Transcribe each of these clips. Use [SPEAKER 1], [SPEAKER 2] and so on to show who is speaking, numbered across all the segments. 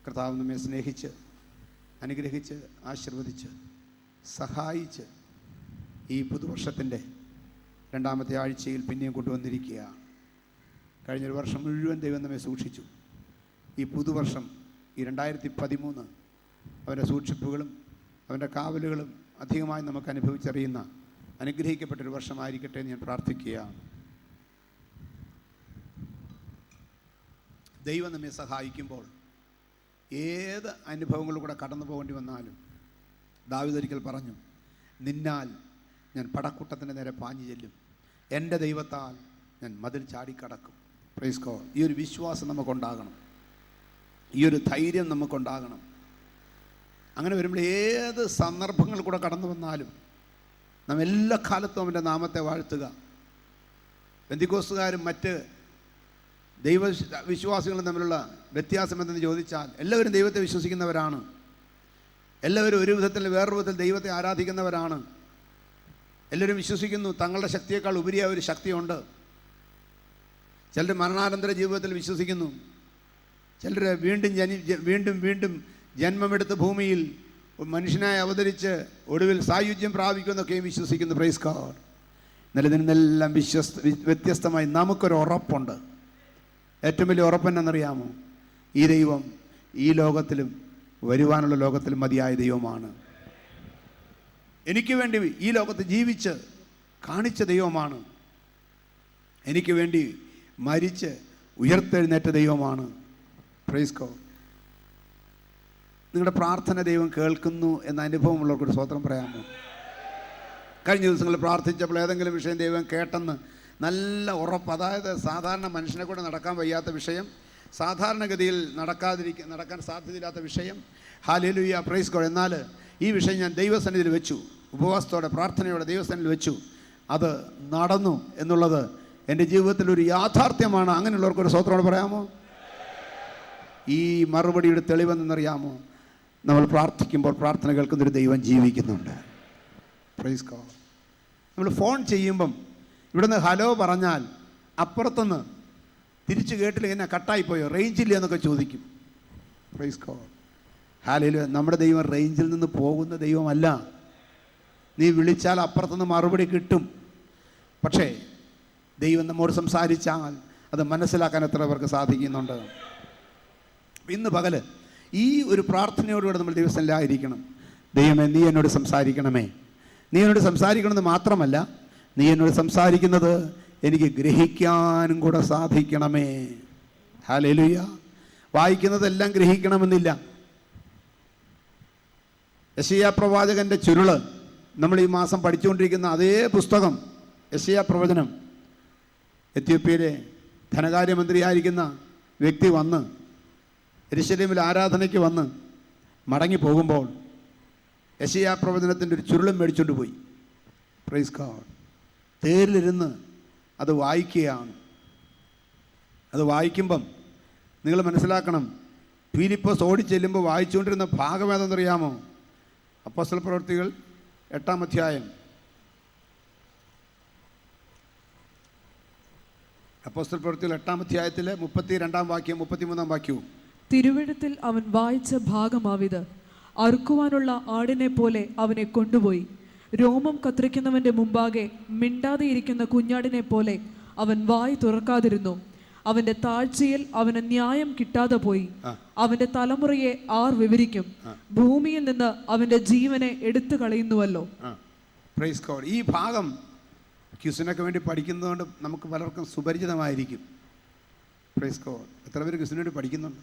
[SPEAKER 1] കർത്താവ് നമ്മെ സ്നേഹിച്ച് അനുഗ്രഹിച്ച് ആശീർവദിച്ച് സഹായിച്ച് ഈ പുതുവർഷത്തിൻ്റെ രണ്ടാമത്തെ ആഴ്ചയിൽ പിന്നെയും കൊണ്ടുവന്നിരിക്കുകയാണ്. കഴിഞ്ഞൊരു വർഷം മുഴുവൻ ദൈവം നമ്മെ സൂക്ഷിച്ചു. ഈ പുതുവർഷം ഈ 2013 അവൻ്റെ സൂക്ഷിപ്പുകളും അവൻ്റെ കാവലുകളും അധികമായി നമുക്ക് അനുഭവിച്ചറിയുന്ന അനുഗ്രഹിക്കപ്പെട്ടൊരു വർഷമായിരിക്കട്ടെ എന്ന് ഞാൻ പ്രാർത്ഥിക്കുകയാണ്. ദൈവം നമ്മെ സഹായിക്കുമ്പോൾ ഏത് അനുഭവങ്ങളിലൂടെ കടന്നു പോകേണ്ടി വന്നാലും ദാവീദ് ഒരിക്കൽ പറഞ്ഞു, നിന്നാൽ ഞാൻ പടക്കൂട്ടത്തിൻ്റെ നേരെ പാഞ്ഞു ചെല്ലും, എൻ്റെ ദൈവത്താൽ ഞാൻ മതിൽ ചാടിക്കടക്കും. Price God. ഈ ഒരു വിശ്വാസം നമുക്കുണ്ടാകണം, ഈ ഒരു ധൈര്യം നമുക്കുണ്ടാകണം. അങ്ങനെ വരുമ്പോൾ ഏത് സന്ദർഭങ്ങൾ കൂടെ കടന്നു വന്നാലും നാം എല്ലാ കാലത്തും അവൻ്റെ നാമത്തെ വാഴ്ത്തുക. പെന്തിക്കോസ്തുകാരും മറ്റ് ദൈവ വിശ്വാസികളും തമ്മിലുള്ള വ്യത്യാസം എന്തെന്ന് ചോദിച്ചാൽ എല്ലാവരും ദൈവത്തെ വിശ്വസിക്കുന്നവരാണ്. എല്ലാവരും ഒരു വിധത്തിൽ വേറൊരു വിധത്തിൽ ദൈവത്തെ ആരാധിക്കുന്നവരാണ്. എല്ലാവരും വിശ്വസിക്കുന്നു തങ്ങളുടെ ശക്തിയേക്കാൾ ഉപരിയായ ഒരു ശക്തിയുണ്ട്. ചിലർ മരണാനന്തര ജീവിതത്തിൽ വിശ്വസിക്കുന്നു. ചിലർ വീണ്ടും ജന്മമെടുത്ത് ഭൂമിയിൽ മനുഷ്യനായി അവതരിച്ച് ഒടുവിൽ സായുജ്യം പ്രാപിക്കുമെന്നൊക്കെയും വിശ്വസിക്കുന്നു. Praise God. എന്നാലും ഇതിൽ നിന്നെല്ലാം വ്യത്യസ്തമായി നമുക്കൊരു ഉറപ്പുണ്ട്. ഏറ്റവും വലിയ ഉറപ്പെന്നറിയാമോ? ഈ ദൈവം ഈ ലോകത്തിലും വരുവാനുള്ള ലോകത്തിലും മതിയായ ദൈവമാണ്. എനിക്ക് വേണ്ടി ഈ ലോകത്ത് ജീവിച്ച് കാണിച്ച ദൈവമാണ്. എനിക്ക് വേണ്ടി മരിച്ച് ഉയർത്തെഴുന്നേറ്റ ദൈവമാണ്. Praise God. നിങ്ങളുടെ പ്രാർത്ഥന ദൈവം കേൾക്കുന്നു എന്ന അനുഭവമുള്ളവർക്കൊരു സ്തോത്രം പറയാമോ? കഴിഞ്ഞ ദിവസങ്ങളിൽ പ്രാർത്ഥിച്ചപ്പോൾ ഏതെങ്കിലും വിഷയം ദൈവം കേട്ടെന്ന് നല്ല ഉറപ്പ്, അതായത് സാധാരണ മനുഷ്യനെ കൂടെ നടക്കാൻ വയ്യാത്ത വിഷയം, സാധാരണഗതിയിൽ നടക്കാൻ സാധ്യതയില്ലാത്ത വിഷയം, ഹല്ലേലൂയ, പ്രൈസ് ഗോഡ്. എന്നാൽ ഈ വിഷയം ഞാൻ ദൈവസന്നിധിയിൽ വെച്ചു, ഉപവാസത്തോടെ പ്രാർത്ഥനയോടെ ദൈവസന്നിധിയിൽ വെച്ചു, അത് നടന്നു എന്നുള്ളത് എൻ്റെ ജീവിതത്തിലൊരു യാഥാർത്ഥ്യമാണ്. അങ്ങനെയുള്ളവർക്കൊരു സ്തോത്രം പറയാമോ? ഈ മറുപടിയുടെ തെളിവെന്നറിയാമോ? നമ്മൾ പ്രാർത്ഥിക്കുമ്പോൾ പ്രാർത്ഥന കേൾക്കുന്നൊരു ദൈവം ജീവിക്കുന്നുണ്ട്. Praise God. നമ്മൾ ഫോൺ ചെയ്യുമ്പം ഇവിടുന്ന് ഹലോ പറഞ്ഞാൽ അപ്പുറത്തുനിന്ന് തിരിച്ചു കേട്ടില്ല, എന്നെ കട്ടായിപ്പോയോ, റേഞ്ചില്ല എന്നൊക്കെ ചോദിക്കും. Price God. ഹല്ലേലൂയ. നമ്മുടെ ദൈവം റേഞ്ചിൽ നിന്ന് പോകുന്ന ദൈവമല്ല. നീ വിളിച്ചാൽ അപ്പുറത്തുനിന്ന് മറുപടി കിട്ടും. പക്ഷേ ദൈവം നമ്മോട് സംസാരിച്ചാൽ അത് മനസ്സിലാക്കാൻ എത്ര പേർക്ക് സാധിക്കുന്നുണ്ട്? ഇന്ന് പകല് ഈ ഒരു പ്രാർത്ഥനയോടുകൂടെ നമ്മൾ ദൈവസന്നിധിയിലായിരിക്കണം. ദൈവമേ, നീ എന്നോട് സംസാരിക്കണമേ. നീ എന്നോട് സംസാരിക്കണമെന്ന് മാത്രമല്ല, നീ എന്നോട് സംസാരിക്കുന്നത് എനിക്ക് ഗ്രഹിക്കാനും കൂടെ സാധിക്കണമേ. ഹല്ലേലൂയ. വായിക്കുന്നതെല്ലാം ഗ്രഹിക്കണമെന്നില്ല. യെശയ്യാ പ്രവാചകൻ്റെ ചുരുള് നമ്മൾ ഈ മാസം പഠിച്ചുകൊണ്ടിരിക്കുന്ന അതേ പുസ്തകം, യെശയ്യാ പ്രവചനം, എത്യോപ്യയിലെ ധനകാര്യമന്ത്രിയായിരിക്കുന്ന വ്യക്തി വന്ന് യെരൂശലേമിൽ ആരാധനയ്ക്ക് വന്ന് മടങ്ങി പോകുമ്പോൾ യെശയ്യാ പ്രവചനത്തിൻ്റെ ഒരു ചുരുളും മേടിച്ചുകൊണ്ട് പോയി. Praise God. തേരിലിരുന്ന് അത് വായിക്കുകയാണ്. അത് വായിക്കുമ്പം നിങ്ങൾ മനസ്സിലാക്കണം, ഫിലിപ്പോസ് ഓടിച്ചെല്ലുമ്പോൾ വായിച്ചുകൊണ്ടിരുന്ന ഭാഗം ഏതെന്നറിയാമോ? അപ്പോസ്തല പ്രവൃത്തികൾ 8-ാം അധ്യായം. അപ്പോസ്തല പ്രവൃത്തികൾ 8-ാം അധ്യായത്തിലെ 32-ാം വാക്യം 33-ാം വാക്യവും.
[SPEAKER 2] തിരുവെഴുത്തിൽ അവൻ വായിച്ച ഭാഗമാവിത്. അറുക്കുവാനുള്ള ആടിനെ പോലെ അവനെ കൊണ്ടുപോയി. രോമം കത്രിക്കുന്നവന്റെ മുമ്പാകെ മിണ്ടാതെയിരിക്കുന്ന കുഞ്ഞാടിനെ പോലെ അവൻ വായി തുറക്കാതിരുന്നു. അവന്റെ താഴ്ചയിൽ അവന് ന്യായം കിട്ടാതെ പോയി. അവന്റെ തലമുറയെ ആർ വിവരിക്കും? ഭൂമിയിൽ നിന്ന് അവന്റെ ജീവനെ എടുത്തു കളയുന്നുവല്ലോ.
[SPEAKER 1] Price God. ഈ ഭാഗം ക്യുസിനൊക്കെ വേണ്ടി പഠിക്കുന്നതുകൊണ്ട് നമുക്ക് പലർക്കും സുപരിചിതമായിരിക്കും. Praise God. എത്ര പേര് ക്യുസിന് വേണ്ടി പഠിക്കുന്നുണ്ട്?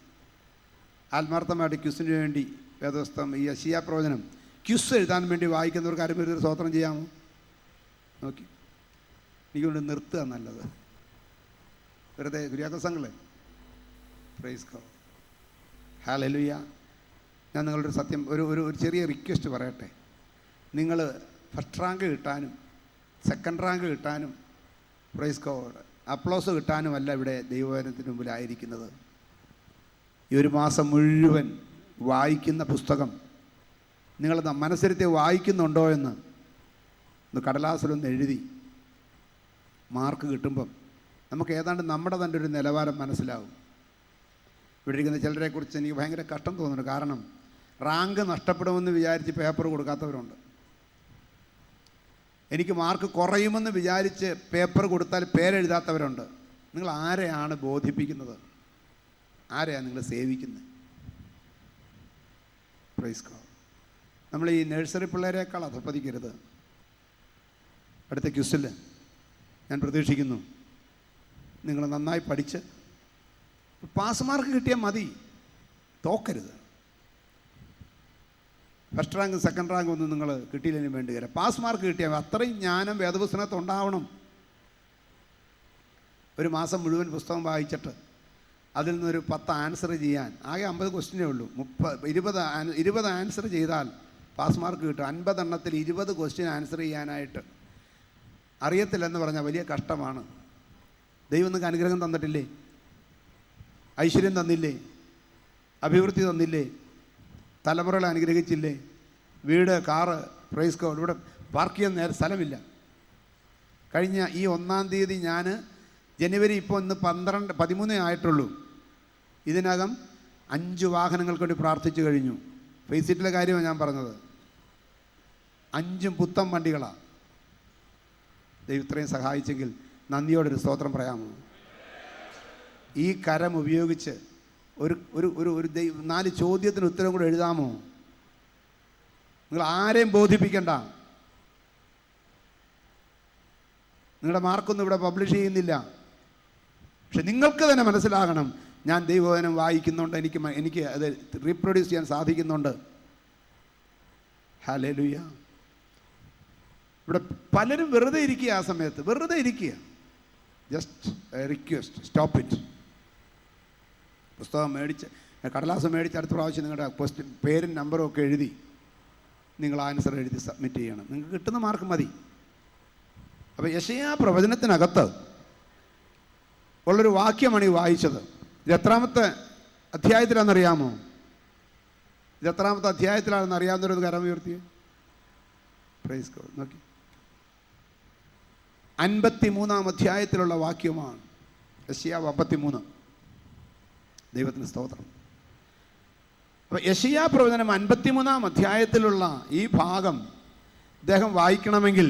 [SPEAKER 1] ആത്മാർത്ഥമായിട്ട് ക്യുസിന് വേണ്ടി വേദപുസ്തകം, ഈ യെശയ്യാ പ്രവചനം ക്യുസ് എഴുതാൻ വേണ്ടി വായിക്കുന്നവർക്ക് ആരും ഒരു സ്തോത്രം ചെയ്യാമോ? നോക്കി എനിക്കൊണ്ട് നിർത്തുക നല്ലത്, വെറുതെ കുര്യാക്കോസങ്ങളെ. Price God. ഹല്ലേലൂയ. ഞാൻ നിങ്ങളുടെ സത്യം ഒരു ചെറിയ റിക്വസ്റ്റ് പറയട്ടെ. നിങ്ങൾ ഫസ്റ്റ് റാങ്ക് കിട്ടാനും സെക്കൻഡ് റാങ്ക് കിട്ടാനും പ്രൈസ് ഗോഡ് അപ്ലോസ് കിട്ടാനുമല്ല ഇവിടെ ദൈവവചനത്തിന് മുമ്പിലായിരിക്കുന്നത്. ഈ ഒരു മാസം മുഴുവൻ വായിക്കുന്ന പുസ്തകം നിങ്ങൾ മനസ്സിരുത്തി വായിക്കുന്നുണ്ടോ എന്ന് ഒന്ന് കടലാസിലൊന്ന് എഴുതി മാർക്ക് കിട്ടുമ്പം നമുക്ക് ഏതാണ്ട് നമ്മുടെ തന്നെ ഒരു നിലവാരം മനസ്സിലാവും. ഇവിടെ ഇരിക്കുന്ന ചിലരെക്കുറിച്ച് എനിക്ക് ഭയങ്കര കഷ്ടം തോന്നുന്നു. കാരണം റാങ്ക് നഷ്ടപ്പെടുമെന്ന് വിചാരിച്ച് പേപ്പർ കൊടുക്കാത്തവരുണ്ട്. എനിക്ക് മാർക്ക് കുറയുമെന്ന് വിചാരിച്ച് പേപ്പർ കൊടുത്താൽ പേരെഴുതാത്തവരുണ്ട്. നിങ്ങൾ ആരെയാണ് ബോധിപ്പിക്കുന്നത്? ആരെയാണ് നിങ്ങൾ സേവിക്കുന്നത്? Praise God. നമ്മൾ ഈ നഴ്സറി പിള്ളേരെക്കാൾ അധപ്പതിക്കരുത്. അടുത്ത ക്വിസിൽ ഞാൻ പ്രതീക്ഷിക്കുന്നു നിങ്ങൾ നന്നായി പഠിച്ച് പാസ് മാർക്ക് കിട്ടിയാൽ മതി, തോക്കരുത്. ഫസ്റ്റ് റാങ്ക് സെക്കൻഡ് റാങ്ക് ഒന്നും നിങ്ങൾ കിട്ടിയില്ലെങ്കിലും വേണ്ടിയില്ല. പാസ് മാർക്ക് കിട്ടിയാൽ അത്രയും ജ്ഞാനം വേദപുസ്തകത്ത് ഉണ്ടാവണം. ഒരു മാസം മുഴുവൻ പുസ്തകം വായിച്ചിട്ട് അതിൽ നിന്നൊരു 10 ആൻസർ ചെയ്യാൻ ആകെ 50 ക്വസ്റ്റ്യനേ ഉള്ളൂ. 20 ആൻസർ ചെയ്താൽ പാസ് മാർക്ക് കിട്ടും. 50 എണ്ണത്തിൽ 20 ക്വസ്റ്റ്യൻ ആൻസർ ചെയ്യാനായിട്ട് അറിയത്തില്ലെന്ന് പറഞ്ഞാൽ വലിയ കഷ്ടമാണ്. ദൈവം നിങ്ങൾക്ക് അനുഗ്രഹം തന്നിട്ടില്ലേ? ഐശ്വര്യം തന്നില്ലേ? അഭിവൃദ്ധി തന്നില്ലേ? തലമുറകളെ അനുഗ്രഹിച്ചില്ലേ? വീട്, കാറ്, പ്രൈസ് ഗോഡ്. ഇവിടെ പാർക്ക് ചെയ്യാൻ നേരെ സ്ഥലമില്ല. കഴിഞ്ഞ ഈ 1-ാം തീയതി ഞാൻ ജനുവരി ഇപ്പോൾ ഇന്ന് 13 ആയിട്ടുള്ളൂ. ഇതിനകം 5 വാഹനങ്ങൾക്ക് വേണ്ടി പ്രാർത്ഥിച്ചു കഴിഞ്ഞു. ഫേസിറ്റിലെ കാര്യമാണ് ഞാൻ പറഞ്ഞത്. 5 പുത്തൻ വണ്ടികളാണ്. ദൈവം ഇത്രയും സഹായിച്ചെങ്കിൽ നന്ദിയോടൊരു സ്തോത്രം പറയാമോ? ഈ കരം ഉപയോഗിച്ച് ഒരു 4 ചോദ്യത്തിന് ഉത്തരം കൂടെ എഴുതാമോ? നിങ്ങൾ ആരെയും ബോധിപ്പിക്കണ്ട. നിങ്ങളുടെ മാർക്കൊന്നും ഇവിടെ പബ്ലിഷ് ചെയ്യുന്നില്ല. പക്ഷെ നിങ്ങൾക്ക് തന്നെ മനസ്സിലാകണം, ഞാൻ ദൈവവചനം വായിക്കുന്നുണ്ട്, എനിക്ക് അത് റീപ്രൊഡ്യൂസ് ചെയ്യാൻ സാധിക്കുന്നുണ്ട്. ഹല്ലേലൂയ. ഇവിടെ പലരും വെറുതെ ഇരിക്കുക. ആ സമയത്ത് വെറുതെ ഇരിക്കുക. Just request, stop it. പുസ്തകം മേടിച്ച്, കടലാസം മേടിച്ച് അടുത്ത പ്രാവശ്യം നിങ്ങളുടെ ക്വസ്റ്റ്യൻ പേരും നമ്പറും ഒക്കെ എഴുതി നിങ്ങൾ ആൻസർ എഴുതി സബ്മിറ്റ് ചെയ്യണം. നിങ്ങൾക്ക് കിട്ടുന്ന മാർക്ക് മതി. അപ്പോൾ യെശയ്യാ പ്രവചനത്തിനകത്ത് ഉള്ളൊരു വാക്യമാണ് ഈ വായിച്ചത്. ഇത് എത്രാമത്തെ അധ്യായത്തിലാണെന്നറിയാമോ? ഇത് എത്രാമത്തെ അധ്യായത്തിലാണെന്ന് അറിയാവുന്നവരത് കരം ഉയർത്തിയേ. Praise God. നോക്കി, 53-ാം അധ്യായത്തിലുള്ള വാക്യമാണ്. യെശയ്യാ 53. ദൈവത്തിന് സ്തോത്രം. അപ്പോൾ യെശയ്യാ പ്രവചനം 53-ാം അധ്യായത്തിലുള്ള ഈ ഭാഗം ഇദ്ദേഹം വായിക്കണമെങ്കിൽ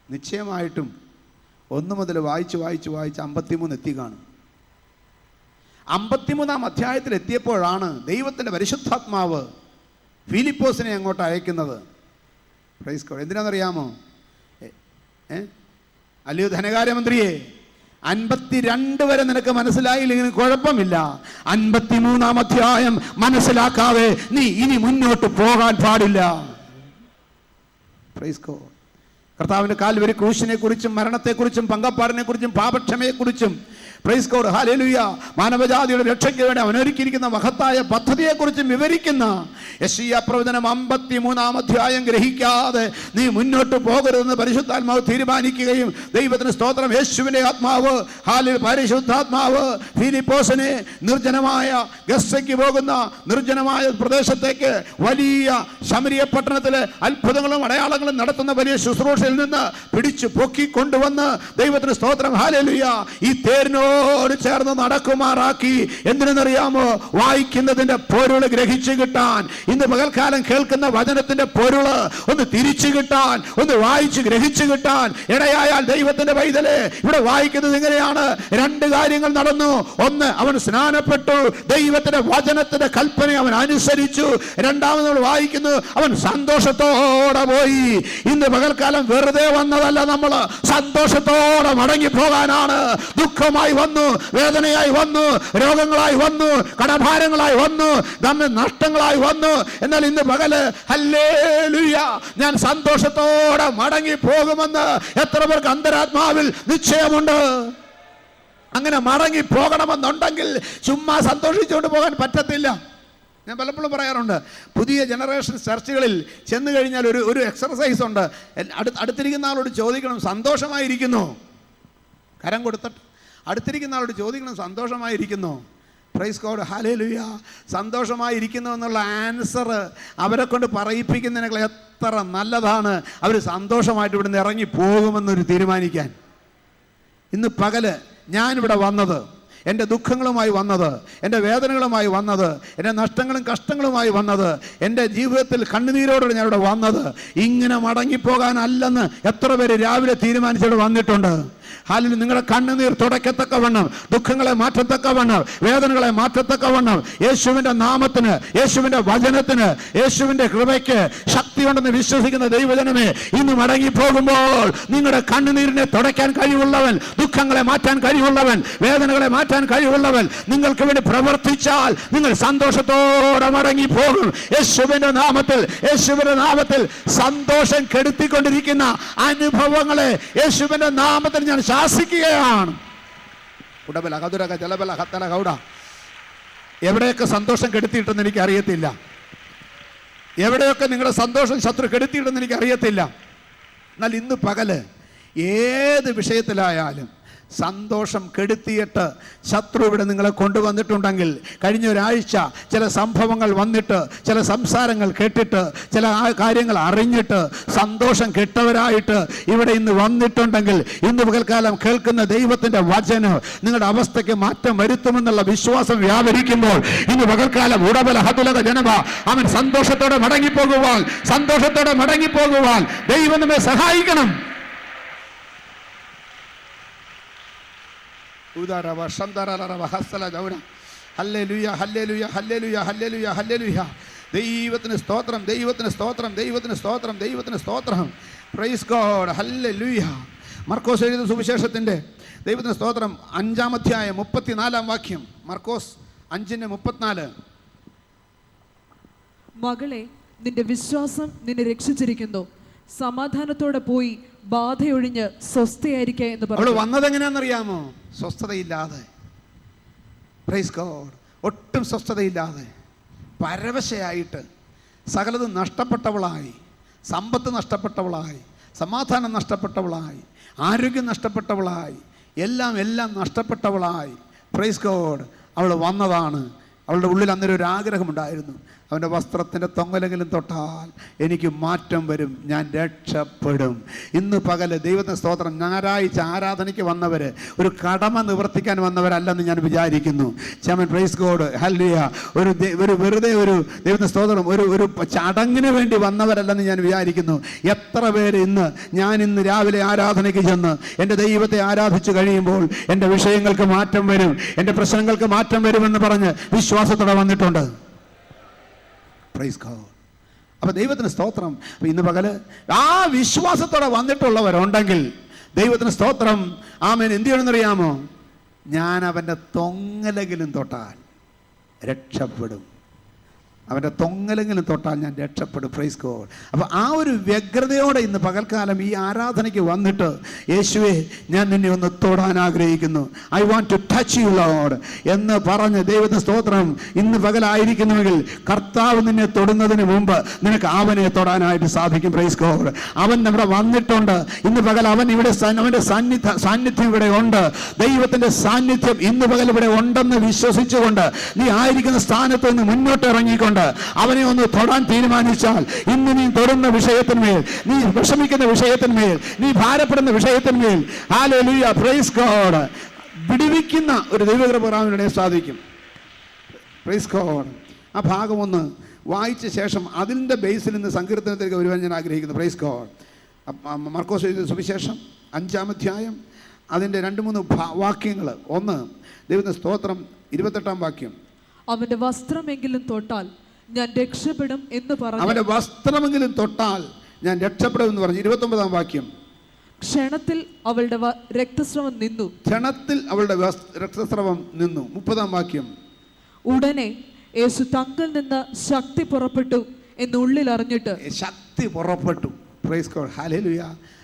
[SPEAKER 1] നിശ്ചയമായിട്ടും 1 മുതൽ വായിച്ച് 53 എത്തി കാണും. 53-ാം അധ്യായത്തിൽ എത്തിയപ്പോഴാണ് ദൈവത്തിൻ്റെ പരിശുദ്ധാത്മാവ് ഫിലിപ്പോസിനെ അങ്ങോട്ട് അയക്കുന്നത്. Praise God. എന്തിനാണെന്നറിയാമോ? അല്ലയോ ധനകാര്യമന്ത്രിയെ, 52 വരെ നിനക്ക് മനസ്സിലായില്ലെങ്കിൽ കുഴപ്പമില്ല. 53-ാം അധ്യായം മനസ്സിലാക്കാതെ നീ ഇനി മുന്നോട്ട് പോകാൻ പാടില്ല. Praise God. കർത്താവിൻ്റെ കാൽവരി ക്രൂശിനെ കുറിച്ചും മരണത്തെക്കുറിച്ചും പങ്കപ്പാടിനെ കുറിച്ചും പാപക്ഷമയെക്കുറിച്ചും, പ്രൈസ് ഗോഡ്, ഹല്ലേലൂയ, മാനവജാതിയുടെ രക്ഷയ്ക്ക് വേണ്ടി അവനൊരുക്കിയിരിക്കുന്ന മഹത്തായ പദ്ധതിയെക്കുറിച്ചും വിവരിക്കുന്ന യെശയ്യാ പ്രവചനം 53-ാം അധ്യായം ഗ്രഹിക്കാതെ നീ മുന്നോട്ട് പോകരുതെന്ന് പരിശുദ്ധാത്മാവ് തീരുമാനിക്കുകയും, ദൈവത്തിന് സ്തോത്രം, യേശുവിൻ്റെ ആത്മാവ്, പരിശുദ്ധാത്മാവ് ഫിലിപ്പോസിനെ നിർജ്ജനമായ ഗസ്സയ്ക്ക് പോകുന്ന നിർജ്ജനമായ പ്രദേശത്തേക്ക്, വലിയ ശമരിയ പട്ടണത്തിലെ അത്ഭുതങ്ങളും അടയാളങ്ങളും നടത്തുന്ന വലിയ ശുശ്രൂഷയിൽ നിന്ന് പിടിച്ചു പൊക്കിക്കൊണ്ടുവന്ന്, ദൈവത്തിന് സ്തോത്രം, ഹല്ലേലൂയ, ഈ തേരിനോട് ചേർന്ന് നടക്കുമാറാക്കി. എന്തിനെന്നറിയാമോ? വായിക്കുന്നതിന്റെ പൊരുള് ഗ്രഹിച്ചു കിട്ടാൻ. ഇന്ന് പകൽക്കാലം കേൾക്കുന്ന വചനത്തിന്റെ പൊരുള് ഒന്ന് തിരിച്ചു കിട്ടാൻ, ഒന്ന് വായിച്ച് ഗ്രഹിച്ചു കിട്ടാൻ ഇടയായാൽ, ദൈവത്തിന്റെ പൈതലേ, ഇവിടെ വായിക്കുന്നത് ഇങ്ങനെയാണ്. 2 കാര്യങ്ങൾ നടന്നു. ഒന്ന്, അവൻ സ്നാനപ്പെട്ടു, ദൈവത്തിന്റെ വചനത്തിന്റെ കൽപ്പന അവൻ അനുസരിച്ചു. 2ാമത് നമ്മൾ വായിക്കുന്നു, അവൻ സന്തോഷത്തോടെ പോയി. ഇന്ന് പകൽക്കാലം വെറുതെ വന്നതല്ല, നമ്മൾ സന്തോഷത്തോടെ മടങ്ങി പോകാനാണ്. ദുഃഖമായി വന്നു, വേദനയായി വന്നു, രോഗങ്ങളായി വന്നു, കടഭാരങ്ങളായി വന്നു, നമ്മെ നഷ്ടങ്ങളായി വന്നു. എന്നാൽ ഇന്ന് പകല് ഹല്ലേലൂയ, ഞാൻ സന്തോഷത്തോടെ മടങ്ങി പോകുമെന്ന് എത്ര പേർക്ക് അന്തരാത്മാവിൽ നിശ്ചയമുണ്ട്? അങ്ങനെ മടങ്ങി പോകണമെന്നുണ്ടെങ്കിൽ ചുമ്മാ സന്തോഷിച്ചുകൊണ്ട് പോകാൻ പറ്റത്തില്ല. ഞാൻ പലപ്പോഴും പറയാറുണ്ട്, പുതിയ ജനറേഷൻ ചർച്ചുകളിൽ ചെന്ന് കഴിഞ്ഞാൽ ഒരു എക്സർസൈസ് ഉണ്ട്. അടുത്തിരിക്കുന്ന ആളോട് ചോദിക്കണം, സന്തോഷമായിരിക്കുന്നു? കരം കൊടുത്തിട്ട് അടുത്തിരിക്കുന്ന ആളോട് ചോദിക്കണം, സന്തോഷമായിരിക്കുന്നു? Praise God, hallelujah. സന്തോഷമായിരിക്കുന്നു എന്നുള്ള ആൻസർ അവരെ കൊണ്ട് പറയിപ്പിക്കുന്നതിനേക്കാൾ എത്ര നല്ലതാണ് അവർ സന്തോഷമായിട്ട് ഇവിടെ നിന്ന് ഇറങ്ങി പോകുമെന്നൊരു തീരുമാനിക്കാൻ. ഇന്ന് പകല് ഞാനിവിടെ വന്നത് എൻ്റെ ദുഃഖങ്ങളുമായി വന്നത്, എൻ്റെ വേദനകളുമായി വന്നത്, എൻ്റെ നഷ്ടങ്ങളും കഷ്ടങ്ങളുമായി വന്നത്, എൻ്റെ ജീവിതത്തിൽ കണ്ണുനീരോടെ ഞാനിവിടെ വന്നത് ഇങ്ങനെ മടങ്ങിപ്പോകാനല്ലെന്ന് എത്ര പേര് രാവിലെ തീരുമാനിച്ചിട്ട് വന്നിട്ടുണ്ട്? ഹാലിൽ നിങ്ങളുടെ കണ്ണുനീർ തുടക്കത്തക്കവണ്ണം, ദുഃഖങ്ങളെ മാറ്റത്തക്കവണ്ണം, വേദനകളെ മാറ്റത്തക്കവണ്ണം യേശുവിൻ്റെ നാമത്തിന്, യേശുവിൻ്റെ വചനത്തിന്, യേശുവിൻ്റെ കൃപയ്ക്ക് ശക്തിയുണ്ടെന്ന് വിശ്വസിക്കുന്ന ദൈവജനമേ, ഇന്ന് മടങ്ങിപ്പോകുമ്പോൾ നിങ്ങളുടെ കണ്ണുനീരിനെ തുടയ്ക്കാൻ കഴിവുള്ളവൻ, ദുഃഖങ്ങളെ മാറ്റാൻ കഴിവുള്ളവൻ, വേദനകളെ മാറ്റാൻ കഴിവുള്ളവൻ നിങ്ങൾക്ക് വേണ്ടി പ്രവർത്തിച്ചാൽ നിങ്ങൾ സന്തോഷത്തോടെ മടങ്ങിപ്പോകും. യേശുവിൻ്റെ നാമത്തിൽ, യേശുവിൻ്റെ നാമത്തിൽ സന്തോഷം കെടുത്തിക്കൊണ്ടിരിക്കുന്ന അനുഭവങ്ങളെ യേശുവിൻ്റെ നാമത്തിൽ ഞാൻ ശാസിക്കുകയാണ്. എവിടെയൊക്കെ സന്തോഷം കെടുത്തിയിട്ടെന്ന് എനിക്ക് അറിയത്തില്ല, എവിടെയൊക്കെ നിങ്ങളുടെ സന്തോഷം ശത്രു കെടുത്തിയിട്ടെന്ന് എനിക്ക് അറിയത്തില്ല. എന്നാൽ ഇന്ന് പകല് ഏത് വിഷയത്തിലായാലും സന്തോഷം കെടുത്തിയിട്ട് ശത്രു ഇവിടെ നിങ്ങളെ കൊണ്ടുവന്നിട്ടുണ്ടെങ്കിൽ, കഴിഞ്ഞ ഒരാഴ്ച ചില സംഭവങ്ങൾ വന്നിട്ട്, ചില സംസാരങ്ങൾ കേട്ടിട്ട്, ചില കാര്യങ്ങൾ അറിഞ്ഞിട്ട് സന്തോഷം കെട്ടവരായിട്ട് ഇവിടെ ഇന്ന് വന്നിട്ടുണ്ടെങ്കിൽ, ഇന്ന് പകൽക്കാലം കേൾക്കുന്ന ദൈവത്തിൻ്റെ വചനം നിങ്ങളുടെ അവസ്ഥയ്ക്ക് മാറ്റം വരുത്തുമെന്നുള്ള വിശ്വാസം വ്യാപരിക്കുമ്പോൾ ഇന്ന് പകൽക്കാലം ഉടബല ഹതുലക ജനമ അവൻ സന്തോഷത്തോടെ മടങ്ങിപ്പോകുവാൻ, സന്തോഷത്തോടെ മടങ്ങിപ്പോകുവാൻ ദൈവം നമ്മെ സഹായിക്കണം. ദൈവത്തിന് സ്തോത്രം, ദൈവത്തിന് സ്തോത്രം, ദൈവത്തിന് സ്തോത്രം, ദൈവത്തിന് സ്തോത്രം. Price God, hallelujah. മർക്കോസ് എഴുതിയ സുവിശേഷത്തിൻ്റെ ദൈവത്തിന് സ്തോത്രം 5-ാം അധ്യായം 34-ാം വാക്യം. മർക്കോസ് 5:34.
[SPEAKER 2] മകളെ, നിന്റെ വിശ്വാസം നിന്നെ രക്ഷിച്ചിരിക്കുന്നു, സമാധാനത്തോടെ പോയി ബാധയൊഴിഞ്ഞ് സ്വസ്ഥയായിരിക്കുക എന്ന് പറഞ്ഞു.
[SPEAKER 1] അവൾ വന്നത് എങ്ങനെയാണെന്നറിയാമോ? സ്വസ്ഥതയില്ലാതെ. Praise God. ഒട്ടും സ്വസ്ഥതയില്ലാതെ, പരവശയായിട്ട്, സകലതും നഷ്ടപ്പെട്ടവളായി, സമ്പത്ത് നഷ്ടപ്പെട്ടവളായി, സമാധാനം നഷ്ടപ്പെട്ടവളായി, ആരോഗ്യം നഷ്ടപ്പെട്ടവളായി, എല്ലാം നഷ്ടപ്പെട്ടവളായി. Praise God. അവൾ വന്നതാണ്. അവളുടെ ഉള്ളിൽ അന്നേരം ഒരു ആഗ്രഹമുണ്ടായിരുന്നു, അവൻ്റെ വസ്ത്രത്തിൻ്റെ തൊങ്ങലെങ്കിലും തൊട്ടാൽ എനിക്ക് മാറ്റം വരും, ഞാൻ രക്ഷപ്പെടും. ഇന്ന് പകല് ദൈവത്തിന് സ്തോത്രം, ഞായറാഴ്ച ആരാധനയ്ക്ക് വന്നവർ ഒരു കടമ നിവർത്തിക്കാൻ വന്നവരല്ലെന്ന് ഞാൻ വിചാരിക്കുന്നു. Chaman price God, hallelujah. ഒരു വെറുതെ ഒരു ദൈവത്തിന് സ്തോത്രം ഒരു ചടങ്ങിന് വേണ്ടി വന്നവരല്ലെന്ന് ഞാൻ വിചാരിക്കുന്നു. എത്ര പേര് ഞാൻ രാവിലെ ആരാധനയ്ക്ക് ചെന്ന് എൻ്റെ ദൈവത്തെ ആരാധിച്ചു കഴിയുമ്പോൾ എൻ്റെ വിഷയങ്ങൾക്ക് മാറ്റം വരും, എൻ്റെ പ്രശ്നങ്ങൾക്ക് മാറ്റം വരുമെന്ന് പറഞ്ഞ് വിശ്വാസത്തോടെ വന്നിട്ടുണ്ട്. Price God. അപ്പോൾ ദൈവത്തിന് സ്തോത്രം. അപ്പോൾ ഇന്ന് പകല് ആ വിശ്വാസത്തോടെ വന്നിട്ടുള്ളവരുണ്ടെങ്കിൽ ദൈവത്തിന് സ്തോത്രം, ആമേൻ. എന്ത് ചെയ്യണമെന്നറിയാമോ? ഞാൻ അവൻ്റെ തൊങ്ങലെങ്കിലും തൊട്ടാൽ രക്ഷപ്പെടും, അവൻ്റെ തൊങ്ങലെങ്കിലും തൊട്ടാൽ ഞാൻ രക്ഷപ്പെടും. Price God. അപ്പോൾ ആ ഒരു വ്യഗ്രതയോടെ ഇന്ന് പകൽക്കാലം ഈ ആരാധനയ്ക്ക് വന്നിട്ട്, യേശുവേ ഞാൻ നിന്നെ ഒന്ന് തൊടാൻ ആഗ്രഹിക്കുന്നു, I want to touch you lord എന്ന് പറഞ്ഞ് ദൈവത്തിന് സ്തോത്രം ഇന്ന് പകലായിരിക്കുന്നുവെങ്കിൽ കർത്താവ് നിന്നെ തൊടുന്നതിന് മുമ്പ് നിനക്ക് അവനെ തൊടാനായിട്ട് സാധിക്കും. Praise God. അവൻ ഇവിടെ വന്നിട്ടുണ്ട്. ഇന്ന് പകൽ അവൻ ഇവിടെ, അവൻ്റെ സാന്നിധ്യം ഇവിടെ ഉണ്ട്. ദൈവത്തിൻ്റെ സാന്നിധ്യം ഇന്ന് പകൽ ഇവിടെ ഉണ്ടെന്ന് വിശ്വസിച്ചുകൊണ്ട് നീ ആയിരിക്കുന്ന സ്ഥാനത്ത് നിന്ന് മുന്നോട്ട് ഇറങ്ങിക്കൊണ്ട് അവനെ ഒന്ന് തൊടാൻ തീരുമാനിച്ചാൽ, ഇന്ന് നീ തൊടുന്ന വിഷയത്തിന്മേൽ, നീ വിഷമിക്കുന്ന വിഷയത്തിന്മേൽ, നീ ഭാരപ്പെടുന്ന വിഷയത്തിന്മേൽ, ഹല്ലേലൂയ, പ്രൈസ് ഗോഡ്, വിടുവിക്കുന്ന ഒരു ദൈവകൃപ സാധിക്കും. Praise God. ആ ഭാഗം ഒന്ന് വായിച്ച ശേഷം അതിൻ്റെ ബേസിൽ നിന്ന് സങ്കീർത്തനത്തിലേക്ക് വരുവാൻ ഞാൻ ആഗ്രഹിക്കുന്നു. Praise God. മർക്കോസ് എഴുതിയ സുവിശേഷം 5-ാം അധ്യായം അതിൻ്റെ 2-3 വാക്യങ്ങൾ. ഒന്ന്, ദൈവത്തിന്റെ സ്തോത്രം, 28-ാം വാക്യം.
[SPEAKER 2] അവന്റെ വസ്ത്രമെങ്കിലും തൊട്ടാൽ ഞാൻ രക്ഷപ്പെടും എന്ന് പറഞ്ഞു.
[SPEAKER 1] അവന്റെ വസ്ത്രമെങ്കിലും തൊട്ടാൽ ഞാൻ രക്ഷപ്പെടും എന്ന് പറഞ്ഞു. 29-ാം വാക്യം.
[SPEAKER 2] ക്ഷണത്തിൽ അവളുടെ രക്തസ്രവം നിന്നു.
[SPEAKER 1] ക്ഷണത്തിൽ അവളുടെ രക്തസ്രവം നിന്നു. 30-ാം വാക്യം.
[SPEAKER 2] ഉടനെ യേശു തങ്കിൽ നിന്ന് ശക്തി പുറപ്പെട്ടു എന്ന് ഉള്ളിൽ അറിഞ്ഞിട്ട്.
[SPEAKER 1] ശക്തി പുറപ്പെട്ടു. Price God, hallelujah.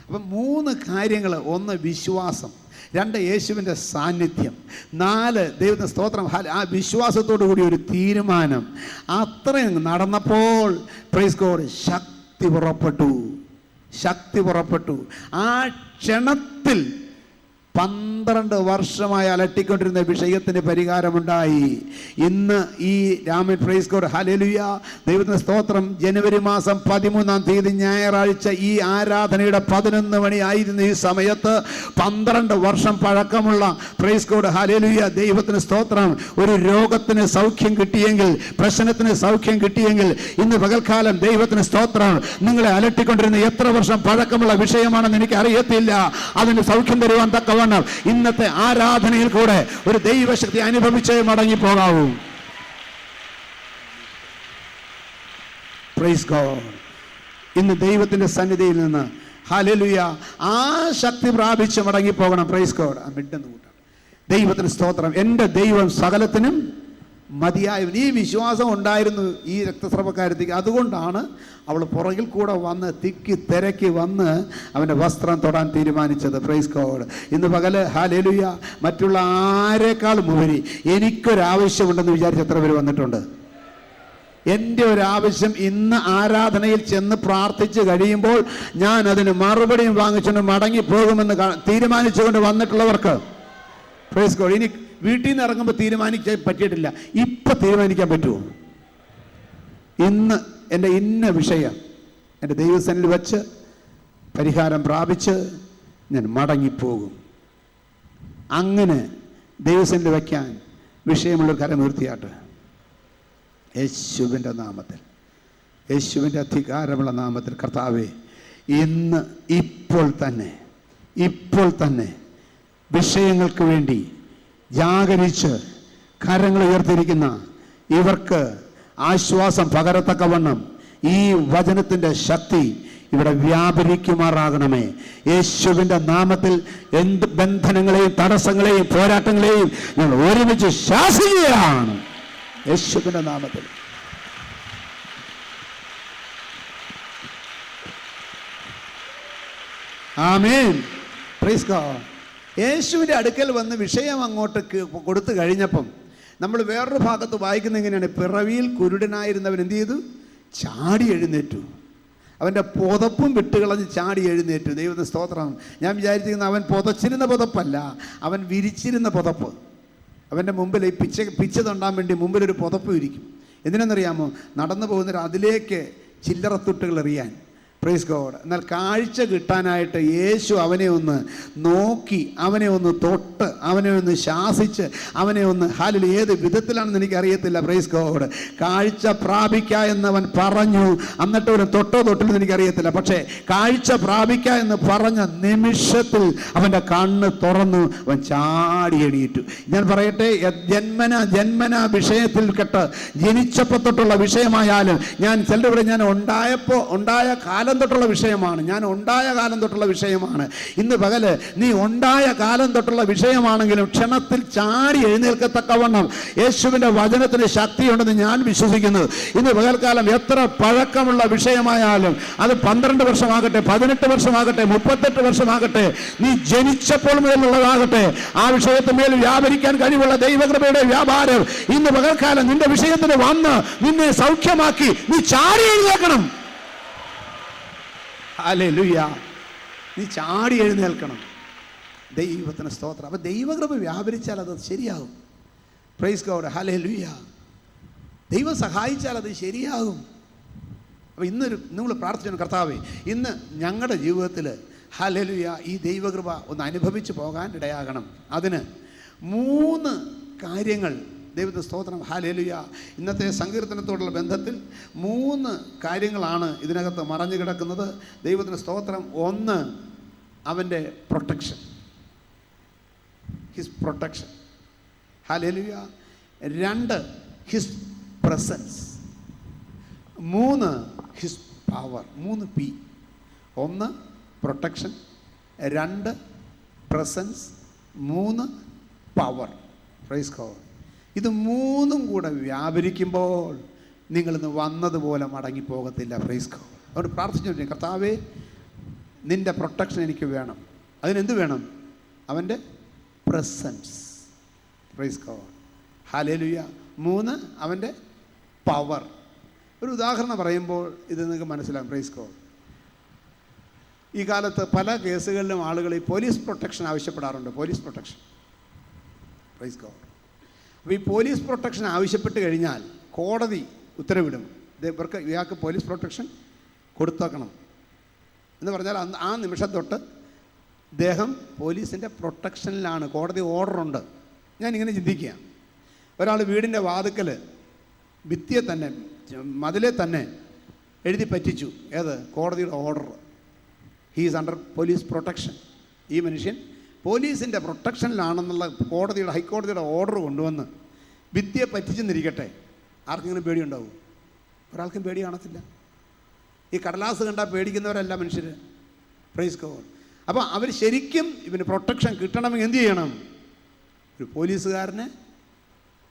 [SPEAKER 1] അപ്പം 3 കാര്യങ്ങൾ. 1 വിശ്വാസം, 2 യേശുവിൻ്റെ സാന്നിധ്യം, 4 ദൈവത്തിൻ്റെ സ്തോത്രം, ആ വിശ്വാസത്തോടു കൂടി ഒരു തീരുമാനം. അത്രയും നടന്നപ്പോൾ പ്രൈസ് ഗോഡ് ശക്തി പുറപ്പെട്ടു. ശക്തി പുറപ്പെട്ടു. ആ ക്ഷണത്തിൽ 12 വർഷമായി അലട്ടിക്കൊണ്ടിരുന്ന വിഷയത്തിന് പരിഹാരമുണ്ടായി. ഇന്ന് ഈ രാമൻ പ്രൈസ് ഗോഡ് ഹല്ലേലൂയ, ദൈവത്തിന് സ്തോത്രം. ജനുവരി മാസം 13-ാം തീയതി ഞായറാഴ്ച ഈ ആരാധനയുടെ 11 മണി ആയിരുന്ന ഈ സമയത്ത് 12 വർഷം പഴക്കമുള്ള പ്രൈസ് ഗോഡ് ഹല്ലേലൂയ, ദൈവത്തിന് സ്തോത്രം, ഒരു രോഗത്തിന് സൗഖ്യം കിട്ടിയെങ്കിൽ, പ്രശ്നത്തിന് സൗഖ്യം കിട്ടിയെങ്കിൽ, ഇന്ന് പകൽക്കാലം ദൈവത്തിന് സ്തോത്രം, നിങ്ങളെ അലട്ടിക്കൊണ്ടിരുന്ന എത്ര വർഷം പഴക്കമുള്ള വിഷയമാണെന്ന് എനിക്ക് അറിയത്തില്ല, അതിന് സൗഖ്യം തരുവാൻ തക്കവണ്ണം ഇന്നത്തെ ആരാധനയിൽ കൂടെ ഒരു ദൈവശക്തി അനുഭവിച്ചേ മടങ്ങിപ്പോകാവൂ. Praise God. ഇന്ന് ദൈവത്തിന്റെ സന്നിധിയിൽ നിന്ന് ഹല്ലേലൂയ ആ ശക്തി പ്രാപിച്ച് മടങ്ങിപ്പോകണം. Praise God. മിഡെന്ന് കൂട്ടാം. ദൈവത്തിന് സ്തോത്രം. എൻ്റെ ദൈവം സകലത്തിനും മതിയായവൻ. ഈ വിശ്വാസം ഉണ്ടായിരുന്നു ഈ രക്തസ്രവക്കാരത്തേക്ക്. അതുകൊണ്ടാണ് അവൾ പുറകിൽ കൂടെ വന്ന് തിക്കി തിരക്കി വന്ന് അവൻ്റെ വസ്ത്രം തൊടാൻ തീരുമാനിച്ചത്. Praise God. ഇന്ന് പകല് ഹല്ലേലൂയ മറ്റുള്ള ആരെക്കാളും ഉപരി എനിക്കൊരാവശ്യമുണ്ടെന്ന് വിചാരിച്ച് എത്ര പേര് വന്നിട്ടുണ്ട്? എൻ്റെ ഒരാവശ്യം ഇന്ന് ആരാധനയിൽ ചെന്ന് പ്രാർത്ഥിച്ച് കഴിയുമ്പോൾ ഞാൻ അതിന് മറുപടിയും വാങ്ങിച്ചുകൊണ്ട് മടങ്ങിപ്പോകുമെന്ന് തീരുമാനിച്ചുകൊണ്ട് വന്നിട്ടുള്ളവർക്ക് പ്രൈസ് ഗോഡ്. ഇനി വീട്ടിൽ നിന്ന് ഇറങ്ങുമ്പോൾ തീരുമാനിക്കാൻ പറ്റിയിട്ടില്ല, ഇപ്പം തീരുമാനിക്കാൻ പറ്റുമോ? ഇന്ന് എൻ്റെ ഇന്ന വിഷയം എൻ്റെ ദൈവസന്നിധിയിൽ വച്ച് പരിഹാരം പ്രാപിച്ച് ഞാൻ മടങ്ങിപ്പോകും. അങ്ങനെ ദൈവസന്നിധിയിൽ വയ്ക്കാൻ വിഷയമുള്ളൊരു കരം ഉയർത്തിയാട്ട്. യേശുവിൻ്റെ നാമത്തിൽ, യേശുവിൻ്റെ അധികാരമുള്ള നാമത്തിൽ കർത്താവേ, ഇന്ന് ഇപ്പോൾ തന്നെ വിഷയങ്ങൾക്ക് വേണ്ടി ജാഗരിച്ച് കരങ്ങൾ ഉയർത്തിയിരിക്കുന്ന ഇവർക്ക് ആശ്വാസം പകരത്തക്കവണ്ണം ഈ വചനത്തിൻ്റെ ശക്തി ഇവിടെ വ്യാപരിക്കുമാറാകണമേ. യേശുവിൻ്റെ നാമത്തിൽ എന്ത് ബന്ധനങ്ങളെയും തടസ്സങ്ങളെയും പോരാട്ടങ്ങളെയും ഞങ്ങൾ ഒരുമിച്ച് ശാസിക്കുകയാണ് യേശുവിൻ്റെ നാമത്തിൽ. ആമേൻ. Praise God. യേശുവിൻ്റെ അടുക്കൽ വന്ന് വിഷയം അങ്ങോട്ട് കൊടുത്തു കഴിഞ്ഞപ്പം നമ്മൾ വേറൊരു ഭാഗത്ത് വായിക്കുന്ന എങ്ങനെയാണ്? പിറവിയിൽ കുരുടനായിരുന്നവൻ എന്ത് ചെയ്തു? ചാടി എഴുന്നേറ്റു. അവൻ്റെ പുതപ്പും വിട്ടുകളഞ്ഞ് ചാടി എഴുന്നേറ്റു. ദൈവത്തിന് സ്തോത്രം. ഞാൻ വിചാരിച്ചിരുന്ന അവൻ പുതച്ചിരുന്ന പുതപ്പല്ല, അവൻ വിരിച്ചിരുന്ന പുതപ്പ്. അവൻ്റെ മുമ്പിൽ ഈ പിച്ച തൊണ്ടാൻ വേണ്ടി മുമ്പിലൊരു പുതപ്പ് ഇരിക്കും. എന്തിനെന്നറിയാമോ? നടന്നു പോകുന്നവർ അതിലേക്ക് ചില്ലറത്തുട്ടുകൾ എറിയാൻ. Praise God. എന്നാൽ കാഴ്ച കിട്ടാനായിട്ട് യേശു അവനെ ഒന്ന് നോക്കി, അവനെ ഒന്ന് തൊട്ട്, അവനെ ഒന്ന് ശാസിച്ച്, അവനെ ഒന്ന് ഹാലിൽ ഏത് വിധത്തിലാണെന്ന് എനിക്കറിയത്തില്ല. Praise God. കാഴ്ച പ്രാപിക്ക എന്നവൻ പറഞ്ഞു. എന്നിട്ട് ഒരു തൊട്ടില്ലെന്ന് എനിക്കറിയത്തില്ല. പക്ഷേ കാഴ്ച പ്രാപിക്ക എന്ന് പറഞ്ഞ നിമിഷത്തിൽ അവൻ്റെ കണ്ണ് തുറന്നു, അവൻ ചാടി എണീറ്റു. ഞാൻ പറയട്ടെ, ജന്മന വിഷയത്തിൽ കെട്ട് ജനിച്ചപ്പോൾ തൊട്ടുള്ള വിഷയമായാലും, ഞാൻ ചിലരുടെ ഞാൻ ഉണ്ടായ കാലം തൊട്ടുള്ള വിഷയമാണ്, ഞാൻ ഉണ്ടായ കാലം തൊട്ടുള്ള വിഷയമാണ്. ഇന്ന് പകല് നീ ഉണ്ടായ കാലം തൊട്ടുള്ള വിഷയമാണെങ്കിലും ക്ഷണത്തിൽ ചാടി എഴുന്നേൽക്കത്തക്കവണ്ണം യേശുവിൻ്റെ വചനത്തിന് ശക്തിയുണ്ടെന്ന് ഞാൻ വിശ്വസിക്കുന്നു. ഇന്ന് പകൽക്കാലം എത്ര പഴക്കമുള്ള വിഷയമായാലും, അത് 12 വർഷമാകട്ടെ, 18 വർഷമാകട്ടെ, 38 വർഷമാകട്ടെ, നീ ജനിച്ചപ്പോൾ മുതലുള്ളതാകട്ടെ, ആ വിഷയത്തിന്മേൽ വ്യാപരിക്കാൻ കഴിവുള്ള ദൈവകൃപയുടെ വ്യാപാരം ഇന്ന് പകൽക്കാലം നിന്റെ വിഷയത്തിന് വന്ന് നിന്നെ സൗഖ്യമാക്കി നീ ചാടി എഴുന്നേൽക്കണം. ഹല്ലേലൂയ. നീ ചാടി എഴുന്നേൽക്കണം. ദൈവത്തിന് സ്തോത്രം. അപ്പം ദൈവകൃപ വ്യാപരിച്ചാൽ അത് ശരിയാകും. Price God. ഹല്ലേലൂയ. ദൈവം സഹായിച്ചാൽ അത് ശരിയാകും. അപ്പോൾ നിങ്ങൾ പ്രാർത്ഥിച്ചു, കർത്താവേ, ഇന്ന് ഞങ്ങളുടെ ജീവിതത്തിൽ ഹല്ലേലൂയ ഈ ദൈവകൃപ ഒന്ന് അനുഭവിച്ച് പോകാൻ ഇടയാകണം. അതിന് 3 കാര്യങ്ങൾ ദൈവത്തിന് സ്തോത്രം. ഹല്ലേലൂയ. ഇന്നത്തെ സങ്കീർത്തനത്തോടുള്ള ബന്ധത്തിൽ 3 കാര്യങ്ങളാണ് ഇതിനകത്ത് മറഞ്ഞു കിടക്കുന്നത്. ദൈവത്തിന് സ്തോത്രം. 1, അവൻ്റെ protection, his protection. Hallelujah. 2, his presence. 3, his power. 3 P. 1 protection, 2 presence, 3 power. Praise God. ഇത് 3ഉം കൂടെ വ്യാപരിക്കുമ്പോൾ നിങ്ങളിന്ന് വന്നതുപോലെ മടങ്ങിപ്പോകത്തില്ല. Price God. അതുകൊണ്ട് പ്രാർത്ഥിച്ചു, കർത്താവേ, നിൻ്റെ പ്രൊട്ടക്ഷൻ എനിക്ക് വേണം. അതിനെന്ത് വേണം? അവൻ്റെ പ്രസൻസ്. Price God. ഹല്ലേലൂയ. 3, അവൻ്റെ പവർ. ഒരു ഉദാഹരണം പറയുമ്പോൾ ഇത് നിങ്ങൾക്ക് മനസ്സിലാകും. Praise God. ഈ കാലത്ത് പല കേസുകളിലും ആളുകൾ ഈ പോലീസ് പ്രൊട്ടക്ഷൻ ആവശ്യപ്പെടാറുണ്ട്. Police protection, praise God. അപ്പോൾ ഈ പോലീസ് പ്രൊട്ടക്ഷൻ ആവശ്യപ്പെട്ട് കഴിഞ്ഞാൽ കോടതി ഉത്തരവിടും, ഇയാൾക്ക് പോലീസ് പ്രൊട്ടക്ഷൻ കൊടുത്തേക്കണം എന്ന് പറഞ്ഞാൽ ആ നിമിഷം തൊട്ട് ഇദ്ദേഹം പോലീസിൻ്റെ പ്രൊട്ടക്ഷനിലാണ്. കോടതി ഓർഡറുണ്ട്. ഞാനിങ്ങനെ ചിന്തിക്കുക, ഒരാൾ വീടിൻ്റെ വാതിക്കൽ ഭിത്തിയെ തന്നെ മതിലെ തന്നെ എഴുതി പറ്റിച്ചു. ഏത്? കോടതിയുടെ order. He is under police protection. ഈ മനുഷ്യൻ പോലീസിൻ്റെ പ്രൊട്ടക്ഷനിലാണെന്നുള്ള ഹൈക്കോടതിയുടെ ഓർഡർ കൊണ്ടുവന്ന് ഭിത്തിയെ പറ്റിച്ചെന്നിരിക്കട്ടെ, ആർക്കെങ്കിലും പേടിയുണ്ടാവും? ഒരാൾക്കും പേടി കാണത്തില്ല. ഈ കടലാസ് കണ്ടാൽ പേടിക്കുന്നവരല്ല മനുഷ്യർ. Price God. അപ്പോൾ അവർ ശരിക്കും ഇവന് പ്രൊട്ടക്ഷൻ കിട്ടണമെങ്കിൽ എന്ത് ചെയ്യണം? ഒരു പോലീസുകാരനെ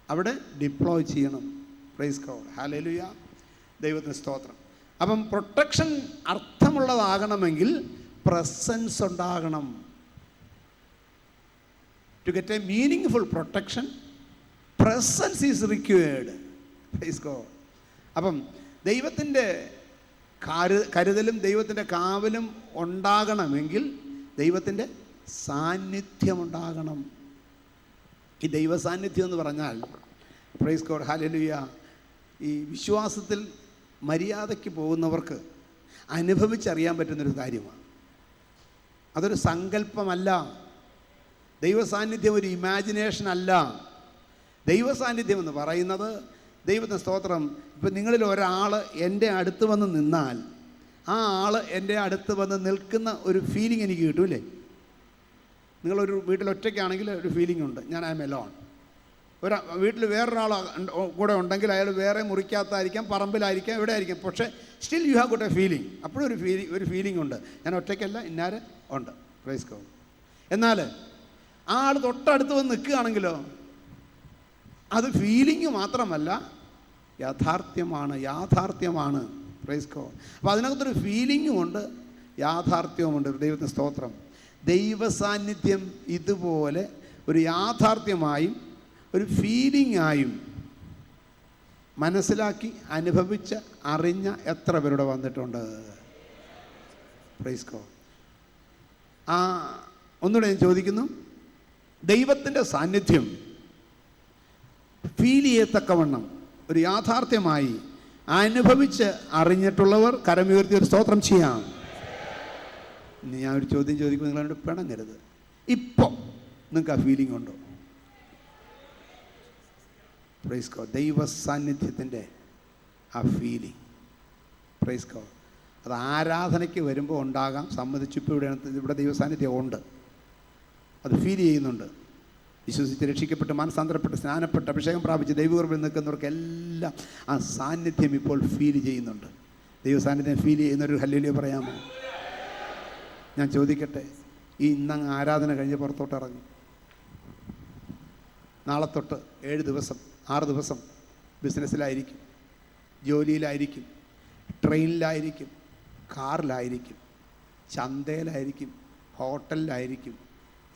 [SPEAKER 1] അവിടെ ഡിപ്ലോയ് ചെയ്യണം. Praise God. ഹല്ലേലൂയ. ദൈവത്തിന് സ്തോത്രം. അപ്പം പ്രൊട്ടക്ഷൻ അർത്ഥമുള്ളതാകണമെങ്കിൽ പ്രസൻസ് ഉണ്ടാകണം. To get a meaningful protection, presence is required. Praise God. അപ്പം ദൈവത്തിൻ്റെ കരുതലും ദൈവത്തിൻ്റെ കാവലും ഉണ്ടാകണമെങ്കിൽ ദൈവത്തിൻ്റെ സാന്നിധ്യം ഉണ്ടാകണം. ഈ ദൈവ സാന്നിധ്യം എന്ന് പറഞ്ഞാൽ, പ്രൈസ് ഗോഡ്, ഹല്ലേലൂയ, ഈ വിശ്വാസത്തിൽ മര്യാദയ്ക്ക് പോകുന്നവർക്ക് അനുഭവിച്ചറിയാൻ പറ്റുന്നൊരു കാര്യമാണ്. അതൊരു സങ്കല്പമല്ല. ദൈവസാന്നിധ്യം ഒരു ഇമാജിനേഷൻ അല്ല. ദൈവസാന്നിധ്യം എന്ന് പറയുന്നത്, ദൈവത്തിന് സ്തോത്രം, ഇപ്പം നിങ്ങളിൽ ഒരാൾ എൻ്റെ അടുത്ത് വന്ന് നിന്നാൽ ആ ആൾ എൻ്റെ അടുത്ത് വന്ന് നിൽക്കുന്ന ഒരു ഫീലിംഗ് എനിക്ക് കിട്ടൂല്ലേ? നിങ്ങളൊരു വീട്ടിൽ ഒറ്റയ്ക്കാണെങ്കിൽ ഒരു ഫീലിംഗ് ഉണ്ട്, ഞാൻ ഐ എം എലോൺ. വീട്ടിൽ വേറൊരാൾ കൂടെ ഉണ്ടെങ്കിൽ അയാൾ വേറെ മുറിക്കകത്തായിരിക്കാം, പറമ്പിലായിരിക്കാം, എവിടെ ആയിരിക്കാം, പക്ഷേ still you have got A feeling. അപ്പോഴും ഒരു ഫീലിംഗ് ഉണ്ട്, ഞാൻ ഒറ്റയ്ക്കല്ല, ഇന്നാരെ ഉണ്ട്. Praise God. എന്നാൽ ആ ആൾ തൊട്ടടുത്ത് വന്ന് നിൽക്കുകയാണെങ്കിലോ, അത് ഫീലിംഗ് മാത്രമല്ല, യാഥാർത്ഥ്യമാണ്. Price God. അപ്പോൾ അതിനകത്തൊരു ഫീലിംഗും ഉണ്ട്, യാഥാർത്ഥ്യവുമുണ്ട്. ദൈവത്തിന് സ്തോത്രം. ദൈവ സാന്നിധ്യം ഇതുപോലെ ഒരു യാഥാർത്ഥ്യമായും ഒരു ഫീലിംഗായും മനസ്സിലാക്കി അനുഭവിച്ച് അറിഞ്ഞ എത്ര പേരുടെ വന്നിട്ടുണ്ട്? Praise God. ഒന്നുകൂടെ ഞാൻ ചോദിക്കുന്നു, ദൈവത്തിൻ്റെ സാന്നിധ്യം ഫീൽ ചെയ്യത്തക്കവണ്ണം ഒരു യാഥാർത്ഥ്യമായി അനുഭവിച്ച് അറിഞ്ഞിട്ടുള്ളവർ കരമുയർത്തി ഒരു സ്തോത്രം ചെയ്യാം. ഇനി ഞാൻ ഒരു ചോദ്യം ചോദിക്കുമ്പോൾ നിങ്ങളോട് പിണങ്ങരുത്. ഇപ്പോൾ നിങ്ങൾക്ക് ആ ഫീലിംഗ് ഉണ്ടോ? Praise God. ദൈവ സാന്നിധ്യത്തിൻ്റെ ആ ഫീലിംഗ്, പ്രൈസ് ഗോഡ്, അത് ആരാധനയ്ക്ക് വരുമ്പോൾ ഉണ്ടാകാം. സമ്മതിച്ചു. ഇപ്പോൾ ഇവിടെ ദൈവ സാന്നിധ്യം ഉണ്ട്, അത് ഫീൽ ചെയ്യുന്നുണ്ട്. വിശ്വസിച്ച് രക്ഷിക്കപ്പെട്ട് മാനസാന്തരപ്പെട്ട് സ്നാനപ്പെട്ട് അഭിഷേകം പ്രാപിച്ച് ദൈവകൃപയിൽ നിൽക്കുന്നവർക്കെല്ലാം ആ സാന്നിധ്യം ഇപ്പോൾ ഫീൽ ചെയ്യുന്നുണ്ട്. ദൈവ സാന്നിധ്യം ഫീൽ ചെയ്യുന്നൊരു ഹല്ലേലൂയ പറയാമോ? ഞാൻ ചോദിക്കട്ടെ, ഈ ഇന്നങ്ങ് ആരാധന കഴിഞ്ഞ് പുറത്തോട്ട് ഇറങ്ങും. നാളെ തൊട്ട് 7 ദിവസം 6 ദിവസം ബിസിനസ്സിലായിരിക്കും, ജോലിയിലായിരിക്കും, ട്രെയിനിലായിരിക്കും, കാറിലായിരിക്കും, ചന്തയിലായിരിക്കും, ഹോട്ടലിലായിരിക്കും,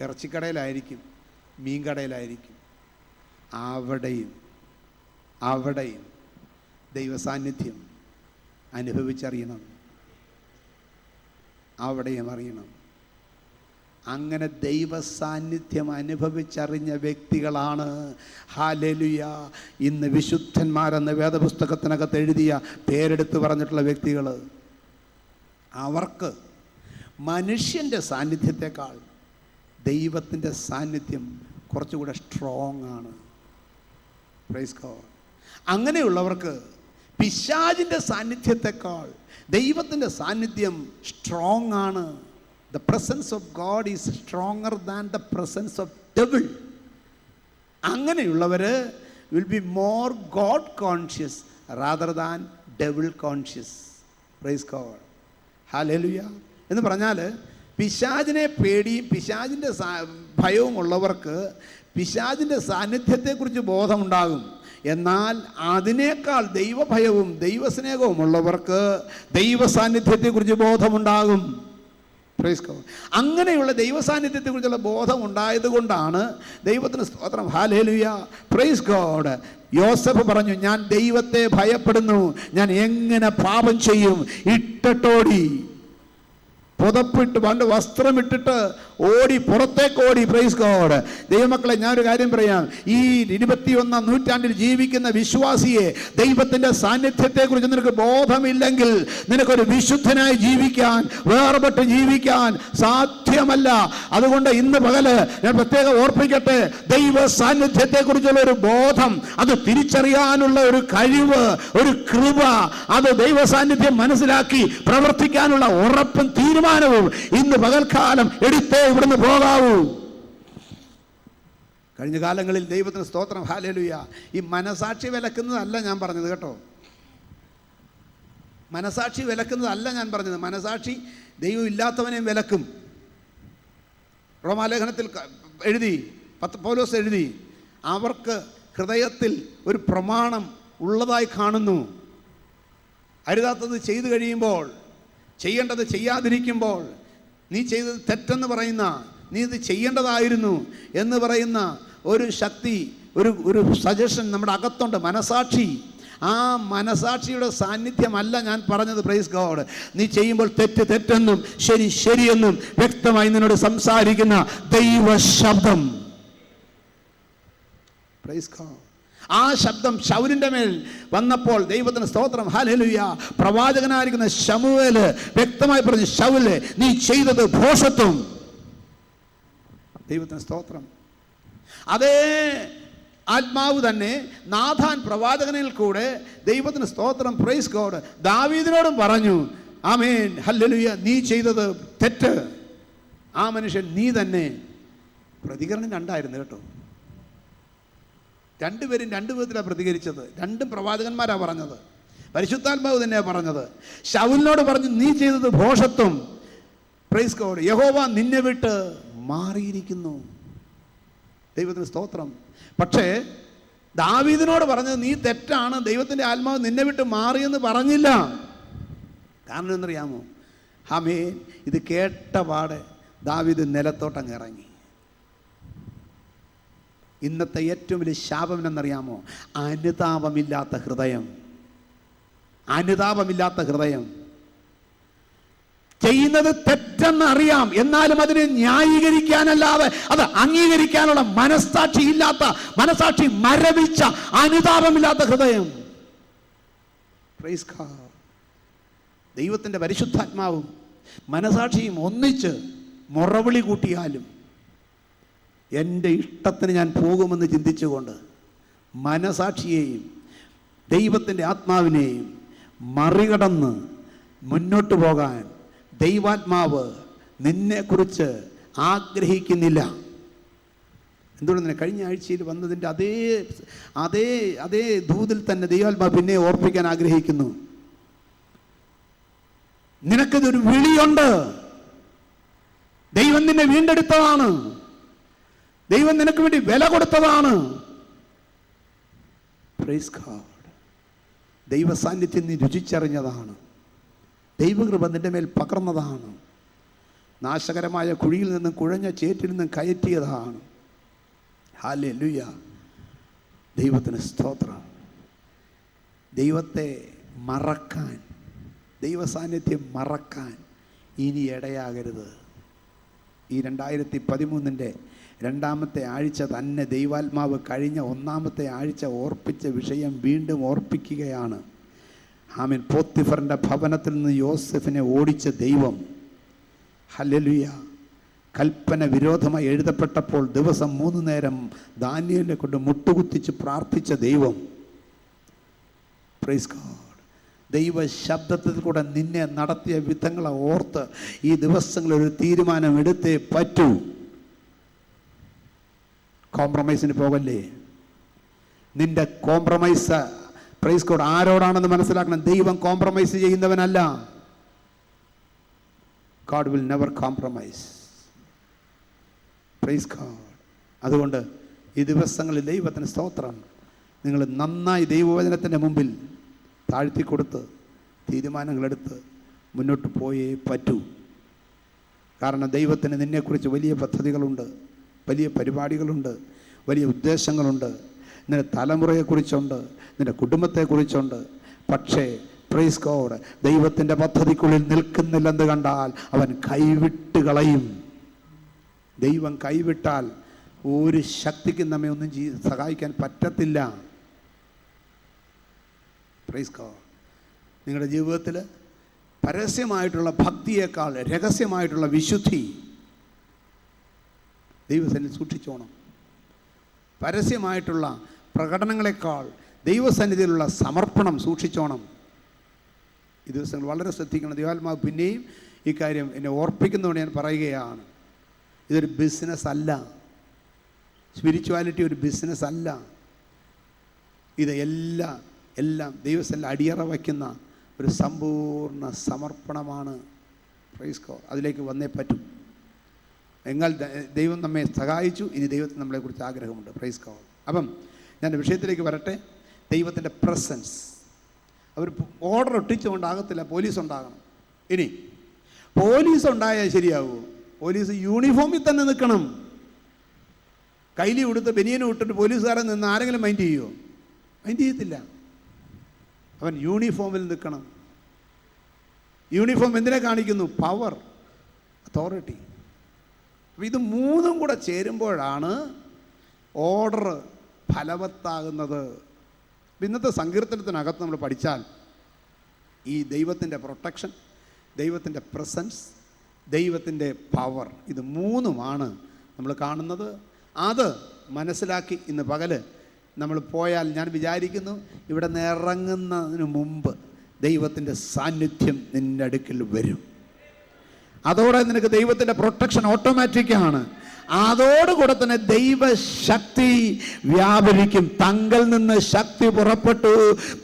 [SPEAKER 1] ഇറച്ചിക്കടയിലായിരിക്കും, മീൻകടയിലായിരിക്കും. അവിടെയും ദൈവസാന്നിധ്യം അനുഭവിച്ചറിയണം. അവിടെയും അറിയണം. അങ്ങനെ ദൈവ സാന്നിധ്യം അനുഭവിച്ചറിഞ്ഞ വ്യക്തികളാണ് ഹല്ലേലൂയ ഇന്ന് വിശുദ്ധന്മാരെന്ന് വേദപുസ്തകത്തിനകത്ത് എഴുതിയ പേരെടുത്ത് പറഞ്ഞിട്ടുള്ള വ്യക്തികൾ. അവർക്ക് മനുഷ്യൻ്റെ സാന്നിധ്യത്തെക്കാൾ ദൈവത്തിൻ്റെ സാന്നിധ്യം കുറച്ചുകൂടെ സ്ട്രോങ് ആണ്. Praise God. അങ്ങനെയുള്ളവർക്ക് പിശാചിൻ്റെ സാന്നിധ്യത്തെക്കാൾ ദൈവത്തിൻ്റെ സാന്നിധ്യം സ്ട്രോങ് ആണ്. The presence of God is stronger than the presence of devil. അങ്ങനെയുള്ളവർ will be more God conscious rather than devil conscious. Praise God. Hallelujah. എന്ന് പറഞ്ഞാൽ പിശാചിനെ പേടിയും പിശാചിൻ്റെ ഭയവും ഉള്ളവർക്ക് പിശാചിൻ്റെ സാന്നിധ്യത്തെക്കുറിച്ച് ബോധമുണ്ടാകും. എന്നാൽ അതിനേക്കാൾ ദൈവഭയവും ദൈവസ്നേഹവും ഉള്ളവർക്ക് ദൈവ സാന്നിധ്യത്തെക്കുറിച്ച് ബോധമുണ്ടാകും. Praise God. അങ്ങനെയുള്ള ദൈവസാന്നിധ്യത്തെക്കുറിച്ചുള്ള ബോധം ഉണ്ടായതുകൊണ്ടാണ് ദൈവത്തിന് സ്തോത്രം. ഹല്ലേലൂയ. Praise God. യോസഫ് പറഞ്ഞു, ഞാൻ ദൈവത്തെ ഭയപ്പെടുന്നു, ഞാൻ എങ്ങനെ പാപം ചെയ്യും, ഇട്ടട്ടോടി. പുതപ്പിട്ട് പണ്ട് വസ്ത്രമിട്ടിട്ട് ഓടി, പുറത്തേക്ക് ഓടി. Praise God. ദൈവമക്കളെ, ഞാനൊരു കാര്യം പറയാം. ഈ 21-ാം നൂറ്റാണ്ടിൽ ജീവിക്കുന്ന വിശ്വാസിയെ ദൈവത്തിൻ്റെ സാന്നിധ്യത്തെക്കുറിച്ച് നിനക്ക് ബോധമില്ലെങ്കിൽ നിനക്കൊരു വിശുദ്ധനായി ജീവിക്കാൻ, വേർപെട്ട് ജീവിക്കാൻ സാധ്യമല്ല. അതുകൊണ്ട് ഇന്ന് പകല് ഞാൻ പ്രത്യേകം ഓർപ്പിക്കട്ടെ, ദൈവ സാന്നിധ്യത്തെക്കുറിച്ചുള്ള ഒരു ബോധം, അത് തിരിച്ചറിയാനുള്ള ഒരു കഴിവ്, ഒരു കൃപ, അത് ദൈവ സാന്നിധ്യം മനസ്സിലാക്കി പ്രവർത്തിക്കാനുള്ള ഉറപ്പും തീരുമാനവും ഇന്ന് പകൽക്കാലം എടുത്തേ ഇവിടുന്ന് പോകാവൂ. കഴിഞ്ഞ കാലങ്ങളിൽ ദൈവത്തിന് സ്തോത്രം, ഹല്ലേലൂയ. ഈ മനസാക്ഷി വിലക്കുന്നതല്ല ഞാൻ പറഞ്ഞത് കേട്ടോ. മനസാക്ഷി വിലക്കുന്നതല്ല ഞാൻ പറഞ്ഞത്. മനസാക്ഷി ദൈവം ഇല്ലാത്തവനെയും വിലക്കും. റോമാലേഖനത്തിൽ എഴുതി, പൗലോസ് എഴുതി, അവർക്ക് ഹൃദയത്തിൽ ഒരു പ്രമാണം ഉള്ളതായി കാണുന്നു. അരുതാത്തത് ചെയ്തു കഴിയുമ്പോൾ, ചെയ്യേണ്ടത് ചെയ്യാതിരിക്കുമ്പോൾ, നീ ചെയ്തത് തെറ്റെന്ന് പറയുന്ന, നീ ഇത് ചെയ്യേണ്ടതായിരുന്നു എന്ന് പറയുന്ന ഒരു ശക്തി, ഒരു സജഷൻ നമ്മുടെ അകത്തുണ്ട്, മനസാക്ഷി. ആ മനസാക്ഷിയുടെ സാന്നിധ്യമല്ല ഞാൻ പറഞ്ഞത്. Praise God. നീ ചെയ്യുമ്പോൾ തെറ്റ് തെറ്റെന്നും ശരി ശരിയെന്നും വ്യക്തമായി നിന്നോട് സംസാരിക്കുന്ന ദൈവ ശബ്ദം. Praise God. ആ ശബ്ദം ശൗലിന്റെ മേൽ വന്നപ്പോൾ ദൈവത്തിന് സ്തോത്രം, ഹല്ലേലൂയ. പ്രവാചകനായിരിക്കുന്ന ശമൂവേല് വ്യക്തമായി പറഞ്ഞു, ശൗലേ, നീ ചെയ്തത് ഭോഷത്വം. ദൈവത്തിന് സ്തോത്രം. അതേ ആത്മാവ് തന്നെ നാഥാൻ പ്രവാചകനിൽ കൂടെ, ദൈവത്തിന് സ്തോത്രം, പ്രൈസ് ഗോഡ്, ദാവീദിനോടും പറഞ്ഞു, ആമേൻ, ഹല്ലേലൂയ, നീ ചെയ്തത് തെറ്റ്. ആ മനുഷ്യൻ നീ തന്നെ. പ്രതികരണം രണ്ടായിരുന്നു കേട്ടോ. രണ്ടുപേരും രണ്ടു വിധത്തിലാണ് പ്രതികരിച്ചത്. രണ്ടും പ്രവാചകന്മാരാണ് പറഞ്ഞത്. പരിശുദ്ധാത്മാവ് തന്നെയാണ് പറഞ്ഞത്. ശൗലിനോട് പറഞ്ഞു, നീ ചെയ്തത് ഭോഷത്വം. Praise God. യഹോവ നിന്നെ വിട്ട് മാറിയിരിക്കുന്നു. ദൈവത്തിന് സ്തോത്രം. പക്ഷേ ദാവീദിനോട് പറഞ്ഞത് നീ തെറ്റാണ്, ദൈവത്തിൻ്റെ ആത്മാവ് നിന്നെ വിട്ട് മാറിയെന്ന് പറഞ്ഞില്ല. കാരണം എന്നറിയാമോ? ആമേൻ. ഇത് കേട്ട പാടെ ദാവീദ് നിലത്തോട്ടങ്ങ് ഇറങ്ങി. ഇന്നത്തെ ഏറ്റവും വലിയ ശാപം എന്നറിയാമോ? അനുതാപമില്ലാത്ത ഹൃദയം. അനുതാപമില്ലാത്ത ഹൃദയം. ചെയ്യുന്നത് തെറ്റെന്ന് അറിയാം, എന്നാലും അതിനെ ന്യായീകരിക്കാനല്ലാതെ അത് അംഗീകരിക്കാനുള്ള മനസ്സാക്ഷി ഇല്ലാത്ത, മനസ്സാക്ഷി മരവിച്ച, അനുതാപമില്ലാത്ത ഹൃദയം. Praise God. ദൈവത്തിൻ്റെ പരിശുദ്ധാത്മാവും മനസാക്ഷിയും ഒന്നിച്ച് മുറവിളി കൂട്ടിയാലും എൻ്റെ ഇഷ്ടത്തിന് ഞാൻ പോകുമെന്ന് ചിന്തിച്ചുകൊണ്ട് മനസാക്ഷിയെയും ദൈവത്തിൻ്റെ ആത്മാവിനെയും മറികടന്ന് മുന്നോട്ട് പോകാൻ ദൈവാത്മാവ് നിന്നെക്കുറിച്ച് ആഗ്രഹിക്കുന്നില്ല. എന്തുകൊണ്ടെന്ന് കഴിഞ്ഞ ആഴ്ചയിൽ വന്നതിൻ്റെ അതേ അതേ അതേ ദൂതിൽ തന്നെ ദൈവാത്മാവ് പിന്നെ ഓർപ്പിക്കാൻ ആഗ്രഹിക്കുന്നു. നിനക്കിതൊരു വിളിയുണ്ട്. ദൈവം നിന്നെ വീണ്ടെടുത്തതാണ്. ദൈവം നിനക്ക് വേണ്ടി വില കൊടുത്തതാണ്. Praise God. ദൈവ സാന്നിധ്യം നീ രുചിച്ചറിഞ്ഞതാണ്. ദൈവകൃപ നിന്റെ മേൽ പകർന്നതാണ്. നാശകരമായ കുഴിയിൽ നിന്നും കുഴഞ്ഞ ചേറ്റിൽ നിന്നും കയറ്റിയതാണ്. ഹല്ലേലൂയ. ദൈവത്തിന് സ്തോത്രം. ദൈവത്തെ മറക്കാൻ, ദൈവ സാന്നിധ്യം മറക്കാൻ ഇനി ഇടയാകരുത്. ഈ 2013 രണ്ടാമത്തെ ആഴ്ച തന്നെ ദൈവാത്മാവ് കഴിഞ്ഞ ഒന്നാമത്തെ ആഴ്ച ഓർപ്പിച്ച വിഷയം വീണ്ടും ഓർപ്പിക്കുകയാണ്. ആമേൻ. പോത്തിഫറിൻ്റെ ഭവനത്തിൽ നിന്ന് യോസെഫിനെ ഓടിച്ച ദൈവം, ഹല്ലേലൂയ, കൽപ്പന വിരോധമായി എഴുതപ്പെട്ടപ്പോൾ ദിവസം 3 നേരം ദാനിയേലിനെ കൊണ്ട് മുട്ടുകുത്തിച്ച് പ്രാർത്ഥിച്ച ദൈവം. Praise God. ദൈവ ശബ്ദത്തിൽ കൂടെ നിന്നെ നടത്തിയ വിധങ്ങളെ ഓർത്ത് ഈ ദിവസങ്ങളിൽ ഒരു തീരുമാനം എടുത്തേ പറ്റൂ. കോംപ്രമൈസിന് പോകല്ലേ. നിന്റെ കോംപ്രമൈസ്, പ്രൈസ് ഗോഡ്, ആരോടാണെന്ന് മനസ്സിലാക്കണം. ദൈവം കോംപ്രമൈസ് ചെയ്യുന്നവനല്ല. God will never compromise. Praise God. അതുകൊണ്ട് ഈ ദിവസങ്ങളിൽ ദൈവത്തിന് സ്തോത്രം. നിങ്ങൾ നന്നായി ദൈവവചനത്തിൻ്റെ മുമ്പിൽ താഴ്ത്തിക്കൊടുത്ത് തീരുമാനങ്ങളെടുത്ത് മുന്നോട്ട് പോയേ പറ്റൂ. കാരണം ദൈവത്തിന് നിന്നെക്കുറിച്ച് വലിയ പദ്ധതികളുണ്ട്, വലിയ പരിപാടികളുണ്ട്, വലിയ ഉദ്ദേശങ്ങളുണ്ട്. നിന്റെ തലമുറയെക്കുറിച്ചുണ്ട്, നിന്റെ കുടുംബത്തെക്കുറിച്ചുണ്ട്. പക്ഷേ പ്രൈസ് ഗോഡ്. ദൈവത്തിൻ്റെ പദ്ധതിക്കുള്ളിൽ നിൽക്കുന്നില്ലെന്ന് കണ്ടാൽ അവൻ കൈവിട്ട് കളയും. ദൈവം കൈവിട്ടാൽ ഒരു ശക്തിക്കും നമ്മെ ഒന്നും സഹായിക്കാൻ പറ്റത്തില്ല. Praise God. നിങ്ങളുടെ ജീവിതത്തിൽ പരസ്യമായിട്ടുള്ള ഭക്തിയേക്കാൾ രഹസ്യമായിട്ടുള്ള വിശുദ്ധി ദൈവസന്നിധി സൂക്ഷിച്ചോണം. പരസ്യമായിട്ടുള്ള പ്രകടനങ്ങളെക്കാൾ ദൈവസന്നിധിയിലുള്ള സമർപ്പണം സൂക്ഷിച്ചോണം. ഈ ദിവസങ്ങൾ വളരെ ശ്രദ്ധിക്കണം. ദൈവാത്മാവ് പിന്നെയും ഈ കാര്യം എന്നെ ഓർപ്പിക്കുന്നതുകൊണ്ട് ഞാൻ പറയുകയാണ്. ഇതൊരു ബിസിനസ് അല്ല. സ്പിരിച്വാലിറ്റി ഒരു ബിസിനസ് അല്ല. ഇത് എല്ലാം ദൈവസന്നിധിയിൽ അടിയറ വയ്ക്കുന്ന ഒരു സമ്പൂർണ്ണ സമർപ്പണമാണ്. Praise God. അതിലേക്ക് വന്നേ പറ്റും. എന്നാൽ ദൈവം നമ്മെ സഹായിച്ചു. ഇനി ദൈവത്തിന് നമ്മളെക്കുറിച്ച് ആഗ്രഹമുണ്ട്. Price God. അപ്പം ഞാൻ വിഷയത്തിലേക്ക് വരട്ടെ. ദൈവത്തിൻ്റെ പ്രസൻസ്. അവർ ഓർഡർ ഒട്ടിച്ചുകൊണ്ടാകത്തില്ല, പോലീസ് ഉണ്ടാകണം. ഇനി പോലീസ് ഉണ്ടായാൽ ശരിയാവുമോ? പോലീസ് യൂണിഫോമിൽ തന്നെ നിൽക്കണം. കൈലി കൊടുത്ത് ബനിയനും ഇട്ടിട്ട് പോലീസുകാരൻ നിന്ന് ആരെങ്കിലും മൈൻഡ് ചെയ്യുമോ? മൈൻഡ് ചെയ്യത്തില്ല. അവൻ യൂണിഫോമിൽ നിൽക്കണം. യൂണിഫോം എന്തിനെ കാണിക്കുന്നു? Power, authority. അപ്പോൾ ഇത് മൂന്നും കൂടെ ചേരുമ്പോഴാണ് ഓർഡർ ഫലവത്താകുന്നത്. ഇന്നത്തെ സങ്കീർത്തനത്തിനകത്ത് നമ്മൾ പഠിച്ചാൽ ഈ ദൈവത്തിൻ്റെ പ്രൊട്ടക്ഷൻ, ദൈവത്തിൻ്റെ പ്രസൻസ്, ദൈവത്തിൻ്റെ പവർ, ഇത് മൂന്നുമാണ് നമ്മൾ കാണുന്നത്. അത് മനസ്സിലാക്കി ഇന്ന് പകല് നമ്മൾ പോയാൽ ഞാൻ വിചാരിക്കുന്നു ഇവിടെ നിന്ന് ഇറങ്ങുന്നതിന് മുമ്പ് ദൈവത്തിൻ്റെ സാന്നിധ്യം നിൻ്റെ അടുക്കൽ വരും. അതോടെ നിനക്ക് ദൈവത്തിൻ്റെ പ്രൊട്ടക്ഷൻ ഓട്ടോമാറ്റിക്കാണ്. അതോടുകൂടെ തന്നെ ദൈവശക്തി വ്യാപരിക്കും. തങ്കിൽ നിന്ന് ശക്തി പുറപ്പെട്ടു.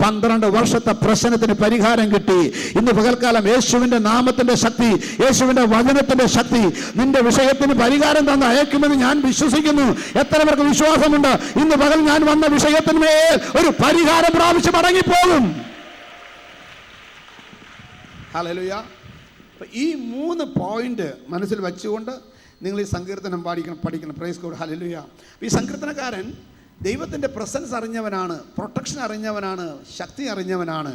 [SPEAKER 1] 12 വർഷത്തെ പ്രശ്നത്തിന് പരിഹാരം കിട്ടി. ഇന്ന് പകൽക്കാലം യേശുവിൻ്റെ നാമത്തിൻ്റെ ശക്തി, യേശുവിൻ്റെ വചനത്തിൻ്റെ ശക്തി നിന്റെ വിഷയത്തിന് പരിഹാരം തന്ന് അയക്കുമെന്ന് ഞാൻ വിശ്വസിക്കുന്നു. എത്ര പേർക്ക് വിശ്വാസമുണ്ട്? ഇന്ന് പകൽ ഞാൻ വന്ന വിഷയത്തിന്മേൽ ഒരു പരിഹാരം പ്രാപിച്ച് മടങ്ങിപ്പോകും. ഹല്ലേലൂയ. ഈ 3 പോയിന്റ് മനസ്സിൽ വെച്ചുകൊണ്ട് നിങ്ങൾ ഈ സങ്കീർത്തനം പഠിക്കണം. Price God. ഹല്ലേലൂയ. ഈ സങ്കീർത്തനക്കാരൻ ദൈവത്തിൻ്റെ പ്രസൻസ് അറിഞ്ഞവനാണ്, പ്രൊട്ടക്ഷൻ അറിഞ്ഞവനാണ്, ശക്തി അറിഞ്ഞവനാണ്.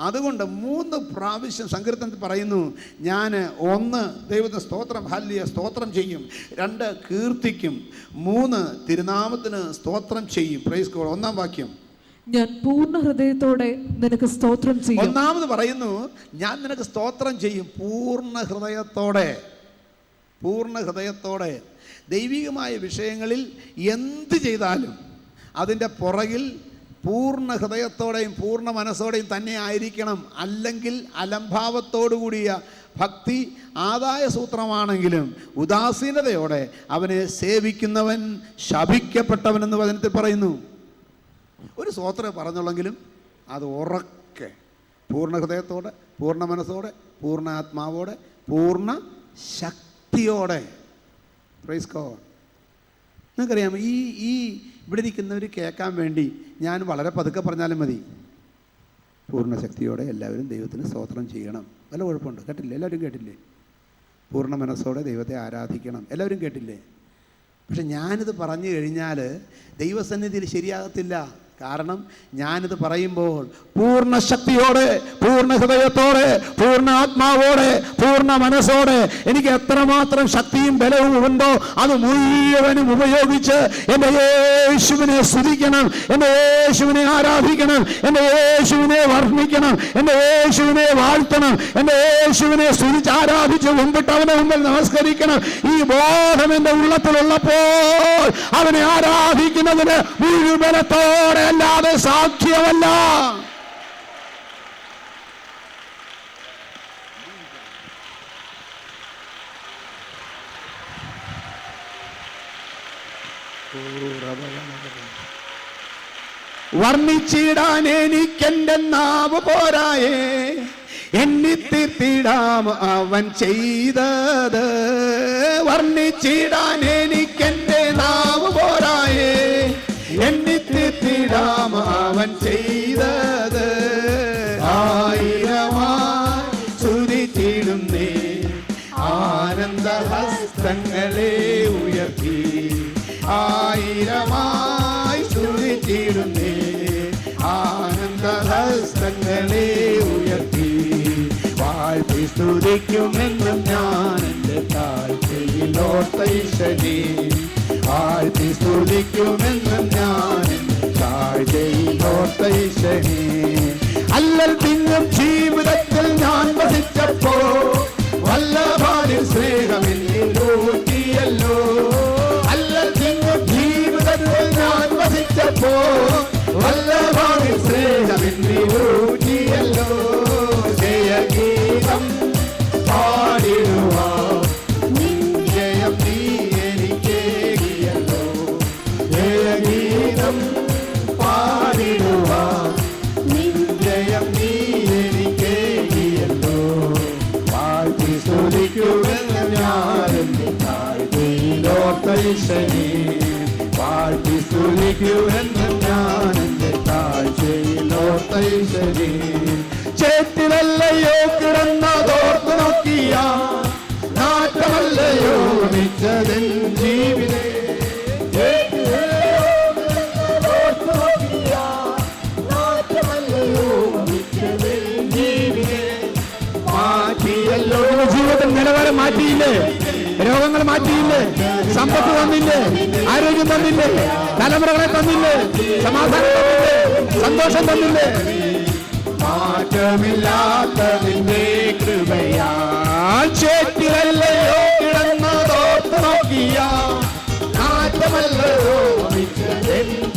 [SPEAKER 1] അതുകൊണ്ട് 3 പ്രാവശ്യം സങ്കീർത്തനത്തിൽ പറയുന്നു, ഞാൻ 1 ദൈവത്തിന് സ്തോത്രം, ഹല്ലേലൂയ സ്തോത്രം ചെയ്യും, 2 കീർത്തിക്കും, 3 തിരുനാമത്തിന് സ്തോത്രം ചെയ്യും. Praise God. 1-ാം വാക്യം,
[SPEAKER 2] ഞാൻ പൂർണ്ണ ഹൃദയത്തോടെ നിനക്ക് സ്തോത്രം ചെയ്യും.
[SPEAKER 1] 1-ാമത് പറയുന്നു, ഞാൻ നിനക്ക് സ്തോത്രം ചെയ്യും പൂർണ്ണ ഹൃദയത്തോടെ. പൂർണ്ണ ഹൃദയത്തോടെ. ദൈവികമായ വിഷയങ്ങളിൽ എന്ത് ചെയ്താലും അതിൻ്റെ പുറകിൽ പൂർണ്ണ ഹൃദയത്തോടെയും പൂർണ്ണ മനസ്സോടെയും തന്നെ ആയിരിക്കണം. അല്ലെങ്കിൽ അലംഭാവത്തോടു കൂടിയ ഭക്തി ആദായ സൂത്രമാണെങ്കിലും ഉദാസീനതയോടെ അവനെ സേവിക്കുന്നവൻ ശപിക്കപ്പെട്ടവനെന്ന് വചനത്തിൽ പറയുന്നു. ഒരു സ്തോത്രം പറഞ്ഞുള്ളെങ്കിലും അത് ഉറക്കെ പൂർണ്ണ ഹൃദയത്തോടെ, പൂർണ്ണ മനസ്സോടെ, പൂർണ്ണ ആത്മാവോടെ, പൂർണ്ണ ശക്തിയോടെ. Praise God. നിങ്ങൾക്കറിയാം, ഈ ഇവിടെ ഇരിക്കുന്നവർ കേൾക്കാൻ വേണ്ടി ഞാൻ വളരെ പതുക്കെ പറഞ്ഞാലും മതി. പൂർണ്ണ ശക്തിയോടെ എല്ലാവരും ദൈവത്തിന് സ്തോത്രം ചെയ്യണം. വല്ല കുഴപ്പമുണ്ട്? കേട്ടില്ലേ? എല്ലാവരും കേട്ടില്ലേ? പൂർണ്ണ മനസ്സോടെ ദൈവത്തെ ആരാധിക്കണം. എല്ലാവരും കേട്ടില്ലേ? പക്ഷെ ഞാനിത് പറഞ്ഞു കഴിഞ്ഞാൽ ദൈവസന്നിധിയിൽ ശരിയാകത്തില്ല. കാരണം ഞാനിത് പറയുമ്പോൾ പൂർണ്ണ ശക്തിയോടെ, പൂർണ്ണ ഹൃദയത്തോടെ, പൂർണ്ണ ആത്മാവോടെ, പൂർണ്ണ മനസ്സോടെ എനിക്ക് എത്രമാത്രം ശക്തിയും ബലവും ഉണ്ടോ അത് മുഴുവനും ഉപയോഗിച്ച് എൻ്റെ യേശുവിനെ സ്തുതിക്കണം, എൻ്റെ യേശുവിനെ ആരാധിക്കണം, എൻ്റെ യേശുവിനെ വർണ്ണിക്കണം, എൻ്റെ യേശുവിനെ വാഴ്ത്തണം, എൻ്റെ യേശുവിനെ സ്തുതിച്ച് ആരാധിച്ച് മുമ്പിട്ട് അവനെ മുമ്പിൽ നമസ്കരിക്കണം. ഈ ബോധം എൻ്റെ ഉള്ളത്തിലുള്ളപ്പോൾ അവനെ ആരാധിക്കുന്നതിന് മുഴുവനത്തോടെ അല്ലാതെ സാധ്യമല്ല. വർണ്ണിച്ചിടാൻ എനിക്കെന്റെ നാവ് പോരായേ, എണ്ണിത്തീർത്തിടാം അവൻ ചെയ്തത്. വർണ്ണിച്ചിടാൻ എനിക്കെന്റെ നാവ് പോരായേ, എണ്ണിത്തീർത്തിടാം അവൻ ചെയ്തത്. ആയിരമായി സ്തുതിച്ചിടുന്നേ, ആനന്ദഹസ്തങ്ങളെ ഉയർത്തി. ആയിരമായി സ്തുതിച്ചിടുന്നേ, ആനന്ദഹസ്തങ്ങളെ ഉയർത്തി. സ്തുതിക്കുമെന്നും ഞാൻ എൻ്റെ താഴ്ചയിലോർത്തൈശനെ. വാഴ്ത്തി സ്തുതിക്കുമെന്നും ഞാൻ എൻ്റെ താഴ്ചയിലോർത്തൈശനെ. അല്ലൽ തിന്നും ജീവിതത്തിൽ ഞാൻ വസിച്ചപ്പോ വല്ലഭാരിൽ സ്നേഹമെന്നിലൂട്ടിയല്ലോ. അല്ലൽ തിന്നും ജീവിതത്തിൽ ഞാൻ വസിച്ചപ്പോ വല്ലഭാരിൽ സ്നേഹമെന്നിലൂട്ടിയല്ലോ. ജയഗീതം പാടിടുവാൻ ജയം നീ എനിക്കേകിയല്ലോ. ജയഗീതം പാടിടുവാൻ ജയം നീ എനിക്കേകിയല്ലോ. വാഴ്ത്തി സ്തുതിക്കുമെന്ന് ഞാൻ എൻ്റെ താഴ്ചയിലോർത്തൈശനെ. വാഴ്ത്തി സ്തുതിക്കുമെന്ന് ഞാൻ എൻ്റെ താഴ്ചയിലോർത്തൈശനെ. ചേറ്റിലല്ലയോ കിടന്നതോർത്ത് നോക്കിയ നാട്ടമല്ലയോ മിച്ചതൻ ജീവിതേ. മാറ്റിയല്ലോ ജീവിതം നിലവാരം മാറ്റിയില്ലേ? രോഗങ്ങൾ മാറ്റിയില്ലേ? സമ്പത്ത് തന്നില്ലേ? ആരോഗ്യം തന്നില്ലേ? തലമുറകളെ തന്നില്ലേ? സമാധാനം തന്നില്ലേ? സന്തോഷം തന്നില്ലേ? മാറ്റമില്ലാത്തതിന്റെ കൃപയാ ചേറ്റിലല്ലയോ കിടന്നതോർത്ത് നോക്കിയ നാറ്റമല്ലയോ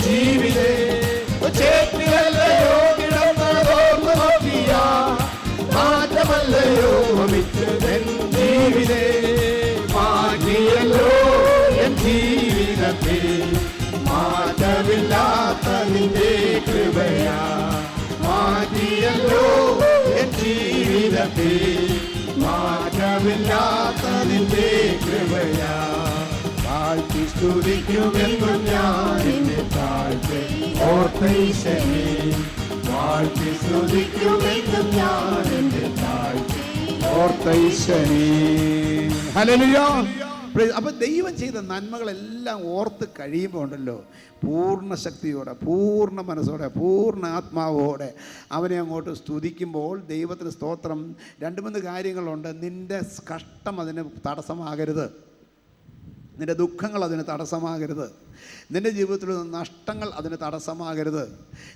[SPEAKER 1] ജീവിതേ. ചേറ്റിലല്ലയോ കിടന്നതോർത്ത് നോക്കിയ മാറ്റമല്ലയോ ജീവിതേ. മാറ്റിയല്ലോ എൻ ജീവിതത്തെ മാറ്റമില്ലാത്തതിന്റെ കൃപയാ. മാറ്റിയല്ലോ എൻ ജീവിതത്തെ മാറ്റമില്ലാത്തതിന്റെ കൃപയാ. വാഴ്ത്തി സ്തുതിക്കുമെന്നും ഞാൻ എൻ്റെ താഴ്ചയിലോർത്തൈശനെ. വാഴ്ത്തി സ്തുതിക്കുമെന്നും ഞാൻ എൻ്റെ താഴ്ചയിലോർത്തൈശനെ. ഹല്ലേലൂയ. അപ്പൊ ദൈവം ചെയ്ത നന്മകളെല്ലാം ഓർത്ത് കഴിയുമ്പോൾ ഉണ്ടല്ലോ, പൂർണ്ണ ശക്തിയോടെ, പൂർണ്ണ മനസ്സോടെ, പൂർണ്ണ ആത്മാവോടെ അവനെ അങ്ങോട്ട് സ്തുതിക്കുമ്പോൾ ദൈവത്തിന് സ്തോത്രം. 2-3 കാര്യങ്ങളുണ്ട്. നിന്റെ കഷ്ടം അതിന് തടസ്സമാകരുത്. നിന്റെ ദുഃഖങ്ങൾ അതിന് തടസ്സമാകരുത്. നിന്റെ ജീവിതത്തിലുള്ള നഷ്ടങ്ങൾ അതിന് തടസ്സമാകരുത്.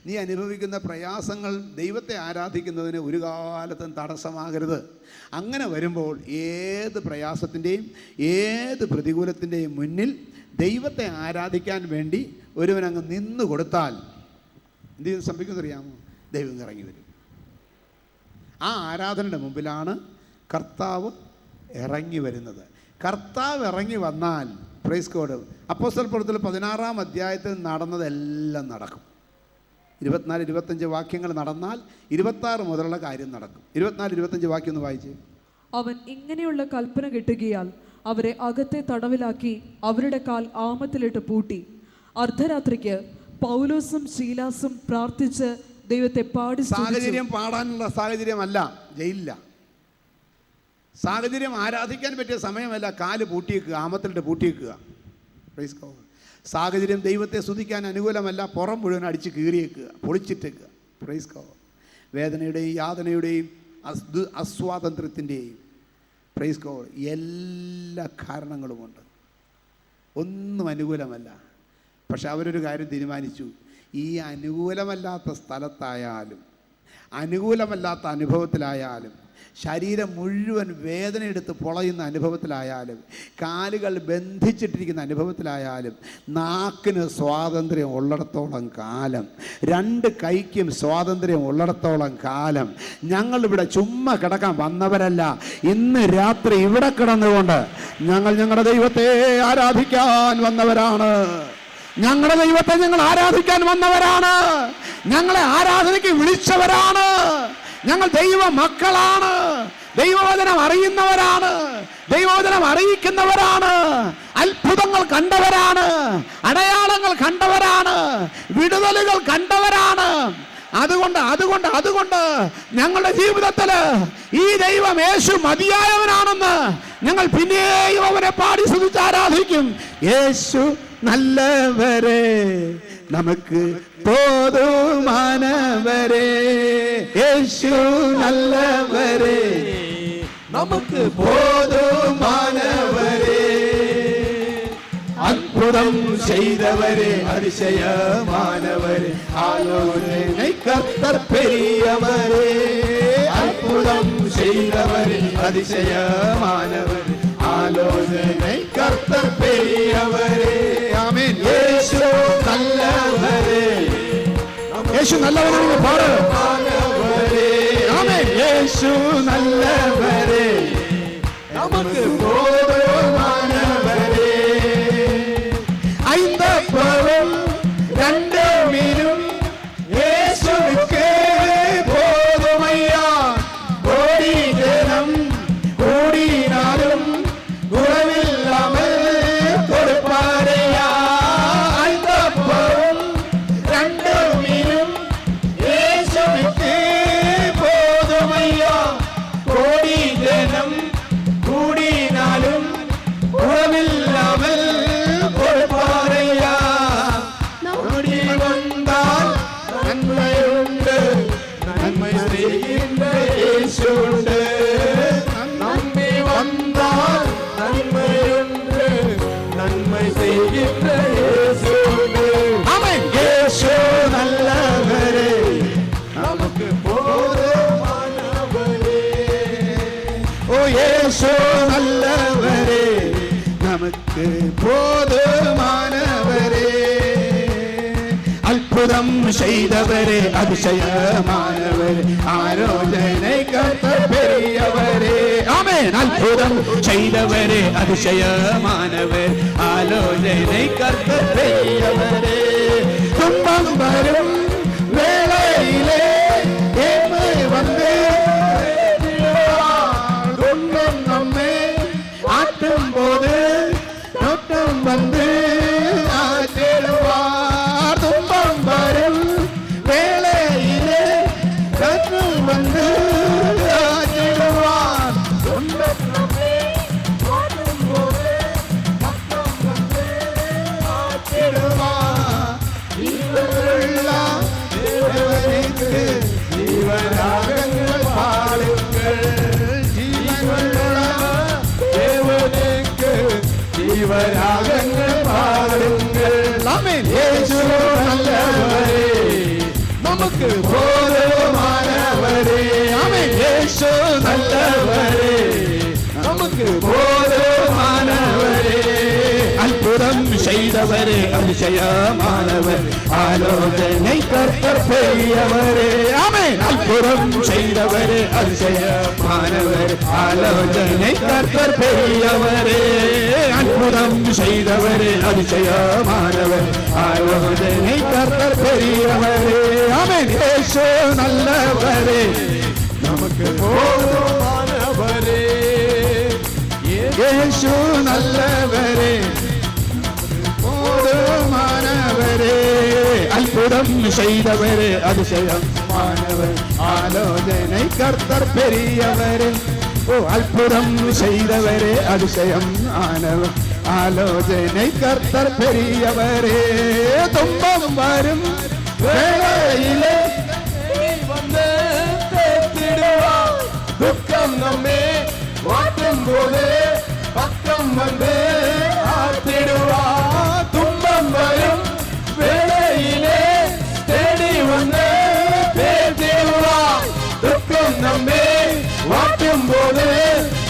[SPEAKER 1] നീ അനുഭവിക്കുന്ന പ്രയാസങ്ങൾ ദൈവത്തെ ആരാധിക്കുന്നതിന് ഒരു കാലത്തും തടസ്സമാകരുത്. അങ്ങനെ വരുമ്പോൾ ഏത് പ്രയാസത്തിൻ്റെയും ഏത് പ്രതികൂലത്തിൻ്റെയും മുന്നിൽ ദൈവത്തെ ആരാധിക്കാൻ വേണ്ടി ഒരുവനങ്ങ് നിന്ന് കൊടുത്താൽ എന്ത് സംഭവിക്കുന്നറിയാമോ? ദൈവം ഇറങ്ങി വരും. ആ ആരാധനയുടെ മുമ്പിലാണ് കർത്താവ് ഇറങ്ങി വരുന്നത്. കർത്താവ് ഇറങ്ങി വന്നാൽ പ്രൈസ് ഗോഡ്, അപ്പോസ്തല പ്രവൃത്തിയിൽ 16-ാം അധ്യായത്തിൽ നടന്നതെല്ലാം നടക്കും. 24-25 വാക്യങ്ങൾ നടന്നാൽ 26 മുതലുള്ള കാര്യം നടക്കും. 24-25 വാക്യം ഒന്ന് വായിച്ച്.
[SPEAKER 2] അവൻ ഇങ്ങനെയുള്ള കൽപ്പന കിട്ടുകയാൽ അവരെ അകത്തെ തടവിലാക്കി അവരുടെ കാൽ ആമത്തിലിട്ട് പൂട്ടി. അർദ്ധരാത്രിക്ക് പൗലോസും ശീലാസും പ്രാർത്ഥിച്ച് ദൈവത്തെ പാടി.
[SPEAKER 1] സാഹചര്യം പാടാനുള്ള സാഹചര്യമല്ല, ജയിലില്ല. സാഹചര്യം ആരാധിക്കാൻ പറ്റിയ സമയമല്ല. കാല് പൂട്ടിയേക്കുക, ആമത്തിലിട്ട് പൂട്ടിയേക്കുക. Praise God. സാഹചര്യം ദൈവത്തെ സ്തുതിക്കാൻ അനുകൂലമല്ല. പുറം മുഴുവൻ അടിച്ച് കീറിയേക്കുക, പൊളിച്ചിട്ടേക്കുക. Praise God. വേദനയുടെയും യാതനയുടെയും അസ്വാതന്ത്ര്യത്തിൻ്റെയും പ്രൈസ് ഗോഡ് എല്ലാ കാരണങ്ങളുമുണ്ട്. ഒന്നും അനുകൂലമല്ല. പക്ഷെ അവരൊരു കാര്യം തീരുമാനിച്ചു. ഈ അനുകൂലമല്ലാത്ത സ്ഥലത്തായാലും അനുകൂലമല്ലാത്ത അനുഭവത്തിലായാലും ശരീരം മുഴുവൻ വേദനയെടുത്ത് പൊളയുന്ന അനുഭവത്തിലായാലും കാലുകൾ ബന്ധിച്ചിട്ടിരിക്കുന്ന അനുഭവത്തിലായാലും നാക്കിന് സ്വാതന്ത്ര്യം ഉള്ളിടത്തോളം കാലം, 2 കൈക്കും സ്വാതന്ത്ര്യം ഉള്ളിടത്തോളം കാലം ഞങ്ങളിവിടെ ചുമ്മാ കിടക്കാൻ വന്നവരല്ല. ഇന്ന് രാത്രി ഇവിടെ കിടന്നുകൊണ്ട് ഞങ്ങളുടെ ദൈവത്തെ ആരാധിക്കാൻ വന്നവരാണ്. ഞങ്ങളുടെ ദൈവത്തെ ഞങ്ങൾ ആരാധിക്കാൻ വന്നവരാണ്. ഞങ്ങളെ ആരാധനയ്ക്ക് വിളിച്ചവരാണ്. ഞങ്ങൾ ദൈവ മക്കളാണ്. ദൈവവചനം അറിയുന്നവരാണ്. ദൈവവചനം അറിയിക്കുന്നവരാണ്. അത്ഭുതങ്ങൾ കണ്ടവരാണ്. അടയാളങ്ങൾ കണ്ടവരാണ്. വിടുതലുകൾ കണ്ടവരാണ്. അതുകൊണ്ട് ഞങ്ങളുടെ ജീവിതത്തിൽ ഈ ദൈവം യേശു മതിയായവനാണെന്ന് ഞങ്ങൾ പിന്നെയും അവനെ പാടി സ്തുതിച്ച് ആരാധിക്കും. യേശു നല്ലവരെ നമുക്ക് തോതുമാനവരെ, യേശു നല്ലവരെ
[SPEAKER 3] നമുക്ക് போதுமானவரே. அற்புதம் செய்தவரே, அதிசயமானவரே, ஆலோசனை கர்த்தர் பெரியவரே. அற்புதம் செய்தவரே, அதிசயமானவரே, ஆலோசனை கர்த்தர் பெரியவரே. ஆமென். இயேசு நல்லவரே, இயேசு நல்லவரே பாடுவரே. ஆமென். இயேசு நல்லவரே, நமக்கு போதுமானவரே. ஐந்தப்பமும் ரெண்டு மீனும் இயேசுவுக்கு போதுமையா. கோடி ஜனம் கூடினாலும் குறைவில்லாமல் கொடுப்பாரையா. ஐந்தப்பமும் ரெண்டு மீனும் இயேசுவுக்கு போதுமையா. கோடி ஜனம் கூடினாலும் குறைவில்லாமல் கொடுப்பாரையா. நம்பி வந்தால் நன்மை உண்டு, நன்மை செய்கின்ற இயேசு உண்டு. நம்பி வந்தால் நன்மை உண்டு, நன்மை செய்கின்ற இயேசு உண்டு. ஆமென். இயேசு நல்லவரே, நமக்கு போதுமானவரே. ஓ இயேசு நல்லவரே, நமக்கு போதுமானவரே. அற்புதம் செய்தவரே, அதிசயமானவரே, ஆலோசனை கர்த்தர் பெரியவரே. ஆமென். அற்புதம் செய்தவரே, அதிசயமானவர், ஆலோசனை கர்த்தர் பெரியவரே. துன்பம் வரும் வேளையிலே ஏமை வந்து துன்பம் நம்மை ஆட்டும் போது நோட்டம் வந்து ஆற்றிடுவார். துன்பம் வரும் வேளையிலே கற்றும் வந்து ஆற்றிடுவார். துன்பம் நம்மை ஆட்டும் போது நோட்டம் வந்து ஆற்றிடுவார். இவரெல்லாம் தேவனுக்கு ஜீவராகங்கள் பாடுங்கள். தேவனுக்கு ஜீவராகங்கள் பாடுங்கள். ஆமென். இயேசு நல்லவரே, நமக்கு போதுமானவரே. ஆமென். இயேசு நல்லவரே, நமக்கு போதுமானவரே. அற்புதம் செய்தவரே, அதிசயமானவர், ஆலோசனை கர்த்தர் பெரியவரே. ஆமென். அற்புதம் செய்தவரே, அதிசயமானவர், ஆலோசனை கர்த்தர் பெரியவரே. அற்புதம் செய்தவரே, அதிசயமானவர், ஆலோசனை கர்த்தர் பெரியவரே. ஆமென். இயேசு நல்லவரே, நமக்கு போதுமானவரே. இயேசு நல்லவரே, போதுமானவரே. அற்புதம் செய்தவரே, அதிசயமானவர், ஆலோசனை கர்த்தர் பெரியவரே. ஓ அற்புதம் செய்தவரே, அதிசயம் ஆனவர், ஆலோசனை கர்த்தர் பெரியவரே. துன்பம் வரும் வேளையிலே வந்து தேற்றிடுவார். துக்கம் நம்மே வாட்டும் போது பக்கம் வந்து ஆற்றிடுவார். துன்பம் வரும் வேளையிலே தேடி வந்து தேற்றிடுவார். துக்கம் நம்மே வாட்டும் போது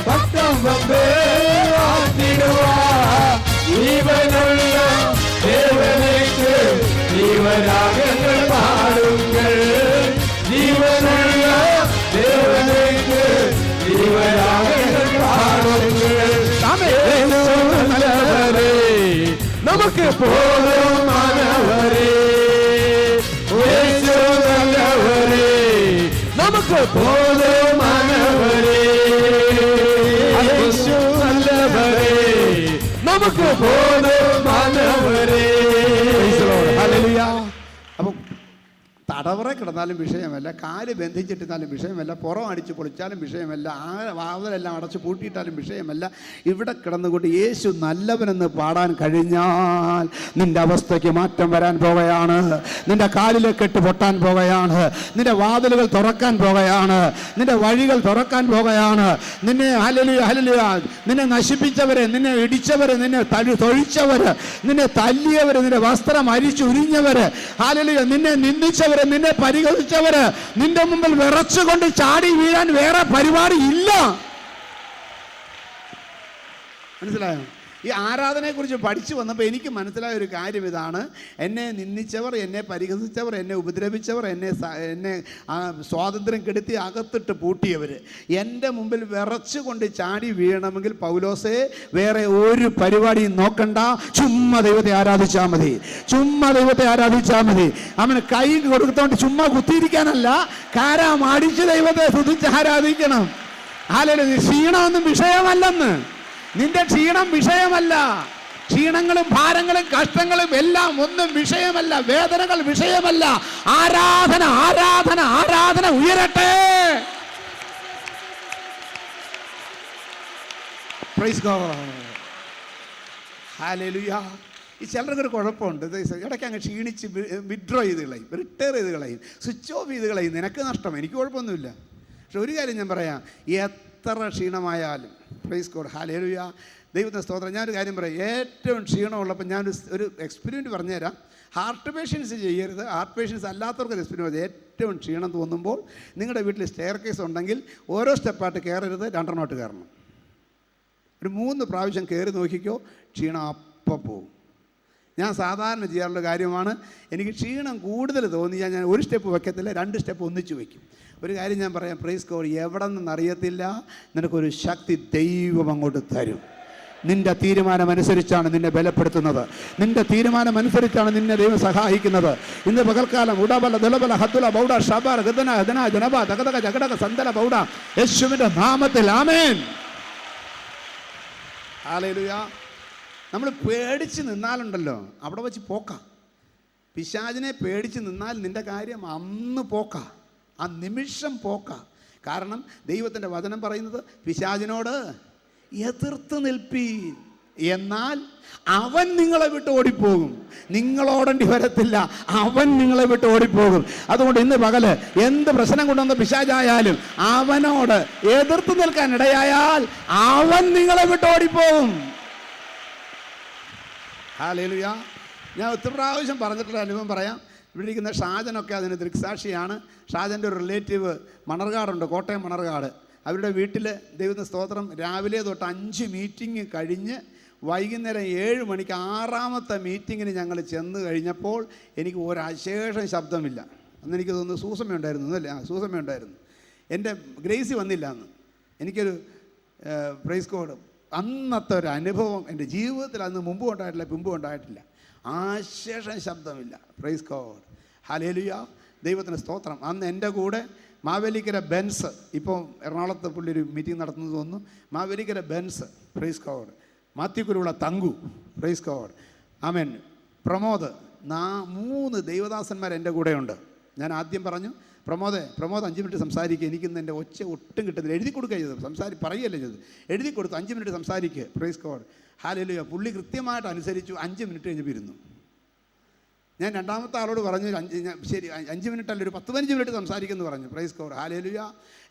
[SPEAKER 3] பக்கம் வந்து ஆற்றிடுவார். ஜீவனுள்ள தேவனுக்கு ஜீவராகங்கள் பாடுங்கள். ஜீவனுள்ள தேவனுக்கு ஜீவராகங்கள் பாடுங்கள். நல்லவரே, நமக்கு போதுமானவரே. இயேசு நல்லவரே, நமக்கு போதுமானவரே. இயேசு நல்லவரே, நமக்கு போதுமானவரே. ஹல்லேலூயா.
[SPEAKER 1] അപ്പം തടവറ കിടന്നാലും വിഷയമല്ല, കാല് ബന്ധിച്ചിട്ടിരുന്നാലും വിഷയമല്ല, പുറം അടിച്ച് പൊളിച്ചാലും വിഷയമല്ല, വാതിലെല്ലാം അടച്ച് പൂട്ടിയിട്ടാലും വിഷയമല്ല. ഇവിടെ കിടന്നുകൊണ്ട് യേശു നല്ലവനെന്ന് പാടാൻ കഴിഞ്ഞാൽ നിന്റെ അവസ്ഥയ്ക്ക് മാറ്റം വരാൻ പോകുകയാണ്. നിന്റെ കാലിലെ കെട്ട് പൊട്ടാൻ പോകുകയാണ്. നിന്റെ വാതിലുകൾ തുറക്കാൻ പോകുകയാണ്. നിന്റെ വഴികൾ തുറക്കാൻ പോകുകയാണ്. നിന്നെ ഹല്ലേലൂയ ഹല്ലേലൂയ നിന്നെ നശിപ്പിച്ചവരെ, നിന്നെ ഇടിച്ചവര്, നിന്നെ തൊഴിച്ചവര്, നിന്നെ തല്ലിയവര്, നിന്റെ വസ്ത്രം അരിച്ചുരിഞ്ഞവര്, ഹല്ലേലൂയ നിന്നെ നിന്ദിച്ചവര്, നിന്നെ പരിഹസിച്ചവര് നിന്റെ മുമ്പിൽ വിറച്ചുകൊണ്ട് ചാടി വീഴാൻ വേറെ പരിപാടി ഇല്ല. മനസ്സിലായോ? ഈ ആരാധനയെക്കുറിച്ച് പഠിച്ചു വന്നപ്പോൾ എനിക്ക് മനസ്സിലായ ഒരു കാര്യം ഇതാണ്. എന്നെ നിന്ദിച്ചവർ, എന്നെ പരിഹസിച്ചവർ, എന്നെ ഉപദ്രവിച്ചവർ, എന്നെ സ്വാതന്ത്ര്യം കെടുത്തി അകത്തിട്ട് പൂട്ടിയവർ എൻ്റെ മുമ്പിൽ വിറച്ചുകൊണ്ട് ചാടി വീഴണമെങ്കിൽ പൗലോസേ വേറെ ഒരു പരിപാടിയും നോക്കണ്ട, ചുമ്മാ ദൈവത്തെ ആരാധിച്ചാൽ മതി, ചുമ്മാ ദൈവത്തെ ആരാധിച്ചാൽ മതി. അവന് കൈ കൊടുത്തോണ്ട് ചുമ്മാ കുത്തിയിരിക്കാനല്ല, കാരം അടിച്ച് ദൈവത്തെ സ്തുതിച്ച് ആരാധിക്കണം. ഹല്ലേലൂയ. ക്ഷീണമൊന്നും വിഷയമല്ലെന്ന്. നിന്റെ ക്ഷീണം വിഷയമല്ല. ക്ഷീണങ്ങളും ഭാരങ്ങളും കഷ്ടങ്ങളും എല്ലാം ഒന്നും വിഷയമല്ല. വേദനകൾ വിഷയമല്ല. ആരാധന ആരാധന ആരാധന ഉയരട്ടെ. Price God. ഹല്ലേലൂയ. ഈ ചിലർക്കൊരു കുഴപ്പമുണ്ട്. ഇടയ്ക്ക് അങ്ങ് ക്ഷീണിച്ച് വിഡ്രോ ചെയ്ത് കളയും, റിട്ടയർ ചെയ്ത് കളയും, സ്വിച്ച് ഓഫ് ചെയ്ത് കളയും. നിനക്ക് നഷ്ടം, എനിക്ക് കുഴപ്പമൊന്നുമില്ല. പക്ഷെ ഒരു കാര്യം ഞാൻ പറയാം, എത്ര ക്ഷീണമായാലും പ്രൈസ് ഗോഡ് ഹല്ലേലൂയ ദൈവത്തെ സ്തോത്രം. ഞാനൊരു കാര്യം പറയാം, ഏറ്റവും ക്ഷീണമുള്ളപ്പോൾ ഞാനൊരു എക്സ്പെരിമെൻറ്റ് പറഞ്ഞുതരാം. ഹാർട്ട് പേഷ്യൻസ് ചെയ്യരുത്, ഹാർട്ട് പേഷ്യൻസ് അല്ലാത്തവർക്ക് എക്സ്പെരിമെൻറ്റ്. ഏറ്റവും ക്ഷീണം തോന്നുമ്പോൾ നിങ്ങളുടെ വീട്ടിൽ സ്റ്റെയർ കേസ് ഉണ്ടെങ്കിൽ ഓരോ സ്റ്റെപ്പായിട്ട് കയറരുത്, രണ്ടെണ്ണമായിട്ട് കയറണം. ഒരു 3 പ്രാവശ്യം കയറി നോക്കിക്കോ, ക്ഷീണം അപ്പം പോവും. ഞാൻ സാധാരണ ചെയ്യാറുള്ള കാര്യമാണ്. എനിക്ക് ക്ഷീണം കൂടുതൽ തോന്നിയാൽ ഞാൻ ഒരു സ്റ്റെപ്പ് വയ്ക്കത്തില്ല, 2 സ്റ്റെപ്പ് ഒന്നിച്ച് വയ്ക്കും. ഒരു കാര്യം ഞാൻ പറയാം, പ്രൈസ് ഗോഡ്, എവിടെ നിന്നറിയത്തില്ല, നിനക്കൊരു ശക്തി ദൈവം അങ്ങോട്ട് തരും. നിന്റെ തീരുമാനമനുസരിച്ചാണ് നിന്നെ ബലപ്പെടുത്തുന്നത്. നിന്റെ തീരുമാനമനുസരിച്ചാണ് നിന്നെ ദൈവം സഹായിക്കുന്നത്. ഇന്ന് പകൽക്കാലം ഉടബല ദുലബല ഹദ്ദുല ബൗഡ ഷബാർ ഗദന ഹദന ജനബ തകതക ജഗടക സന്തല ബൗഡ യേശുവിന്റെ നാമത്തിൽ ആമേൻ. ഹല്ലേലൂയ. നമ്മൾ പേടിച്ച് നിന്നാലുണ്ടല്ലോ അവിടെ വെച്ച് പോക്കാം. പിശാചിനെ പേടിച്ച് നിന്നാൽ നിന്റെ കാര്യം അന്ന് പോക്കാം, ആ നിമിഷം പോക്കാം. കാരണം ദൈവത്തിൻ്റെ വചനം പറയുന്നത് പിശാചിനോട് എതിർത്ത് നിൽപ്പീൻ, എന്നാൽ അവൻ നിങ്ങളെ വിട്ട് ഓടിപ്പോകും. നിങ്ങളോടേണ്ടി വരത്തില്ല, അവൻ നിങ്ങളെ വിട്ട് ഓടിപ്പോകും. അതുകൊണ്ട് ഇന്ന് പകല് എന്ത് പ്രശ്നം കൊണ്ടുവന്ന പിശാചായാലും അവനോട് എതിർത്ത് നിൽക്കാൻ ഇടയായാൽ അവൻ നിങ്ങളെ വിട്ട് ഓടിപ്പോകും. ഹല്ലേലൂയ. ഞാൻ ഒത്തിരി പ്രാവശ്യം പറഞ്ഞിട്ടുള്ള അനുഭവം പറയാം. ഇവിടെ ഇരിക്കുന്ന ഷാജനൊക്കെ അതിന് ദൃക്സാക്ഷിയാണ്. ഷാജൻ്റെ ഒരു റിലേറ്റീവ് മണർകാടുണ്ട്, കോട്ടയം മണർകാട്. അവരുടെ വീട്ടിൽ ദൈവത്തിന് സ്തോത്രം രാവിലെ തൊട്ട് 5 മീറ്റിംഗ് കഴിഞ്ഞ് വൈകുന്നേരം 7 മണിക്ക് 6ാമത്തെ മീറ്റിങ്ങിന് ഞങ്ങൾ ചെന്ന് കഴിഞ്ഞപ്പോൾ എനിക്ക് ഒരശേഷം ശബ്ദമില്ല. അന്ന് എനിക്ക് തോന്നുന്നു സൂസമ്മ ഉണ്ടായിരുന്നു അല്ലേ? സൂസമ്മ ഉണ്ടായിരുന്നു. എൻ്റെ ഗ്രേസി വന്നില്ല അന്ന്. എനിക്കൊരു പ്രൈസ് കോഡ് അന്നത്തെ ഒരു അനുഭവം എൻ്റെ ജീവിതത്തിൽ അന്ന് മുമ്പും ഉണ്ടായിട്ടില്ല, പിമ്പും ഉണ്ടായിട്ടില്ല. ആശേഷം ശബ്ദമില്ല. Praise God hallelujah. ദൈവത്തിന് സ്തോത്രം. അന്ന് എൻ്റെ കൂടെ മാവേലിക്കര ബെൻസ്, ഇപ്പോൾ എറണാകുളത്ത് പുള്ളി ഒരു മീറ്റിംഗ് നടത്തുന്നത് തോന്നുന്നു. മാവേലിക്കര ബെൻസ്, പ്രൈസ് ഗോഡ്. മാത്യുക്കുരുള്ള തങ്കു, പ്രൈസ് ഗോഡ്. ആമേൻ. പ്രമോദ്, 3 ദൈവദാസന്മാർ എൻ്റെ കൂടെയുണ്ട്. ഞാൻ ആദ്യം പറഞ്ഞു, പ്രമോദ് 5 മിനിറ്റ് സംസാരിക്കുക. എനിക്കിന്ന് എൻ്റെ ഒച്ച ഒട്ടും കിട്ടുന്നില്ല. എഴുതി കൊടുക്കുക ചെയ്തത്, പറയുകയല്ലേ ചെയ്തത്, എഴുതി കൊടുത്തു. 5 മിനിറ്റ് സംസാരിക്കുക. Price God hallelujah. പുള്ളി കൃത്യമായിട്ട് അനുസരിച്ചു. 5 മിനിറ്റ് കഴിഞ്ഞ് ഇരുന്നു. ഞാൻ രണ്ടാമത്തെ ആളോട് പറഞ്ഞു, ശരി 5 മിനിറ്റ് അല്ല, ഒരു 10-15 മിനിറ്റ് സംസാരിക്കുമെന്ന് പറഞ്ഞു. Price God hallelujah.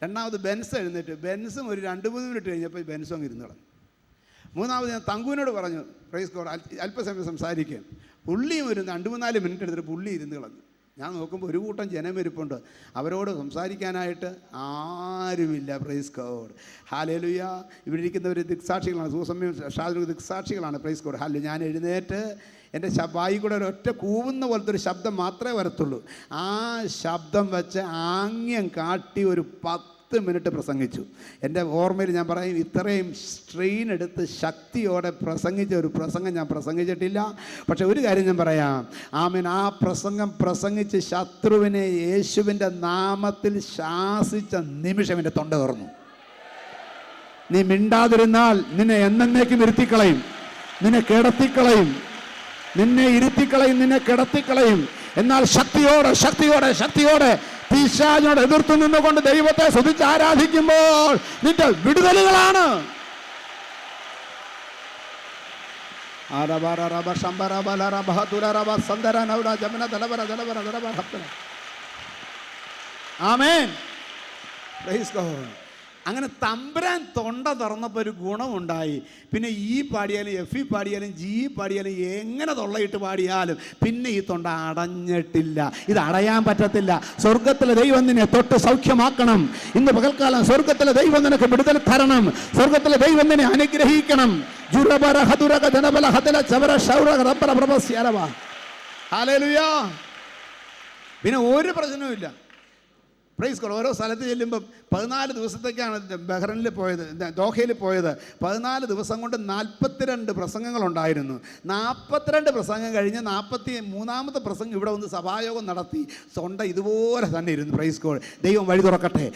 [SPEAKER 1] രണ്ടാമത് ബെൻസ് എഴുന്നേറ്റ്. ബെൻസും ഒരു 2-3 മിനിറ്റ് കഴിഞ്ഞപ്പോൾ ബെൻസും അങ്ങ് ഇരുന്നു കളഞ്ഞു. മൂന്നാമത് ഞാൻ തങ്കുവിനോട് പറഞ്ഞു, പ്രൈസ് ഗോഡ് അല്പസമയം സംസാരിക്കുക. പുള്ളിയും ഒരു 2-4 മിനിറ്റ് എടുത്തിട്ട് പുള്ളി ഇരുന്ന് കളഞ്ഞു. ഞാൻ നോക്കുമ്പോൾ ഒരു കൂട്ടം ജനമിരിപ്പുണ്ട്, അവരോട് സംസാരിക്കാനായിട്ട് ആരുമില്ല. പ്രൈസ് ഗോഡ് ഹല്ലേലൂയ. ഇവിടെ ഇരിക്കുന്നവർ ദിക്സാക്ഷികളാണ്, സൂസമ്മയും ഷാജനും ദിക്സാക്ഷികളാണ്. പ്രൈസ് ഗോഡ് ഹല്ലേലൂയ. ഞാൻ എഴുന്നേറ്റ് എൻ്റെ വായിൽ കൂടെ ഒരൊറ്റ കൂവുന്ന പോലത്തെ ഒരു ശബ്ദം മാത്രമേ വരത്തുള്ളൂ. ആ ശബ്ദം വെച്ച് ആംഗ്യം കാട്ടി ഒരു 10 മിനിറ്റ് പ്രസംഗിച്ചു. എൻ്റെ ഓർമ്മയിൽ ഞാൻ പറയും, ഇത്രയും സ്ട്രെയിൻ എടുത്ത് ശക്തിയോടെ പ്രസംഗിച്ച ഒരു പ്രസംഗം ഞാൻ പ്രസംഗിച്ചിട്ടില്ല. പക്ഷെ ഒരു കാര്യം ഞാൻ പറയാം, ആമേൻ, ആ പ്രസംഗിച്ച് ശത്രുവിനെ യേശുവിൻ്റെ നാമത്തിൽ ശാസിച്ച നിമിഷം എൻ്റെ തൊണ്ട തുറന്നു. നീ മിണ്ടാതിരുന്നാൽ നിന്നെ എന്നേക്കും ഇരുത്തിക്കളയും, നിന്നെ കിടത്തിക്കളയും, നിന്നെ ഇരുത്തിക്കളയും, നിന്നെ കിടത്തിക്കളയും. എന്നാൽ ശക്തിയോടെ പിശാചിനോട് എതിർത്തു നിന്നുകൊണ്ട് ദൈവത്തെ സ്തുതിച്ച് ആരാധിക്കുമ്പോൾ നിന്റെ വിടുതലുകളാണ്. ആമേൻ. Praise God. അങ്ങനെ തമ്പുരാൻ തൊണ്ട തുറന്നപ്പോൾ ഒരു ഗുണമുണ്ടായി. പിന്നെ ഈ പാടിയാലും എഫ് ഇ പാടിയാലും ജി പാടിയാലും എങ്ങനെ തൊള്ളയിട്ട് പാടിയാലും പിന്നെ ഈ തൊണ്ട അടഞ്ഞിട്ടില്ല. ഇത് അടയാൻ പറ്റത്തില്ല. സ്വർഗത്തിലെ ദൈവം നിന്നെ തൊട്ട് സൗഖ്യമാക്കണം. ഇന്ന് പകൽക്കാലം സ്വർഗത്തിലെ ദൈവം നിനക്ക് വിടുതൽ തരണം. സ്വർഗത്തിലെ ദൈവം നിന്നെ അനുഗ്രഹിക്കണം. ഹല്ലേലൂയ. പിന്നെ ഒരു പ്രശ്നവുമില്ല. Praise God. ഓരോ സ്ഥലത്ത് ചെല്ലുമ്പം 14 ദിവസത്തേക്കാണ് ബഹ്റൈനിൽ പോയത്, ദോഹയിൽ പോയത്. 14 ദിവസം കൊണ്ട് 42 പ്രസംഗങ്ങളുണ്ടായിരുന്നു. 42 പ്രസംഗം കഴിഞ്ഞ് 43ാമത്തെ പ്രസംഗം ഇവിടെ വന്ന് സഭായോഗം നടത്തി. തൊണ്ട ഇതുപോലെ തന്നെ ഇരുന്നു. Praise God. ദൈവം വഴി തുറക്കട്ടെ,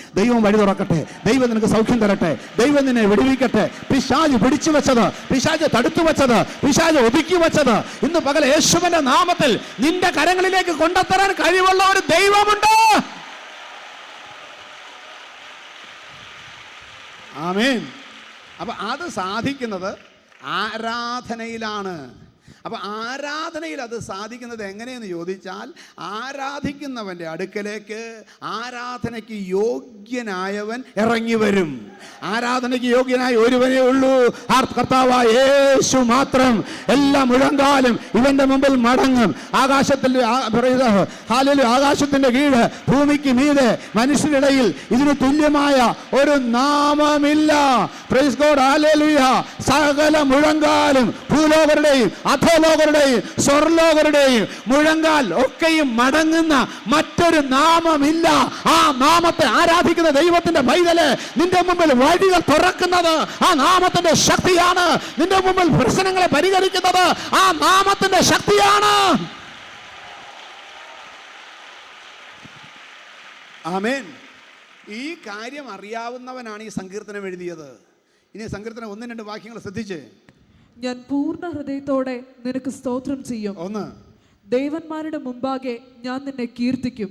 [SPEAKER 1] ദൈവം നിനക്ക് സൗഖ്യം തരട്ടെ, ദൈവം നിന്നെ വിടുവിക്കട്ടെ. പിശാച് പിടിച്ചു വെച്ചത്, പിശാച് തടുത്തു വെച്ചത്, പിശാച് ഒതുക്കി വെച്ചത് ഇന്ന് പകൽ യേശുവിന്റെ നാമത്തിൽ നിന്റെ കരങ്ങളിലേക്ക് കൊണ്ടുത്തരാൻ കഴിവുള്ള ഒരു ദൈവമുണ്ട്. ആമേൻ. അപ്പം അത് സാധിക്കുന്നത് ആരാധനയിലാണ്. അപ്പം ആരാധനയിൽ അത് സാധിക്കുന്നത് എങ്ങനെയെന്ന് ചോദിച്ചാൽ, ആരാധിക്കുന്നവൻ്റെ അടുക്കലേക്ക് ആരാധനയ്ക്ക് യോഗ്യനായവൻ ഇറങ്ങി വരും. ആരാധനയ്ക്ക് യോഗ്യനായ ഒരുവനേ ഉള്ളൂ, ആ കർത്താവായ യേശു മാത്രം. എല്ലാ മുഴങ്കാലും ഇവന്റെ മുമ്പിൽ മടങ്ങും. ആകാശത്തിന്റെ കീഴ് ഭൂമിക്ക് മീതെ മനുഷ്യരിടയിൽ ഇതിന് തുല്യമായ ഒരു നാമമില്ല. Price God. ഹല്ലേലൂയ. സകല മുഴങ്കാലും ഭൂലോകരുടെയും അധോലോകരുടെയും സ്വർലോകരുടെയും മുഴങ്കാൽ ഒക്കെയും മടങ്ങുന്ന മറ്റൊരു നാമമില്ല. ആ നാമത്തെ ആരാധിക്കുന്ന ദൈവത്തിന്റെ പൈതല്, നിന്റെ മുമ്പിൽ വഴികൾ തുറക്കുന്നത് ആ നാമത്തിന്റെ ശക്തിയാണ്. നിന്റെ മുമ്പിൽ പ്രശ്നങ്ങളെ പരിഹരിക്കുന്നത് ആ നാമത്തിന്റെ ശക്തിയാണ്. ആമേൻ. ഈ കാര്യം അറിയാവുന്നവനാണ് ഈ സങ്കീർത്തനം എഴുതിയത്. ഇനി സങ്കീർത്തനം 1-2 വാക്യങ്ങൾ ശ്രദ്ധിച്ച്.
[SPEAKER 2] ഞാൻ പൂർണ്ണ ഹൃദയത്തോടെ നിനക്ക് സ്തോത്രം ചെയ്യും.
[SPEAKER 1] 1,
[SPEAKER 2] ദേവന്മാരുടെ മുമ്പാകെ ഞാൻ നിന്നെ കീർത്തിക്കും.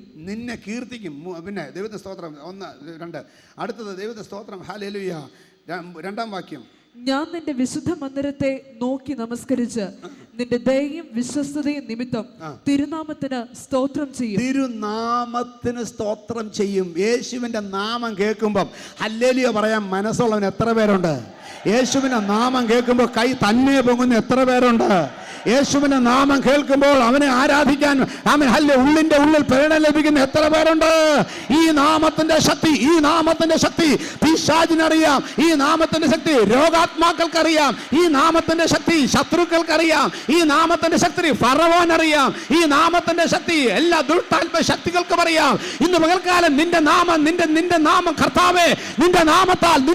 [SPEAKER 1] പിന്നെ ദൈവത്തെ സ്തോത്രം. 1, 2. അടുത്തത് ദൈവത്തെ സ്തോത്രം. ഹല്ലേലൂയ. 2-ാം വാക്യം.
[SPEAKER 2] ഞാൻ നിന്റെ വിശുദ്ധ മന്ദിരത്തെ നോക്കി നമസ്കരിച്ച് നിന്റെ ദയയും വിശ്വസ്തതയും നിമിത്തം തിരുനാമത്തിന് സ്തോത്രം ചെയ്യും.
[SPEAKER 1] തിരുനാമത്തിന് സ്തോത്രം ചെയ്യും. യേശുവിന്റെ നാമം കേൾക്കുമ്പം ഹല്ലേലൂയ പറയാൻ മനസ്സുള്ളവൻ എത്ര പേരുണ്ട്? യേശുവിന്റെ നാമം കേൾക്കുമ്പോൾ കൈ തന്നെ പൊങ്ങുന്ന എത്ര പേരുണ്ട്? യേശുവിന്റെ നാമം കേൾക്കുമ്പോൾ അവനെ ആരാധിക്കാൻ ഉള്ളിന്റെ ഉള്ളിൽ പ്രേരണ ലഭിക്കുന്ന എത്ര പേരുണ്ട്? ഈ നാമത്തിന്റെ ശക്തി പിശാചിനറിയാം. ഈ നാമത്തിന്റെ ശക്തി രോഗാത്മാക്കൾക്കറിയാം. ഈ നാമത്തിന്റെ ശക്തി ശത്രുക്കൾക്കറിയാം. ഈ നാമത്തിന്റെ ശക്തി ഫറവോനറിയാം. ഈ നാമത്തിന്റെ ശക്തി എല്ലാ ദുഷ്ടാത്മ ശക്തികൾക്കും അറിയാം. ഇന്ന് പകൽക്കാലം നിന്റെ നാമം കർത്താവേ, നിന്റെ നാമത്താൽ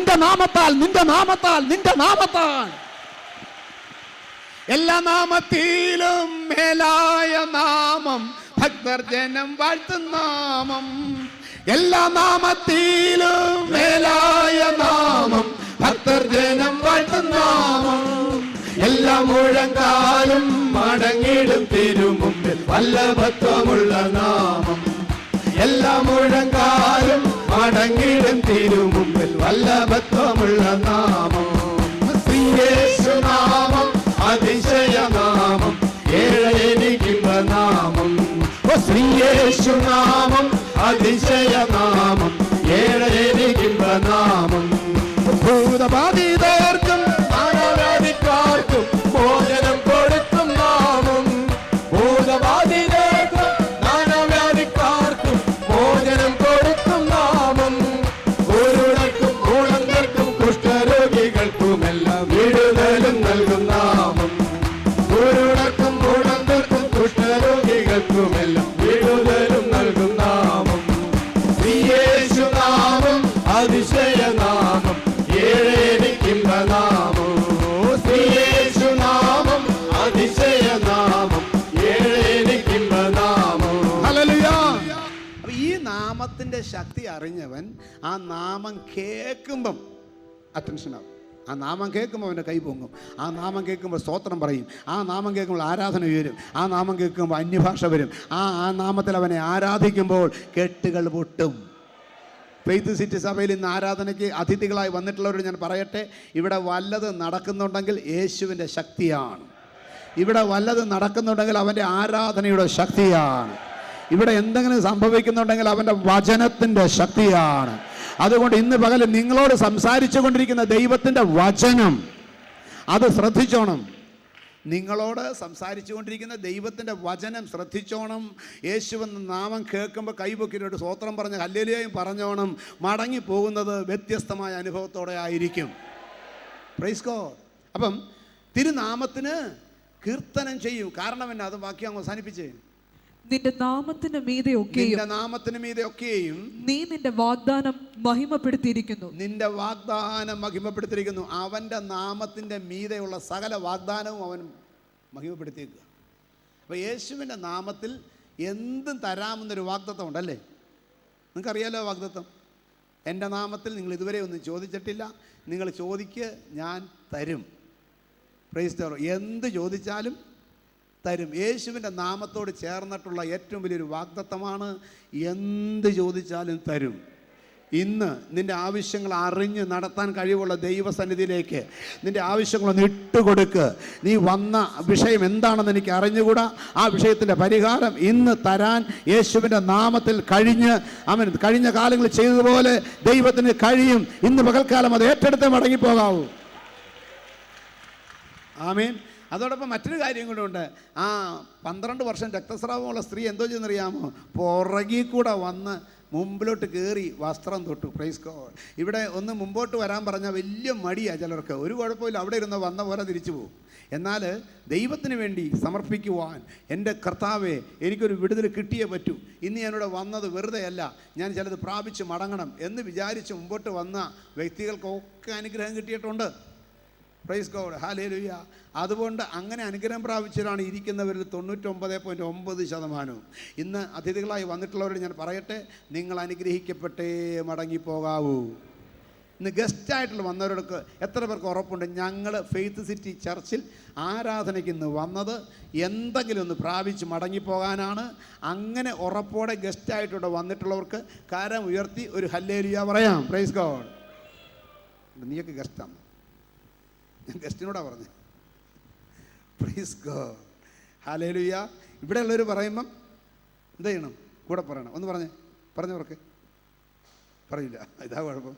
[SPEAKER 1] എല്ലാ നാമത്തിലും മേലായ നാമം, ഭക്തർ ജനം വാഴ്ത്തും നാമം. എല്ലാ നാമത്തിലും മേലായ നാമം, ഭക്തർ ജനം വാഴ്ത്തും നാമം. എല്ലാ മുഴങ്കാലും മടങ്ങിടും തിരുമുമ്പിൽ വല്ലഭത്വമുള്ള നാമം. എല്ലാ മുഴങ്കാലും മടങ്ങിടും തിരുമുമ്പിൽ വല്ലഭത്വമുള്ള നാമം. യേശുനാമം അതിശയനാമം, ഏഴെനിക്കിമ്പനാമം. ശ്രീയേശുനാമം അതിശയനാമം, ഏഴെനിക്കിമ്പനാമം. ഭൂതബാധിതർക്കും അനാരാധിക്കാർക്കും മോചനം കൊടുക്കും നാമം. ഭൂതബാധിതർക്കും അനാരാധിക്കാർക്കും മോചനം കൊടുക്കും നാമം. കുരുടർക്കും കുളങ്ങൾക്കും കുഷ്ഠരോഗികൾക്കുമെല്ലാം വിടുതലും നൽകും നാമം. കുരുടർക്കും കുളങ്ങൾക്കും കുഷ്ഠരോഗികൾക്കുമെല്ലാം വിടുതലും നൽകും നാമം. യേശുനാമം അതിശയനാമം, ഏഴെനിക്കിമ്പനാമം. യേശുനാമം അതിശയനാമം, ഏഴെനിക്കിമ്പനാമം. ഹല്ലേലൂയ. ഈ നാമത്തിന്റെ ശക്തി അറിഞ്ഞവൻ ആ നാമം കേൾക്കുമ്പം അറ്റൻഷൻ ആവും. ആ നാമം കേൾക്കുമ്പോൾ അവൻ്റെ കൈ പൊങ്ങും. ആ നാമം കേൾക്കുമ്പോൾ സ്തോത്രം പറയും. ആ നാമം കേൾക്കുമ്പോൾ ആരാധന ഉയരും. ആ നാമം കേൾക്കുമ്പോൾ അന്യഭാഷ വരും. ആ നാമത്തിൽ അവനെ ആരാധിക്കുമ്പോൾ കെട്ടുകൾ പൊട്ടും. ഫെയ്ത്ത് സിറ്റി സഭയിൽ ഇന്ന് ആരാധനയ്ക്ക് അതിഥികളായി വന്നിട്ടുള്ളവരോട് ഞാൻ പറയട്ടെ, ഇവിടെ വല്ലത് നടക്കുന്നുണ്ടെങ്കിൽ യേശുവിൻ്റെ ശക്തിയാണ്. ഇവിടെ വല്ലത് നടക്കുന്നുണ്ടെങ്കിൽ അവൻ്റെ ആരാധനയുടെ ശക്തിയാണ്. ഇവിടെ എന്തെങ്കിലും സംഭവിക്കുന്നുണ്ടെങ്കിൽ അവൻ്റെ വചനത്തിൻ്റെ ശക്തിയാണ്. അതുകൊണ്ട് ഇന്ന് പകൽ നിങ്ങളോട് സംസാരിച്ചു കൊണ്ടിരിക്കുന്ന ദൈവത്തിൻ്റെ വചനം അത് ശ്രദ്ധിച്ചോണം. നിങ്ങളോട് സംസാരിച്ചു കൊണ്ടിരിക്കുന്ന ദൈവത്തിൻ്റെ വചനം ശ്രദ്ധിച്ചോണം. യേശുവെന്ന നാമം കേൾക്കുമ്പോൾ കൈപൊക്കിയിട്ട് സ്തോത്രം പറഞ്ഞ് ഹല്ലേലൂയയും പറഞ്ഞോണം. മടങ്ങി പോകുന്നത് വ്യത്യസ്തമായ അനുഭവത്തോടെ ആയിരിക്കും. Price God. അപ്പം തിരുനാമത്തിന് കീർത്തനം ചെയ്യും. കാരണം എന്നാ? അത് വാക്യം അവസാനിപ്പിച്ചേ.
[SPEAKER 2] നിന്റെ നാമത്തിന് മീതെ ഒക്കെയും നീ നിന്റെ വാഗ്ദാനം മഹിമപ്പെടുത്തിയിരിക്കുന്നു.
[SPEAKER 1] നിന്റെ വാഗ്ദാനം മഹിമപ്പെടുത്തിയിരിക്കുന്നു. അവൻ്റെ നാമത്തിൻ്റെ മീതെയുള്ള സകല വാഗ്ദാനവും അവൻ മഹിമപ്പെടുത്തിയേക്കുക. അപ്പോൾ യേശുവിൻ്റെ നാമത്തിൽ എന്തും തരാമെന്നൊരു വാഗ്ദത്തം ഉണ്ടല്ലേ? നിങ്ങൾക്കറിയാലോ വാഗ്ദത്തം. എൻ്റെ നാമത്തിൽ നിങ്ങൾ ഇതുവരെ ഒന്നും ചോദിച്ചിട്ടില്ല, നിങ്ങൾ ചോദിക്ക്, ഞാൻ തരും. Praise the Lord. എന്ത് ചോദിച്ചാലും തരും. യേശുവിൻ്റെ നാമത്തോട് ചേർന്നിട്ടുള്ള ഏറ്റവും വലിയൊരു വാഗ്ദത്തമാണ് എന്ത് ചോദിച്ചാലും തരും. ഇന്ന് നിൻ്റെ ആവശ്യങ്ങൾ അറിഞ്ഞ് നടത്താൻ കഴിവുള്ള ദൈവസന്നിധിയിലേക്ക് നിൻ്റെ ആവശ്യങ്ങളൊന്ന് ഇട്ടുകൊടുക്ക്. നീ വന്ന വിഷയം എന്താണെന്ന് എനിക്ക് അറിഞ്ഞുകൂടാ, ആ വിഷയത്തിൻ്റെ പരിഹാരം ഇന്ന് തരാൻ യേശുവിൻ്റെ നാമത്തിൽ കഴിഞ്ഞ കാലങ്ങളിൽ ചെയ്തതുപോലെ ദൈവത്തിന് കഴിയും. ഇന്ന് പകൽക്കാലം അത് ഏറ്റെടുത്ത് മടങ്ങിപ്പോകാവൂ. ആമേൻ. അതോടൊപ്പം മറ്റൊരു കാര്യം കൂടെ ഉണ്ട്. 12 വർഷം രക്തസ്രാവമുള്ള സ്ത്രീ എന്തോ ചെയ്യുന്നറിയാമോ? പുറകിൽ കൂടെ വന്ന് മുമ്പിലോട്ട് കയറി വസ്ത്രം തൊട്ടു. Praise God. ഇവിടെ ഒന്ന് മുമ്പോട്ട് വരാൻ പറഞ്ഞാൽ വലിയ മടിയാണ് ചിലർക്ക്. ഒരു കുഴപ്പമില്ല, അവിടെ ഇരുന്ന് വന്ന പോലെ തിരിച്ചു പോകും. എന്നാൽ ദൈവത്തിന് വേണ്ടി സമർപ്പിക്കുവാൻ, എൻ്റെ കർത്താവേ എനിക്കൊരു വിടുതൽ കിട്ടിയേ പറ്റൂ, ഇന്ന് ഞാനിവിടെ വന്നത് വെറുതെ അല്ല, ഞാൻ ചിലത് പ്രാപിച്ച് മടങ്ങണം എന്ന് വിചാരിച്ച് മുമ്പോട്ട് വന്ന വ്യക്തികൾക്കൊക്കെ അനുഗ്രഹം കിട്ടിയിട്ടുണ്ട്. Price God. ഹല്ലേലൂയ. അതുകൊണ്ട് അങ്ങനെ അനുഗ്രഹം പ്രാപിച്ചവരാണ് ഇരിക്കുന്നവരിൽ 99.9%. ഇന്ന് അതിഥികളായി വന്നിട്ടുള്ളവരോട് ഞാൻ പറയട്ടെ, നിങ്ങൾ അനുഗ്രഹിക്കപ്പെട്ടേ മടങ്ങിപ്പോകാവൂ. ഇന്ന് ഗസ്റ്റായിട്ടുള്ള വന്നവരോടൊക്കെ എത്ര പേർക്ക് ഉറപ്പുണ്ട് ഞങ്ങൾ ഫെയ്ത്ത് സിറ്റി ചർച്ചിൽ ആരാധനയ്ക്ക് ഇന്ന് വന്നത് എന്തെങ്കിലും ഒന്ന് പ്രാപിച്ച് മടങ്ങിപ്പോകാനാണ്? അങ്ങനെ ഉറപ്പോടെ ഗസ്റ്റായിട്ടിവിടെ വന്നിട്ടുള്ളവർക്ക് കരം ഉയർത്തി ഒരു ഹല്ലേലൂയ പറയാം. Praise God. നീയൊക്കെ ഗസ്റ്റാണ്, ഞാൻ ഗസ്റ്റിനോടാണ് പറഞ്ഞത്. Price God. ഹല്ലേലൂയ. ഇവിടെയുള്ളവർ പറയുമ്പം എന്ത് ചെയ്യണം? കൂടെ പറയണം. ഒന്ന് പറഞ്ഞവർക്ക് പറയില്ല, ഇതാ കുഴപ്പം.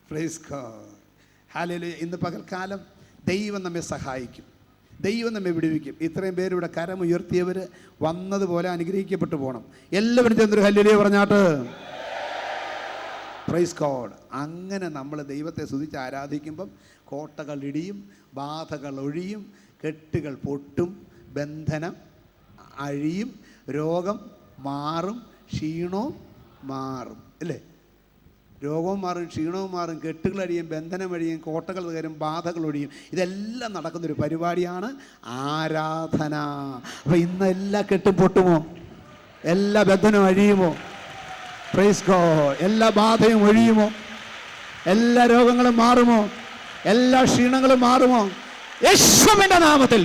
[SPEAKER 1] Price God. ഹല്ലേലൂയ. ഇന്ന് പകൽക്കാലം ദൈവം നമ്മെ സഹായിക്കും, ദൈവം നമ്മെ വിടുവിക്കും. ഇത്രയും പേരിവിടെ കരമുയർത്തിയവർ വന്നതുപോലെ അനുഗ്രഹിക്കപ്പെട്ടു പോകണം. എല്ലാവരും ചെന്നൊരു ഹല്ലേലൂയ പറഞ്ഞാട്ട്. Praise God. അങ്ങനെ നമ്മൾ ദൈവത്തെ സ്തുതിച്ച് ആരാധിക്കുമ്പം കോട്ടകൾ ഇടിയും, ബാധകൾ ഒഴിയും, കെട്ടുകൾ പൊട്ടും, ബന്ധനം അഴിയും, രോഗം മാറും, ക്ഷീണവും മാറും. അല്ലേ? രോഗവും മാറും, ക്ഷീണവും മാറും, കെട്ടുകൾ അഴിയും, ബന്ധനം അഴിയും, കോട്ടകൾ തകരും, ബാധകൾ ഒഴിയും. ഇതെല്ലാം നടക്കുന്നൊരു പരിപാടിയാണ് ആരാധന. അപ്പോൾ ഇന്ന് എല്ലാ കെട്ടും പൊട്ടുമോ? എല്ലാ ബന്ധനവും അഴിയുമോ? Price God. എല്ലാ ബാധയും ഒഴിയുമോ? എല്ലാ രോഗങ്ങളും മാറുമോ? എല്ലാ ക്ഷീണങ്ങളും മാറുമോ? യേശുവിന്റെ നാമത്തിൽ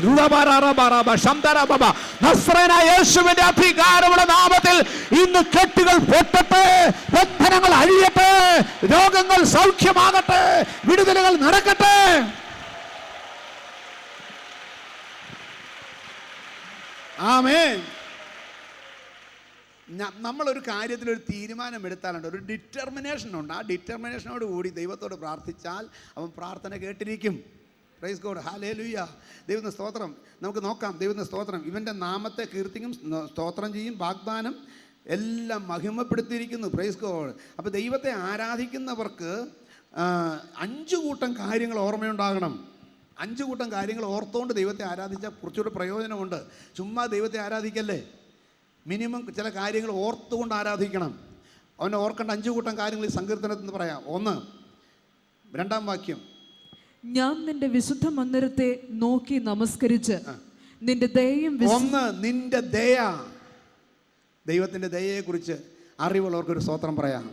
[SPEAKER 1] യേശുവിന്റെ അധികാരമുള്ള നാമത്തിൽ ഇന്ന് കെട്ടുകൾ പൊട്ടട്ടെ, ബന്ധനങ്ങൾ അഴിയട്ടെ, രോഗങ്ങൾ സൗഖ്യമാകട്ടെ, വിടുതലുകൾ നടക്കട്ടെ. ആമേൻ. നമ്മളൊരു കാര്യത്തിലൊരു തീരുമാനം എടുത്താലുണ്ട്, ഒരു ഡിറ്റർമിനേഷൻ ഉണ്ട്. ആ ഡിറ്റർമിനേഷനോട് കൂടി ദൈവത്തോട് പ്രാർത്ഥിച്ചാൽ അവൻ പ്രാർത്ഥന കേട്ടിരിക്കും. Price God. ഹല്ലേലൂയ. ദൈവത്തിന് സ്തോത്രം. നമുക്ക് നോക്കാം. ദൈവത്തിന് സ്തോത്രം. ഇവൻ്റെ നാമത്തെ കീർത്തിക്കും, സ്തോത്രം ചെയ്യും, വാഗ്ദാനം എല്ലാം മഹിമപ്പെടുത്തിയിരിക്കുന്നു. Price God. അപ്പോൾ ദൈവത്തെ ആരാധിക്കുന്നവർക്ക് 5 കൂട്ടം കാര്യങ്ങൾ ഓർമ്മയുണ്ടാകണം. 5 കൂട്ടം കാര്യങ്ങൾ ഓർത്തുകൊണ്ട് ദൈവത്തെ ആരാധിച്ചാൽ കുറച്ചുകൂടെ പ്രയോജനമുണ്ട്. ചുമ്മാ ദൈവത്തെ ആരാധിക്കല്ലേ, മിനിമം ചില കാര്യങ്ങൾ ഓർത്തുകൊണ്ട് ആരാധിക്കണം. അവനെ ഓർക്കേണ്ട 5 കൂട്ടം കാര്യങ്ങൾ ഈ സങ്കീർത്തനത്തിൽ നിന്ന് പറയാം. 1, 2-ാം വാക്യം,
[SPEAKER 2] ഞാൻ നിന്റെ വിശുദ്ധ മന്ദിരത്തെ നോക്കി നമസ്കരിച്ച് നിന്റെ ദയയും.
[SPEAKER 1] 1, നിന്റെ ദയ. ദൈവത്തിൻ്റെ ദയയെക്കുറിച്ച് അറിവുള്ളവർക്കൊരു സ്തോത്രം പറയാം.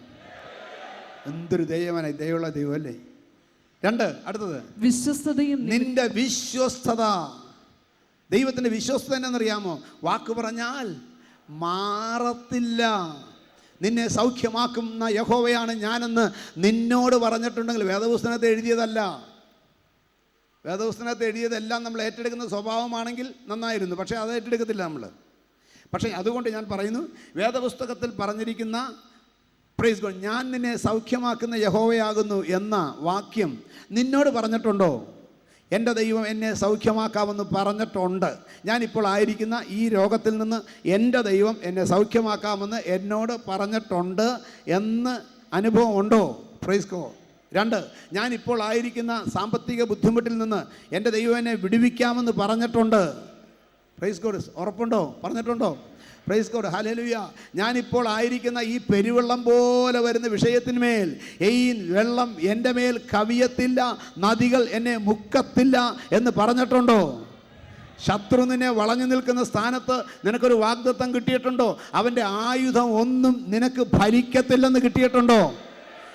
[SPEAKER 1] എന്തൊരു ദൈവമാണ്, ദയുള്ള ദൈവം അല്ലേ? 2 അടുത്തത്
[SPEAKER 2] വിശ്വസ്തതയും
[SPEAKER 1] നിന്റെ വിശ്വസ്തത. ദൈവത്തിൻ്റെ വിശ്വസ്തത എന്നറിയാമോ? വാക്ക് പറഞ്ഞാൽ മാറത്തില്ല. നിന്നെ സൗഖ്യമാക്കുന്ന യഹോവയാണ് ഞാനെന്ന് നിന്നോട് പറഞ്ഞിട്ടുണ്ടെങ്കിൽ, വേദപുസ്തകത്തെ എഴുതിയതല്ല, വേദപുസ്തകത്തെ എഴുതിയതെല്ലാം നമ്മൾ ഏറ്റെടുക്കുന്ന സ്വഭാവമാണെങ്കിൽ നന്നായിരുന്നു. പക്ഷേ അത് ഏറ്റെടുക്കത്തില്ല നമ്മൾ. പക്ഷേ അതുകൊണ്ട് ഞാൻ പറയുന്നു, വേദപുസ്തകത്തിൽ പറഞ്ഞിരിക്കുന്ന പ്രൈസ് ഗോഡ്, ഞാൻ നിന്നെ സൗഖ്യമാക്കുന്ന യഹോവയാകുന്നു എന്ന വാക്യം നിന്നോട് പറഞ്ഞിട്ടുണ്ടോ? എൻ്റെ ദൈവം എന്നെ സൗഖ്യമാക്കാമെന്ന് പറഞ്ഞിട്ടുണ്ട്. ഞാനിപ്പോൾ ആയിരിക്കുന്ന ഈ രോഗത്തിൽ നിന്ന് എൻ്റെ ദൈവം എന്നെ സൗഖ്യമാക്കാമെന്ന് എന്നോട് പറഞ്ഞിട്ടുണ്ട് എന്ന് അനുഭവം ഉണ്ടോ? Praise God. 2, ഞാനിപ്പോൾ ആയിരിക്കുന്ന സാമ്പത്തിക ബുദ്ധിമുട്ടിൽ നിന്ന് എൻ്റെ ദൈവം എന്നെ വിടുവിക്കാമെന്ന് പറഞ്ഞിട്ടുണ്ട്. Praise God. ഉറപ്പുണ്ടോ? പറഞ്ഞിട്ടുണ്ടോ? Praise God. ഹല്ലേലൂയ. ഞാനിപ്പോൾ ആയിരിക്കുന്ന ഈ പെരുവെള്ളം പോലെ വരുന്ന വിഷയത്തിന്മേൽ ഈ വെള്ളം എൻ്റെ മേൽ കവിയത്തില്ല, നദികൾ എന്നെ മുക്കത്തില്ല എന്ന് പറഞ്ഞിട്ടുണ്ടോ? ശത്രു നിന്നെ വളഞ്ഞു നിൽക്കുന്ന സ്ഥാനത്ത് നിനക്കൊരു വാഗ്ദത്തം കിട്ടിയിട്ടുണ്ടോ? അവൻ്റെ ആയുധം ഒന്നും നിനക്ക് ഫലിക്കത്തില്ലെന്ന് കിട്ടിയിട്ടുണ്ടോ?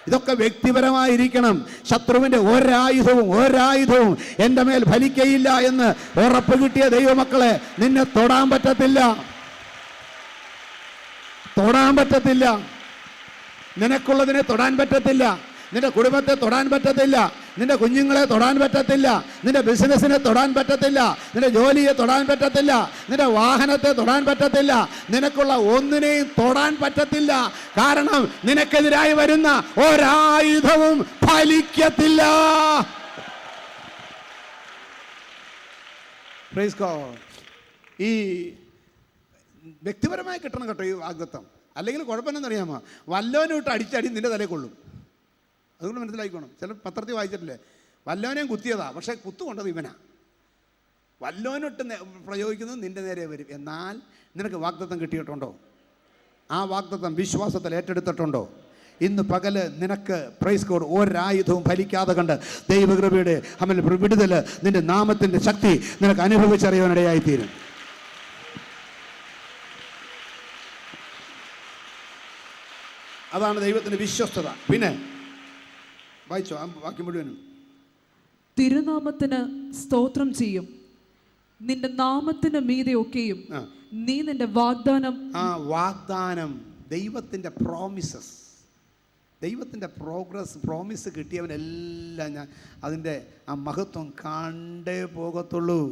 [SPEAKER 1] ഇതൊക്കെ വ്യക്തിപരമായിരിക്കണം. ശത്രുവിൻ്റെ ഒരായുധവും എൻ്റെ മേൽ ഫലിക്കയില്ല എന്ന് ഉറപ്പ് കിട്ടിയ ദൈവമക്കളെ, നിന്നെ തൊടാൻ പറ്റത്തില്ല. നിനക്കുള്ളതിനെ തൊടാൻ പറ്റത്തില്ല. നിന്റെ കുടുംബത്തെ തൊടാൻ പറ്റത്തില്ല. നിന്റെ കുഞ്ഞുങ്ങളെ തൊടാൻ പറ്റത്തില്ല. നിന്റെ ബിസിനസ്സിനെ തൊടാൻ പറ്റത്തില്ല. നിന്റെ ജോലിയെ തൊടാൻ പറ്റത്തില്ല. നിന്റെ വാഹനത്തെ തൊടാൻ പറ്റത്തില്ല. നിനക്കുള്ള ഒന്നിനെയും തൊടാൻ പറ്റത്തില്ല. കാരണം നിനക്കെതിരായി വരുന്ന ഒരായുധവും ഫലിക്കത്തില്ല. Price God. ഈ വ്യക്തിപരമായി കിട്ടണം കേട്ടോ ഈ വാഗ്ദത്തം. അല്ലെങ്കിൽ കുഴപ്പമെന്നറിയാമോ? വല്ലവനും ഇട്ട് അടിച്ചടി നിന്റെ തലയിൽ കൊള്ളും. അതുകൊണ്ട് മനസ്സിലാക്കിക്കോണം. ചില പത്രത്തിൽ വായിച്ചിട്ടില്ലേ, വല്ലവനെയും കുത്തിയതാ, പക്ഷേ കുത്തുകൊണ്ടത് ഇവനാ. വല്ലവനിട്ട് പ്രയോഗിക്കുന്നത് നിന്റെ നേരെ വരും. എന്നാൽ നിനക്ക് വാഗ്ദത്തം കിട്ടിയിട്ടുണ്ടോ? ആ വാഗ്ദത്തം വിശ്വാസത്തിൽ ഏറ്റെടുത്തിട്ടുണ്ടോ? ഇന്ന് പകല് നിനക്ക് പ്രൈസ് ഗോഡ് ഒരായുധവും ഫലിക്കാതെ കണ്ട് ദൈവകൃപയുടെ വിടുതൽ, നിന്റെ നാമത്തിൻ്റെ ശക്തി നിനക്ക് അനുഭവിച്ചറിയാനിടയായിത്തീരും. അതാണ് ദൈവത്തിൻ്റെ വിശ്വസ്തത. പിന്നെ വായിച്ചോ വാക്യം മുഴുവനും.
[SPEAKER 2] തിരുനാമത്തിന് സ്തോത്രം ചെയ്യും, നിന്റെ നാമത്തിന് മീതെ ഒക്കെയും നീ നിന്റെ വാഗ്ദാനം. ദൈവത്തിൻ്റെ പ്രോമിസസ്, ദൈവത്തിൻ്റെ പ്രോമിസ് കിട്ടിയവനെല്ലാം ഞാൻ അതിൻ്റെ ആ മഹത്വം കണ്ടേ പോകത്തുള്ളൂ.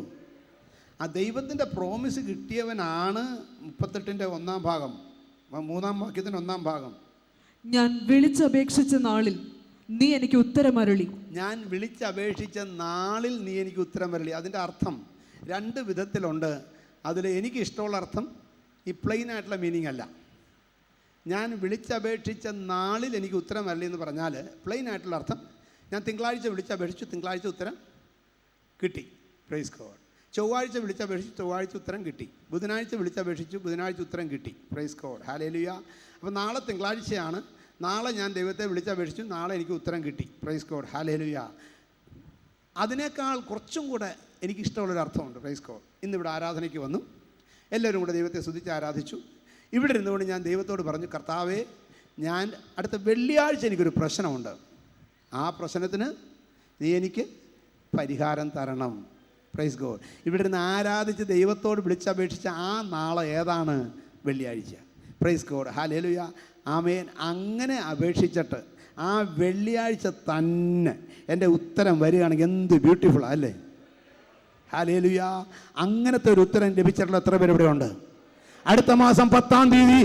[SPEAKER 2] ആ ദൈവത്തിൻ്റെ പ്രോമിസ് കിട്ടിയവനാണ് 38-ന്റെ 1-ാം ഭാഗം, 3-ാം വാക്യത്തിൻ്റെ 1-ാം ഭാഗം. ഞാൻ വിളിച്ചപേക്ഷിച്ച നാളിൽ നീ എനിക്ക് ഉത്തരമരുളി.
[SPEAKER 1] ഞാൻ വിളിച്ചപേക്ഷിച്ച നാളിൽ നീ എനിക്ക് ഉത്തരമരുളി. അതിൻ്റെ അർത്ഥം 2 വിധത്തിലുണ്ട്. അതിൽ എനിക്ക് ഇഷ്ടമുള്ള അർത്ഥം ഈ പ്ലെയിൻ ആയിട്ടുള്ള മീനിങ് അല്ല. ഞാൻ വിളിച്ചപേക്ഷിച്ച നാളിൽ എനിക്ക് ഉത്തരമരുളി എന്ന് പറഞ്ഞാൽ പ്ലെയിൻ ആയിട്ടുള്ള അർത്ഥം, ഞാൻ തിങ്കളാഴ്ച വിളിച്ചപേക്ഷിച്ചു, തിങ്കളാഴ്ച ഉത്തരം കിട്ടി. Praise God. ചൊവ്വാഴ്ച വിളിച്ചപേക്ഷിച്ചു, ചൊവ്വാഴ്ച ഉത്തരം കിട്ടി. ബുധനാഴ്ച വിളിച്ചപേക്ഷിച്ചു, ബുധനാഴ്ച ഉത്തരം കിട്ടി. Price God. ഹല്ലേലൂയ. അപ്പോൾ നാളെ തിങ്കളാഴ്ചയാണ്. നാളെ ഞാൻ ദൈവത്തെ വിളിച്ചപേക്ഷിച്ചു, നാളെ എനിക്ക് ഉത്തരം കിട്ടി. Price God. ഹല്ലേലൂയ. അതിനേക്കാൾ കുറച്ചും കൂടെ എനിക്കിഷ്ടമുള്ളൊരു അർത്ഥമുണ്ട്. Praise God. ഇന്നിവിടെ ആരാധനയ്ക്ക് വന്നു, എല്ലാവരും കൂടെ ദൈവത്തെ സ്തുതിച്ച് ആരാധിച്ചു. ഇവിടെ ഇരുന്നുകൊണ്ട് ഞാൻ ദൈവത്തോട് പറഞ്ഞു, കർത്താവേ, ഞാൻ അടുത്ത വെള്ളിയാഴ്ച എനിക്കൊരു പ്രശ്നമുണ്ട്, ആ പ്രശ്നത്തിന് നീ എനിക്ക് പരിഹാരം തരണം. Praise God. ഇവിടെ ഇരുന്ന് ആരാധിച്ച് ദൈവത്തോട് വിളിച്ചപേക്ഷിച്ച ആ നാളെ ഏതാണ്? വെള്ളിയാഴ്ച. Price God. ഹല്ലേലൂയ. ആമേൻ. അങ്ങനെ അപേക്ഷിച്ചിട്ട് ആ വെള്ളിയാഴ്ച തന്നെ എൻ്റെ ഉത്തരം വരികയാണെങ്കിൽ എന്ത് ബ്യൂട്ടിഫുള്ളാണ് അല്ലേ? ഹല്ലേലൂയ. അങ്ങനത്തെ ഒരു ഉത്തരം ലഭിച്ചിട്ടുള്ള എത്ര പേര് ഇവിടെ ഉണ്ട്? അടുത്ത മാസം 10-ാം തീയതി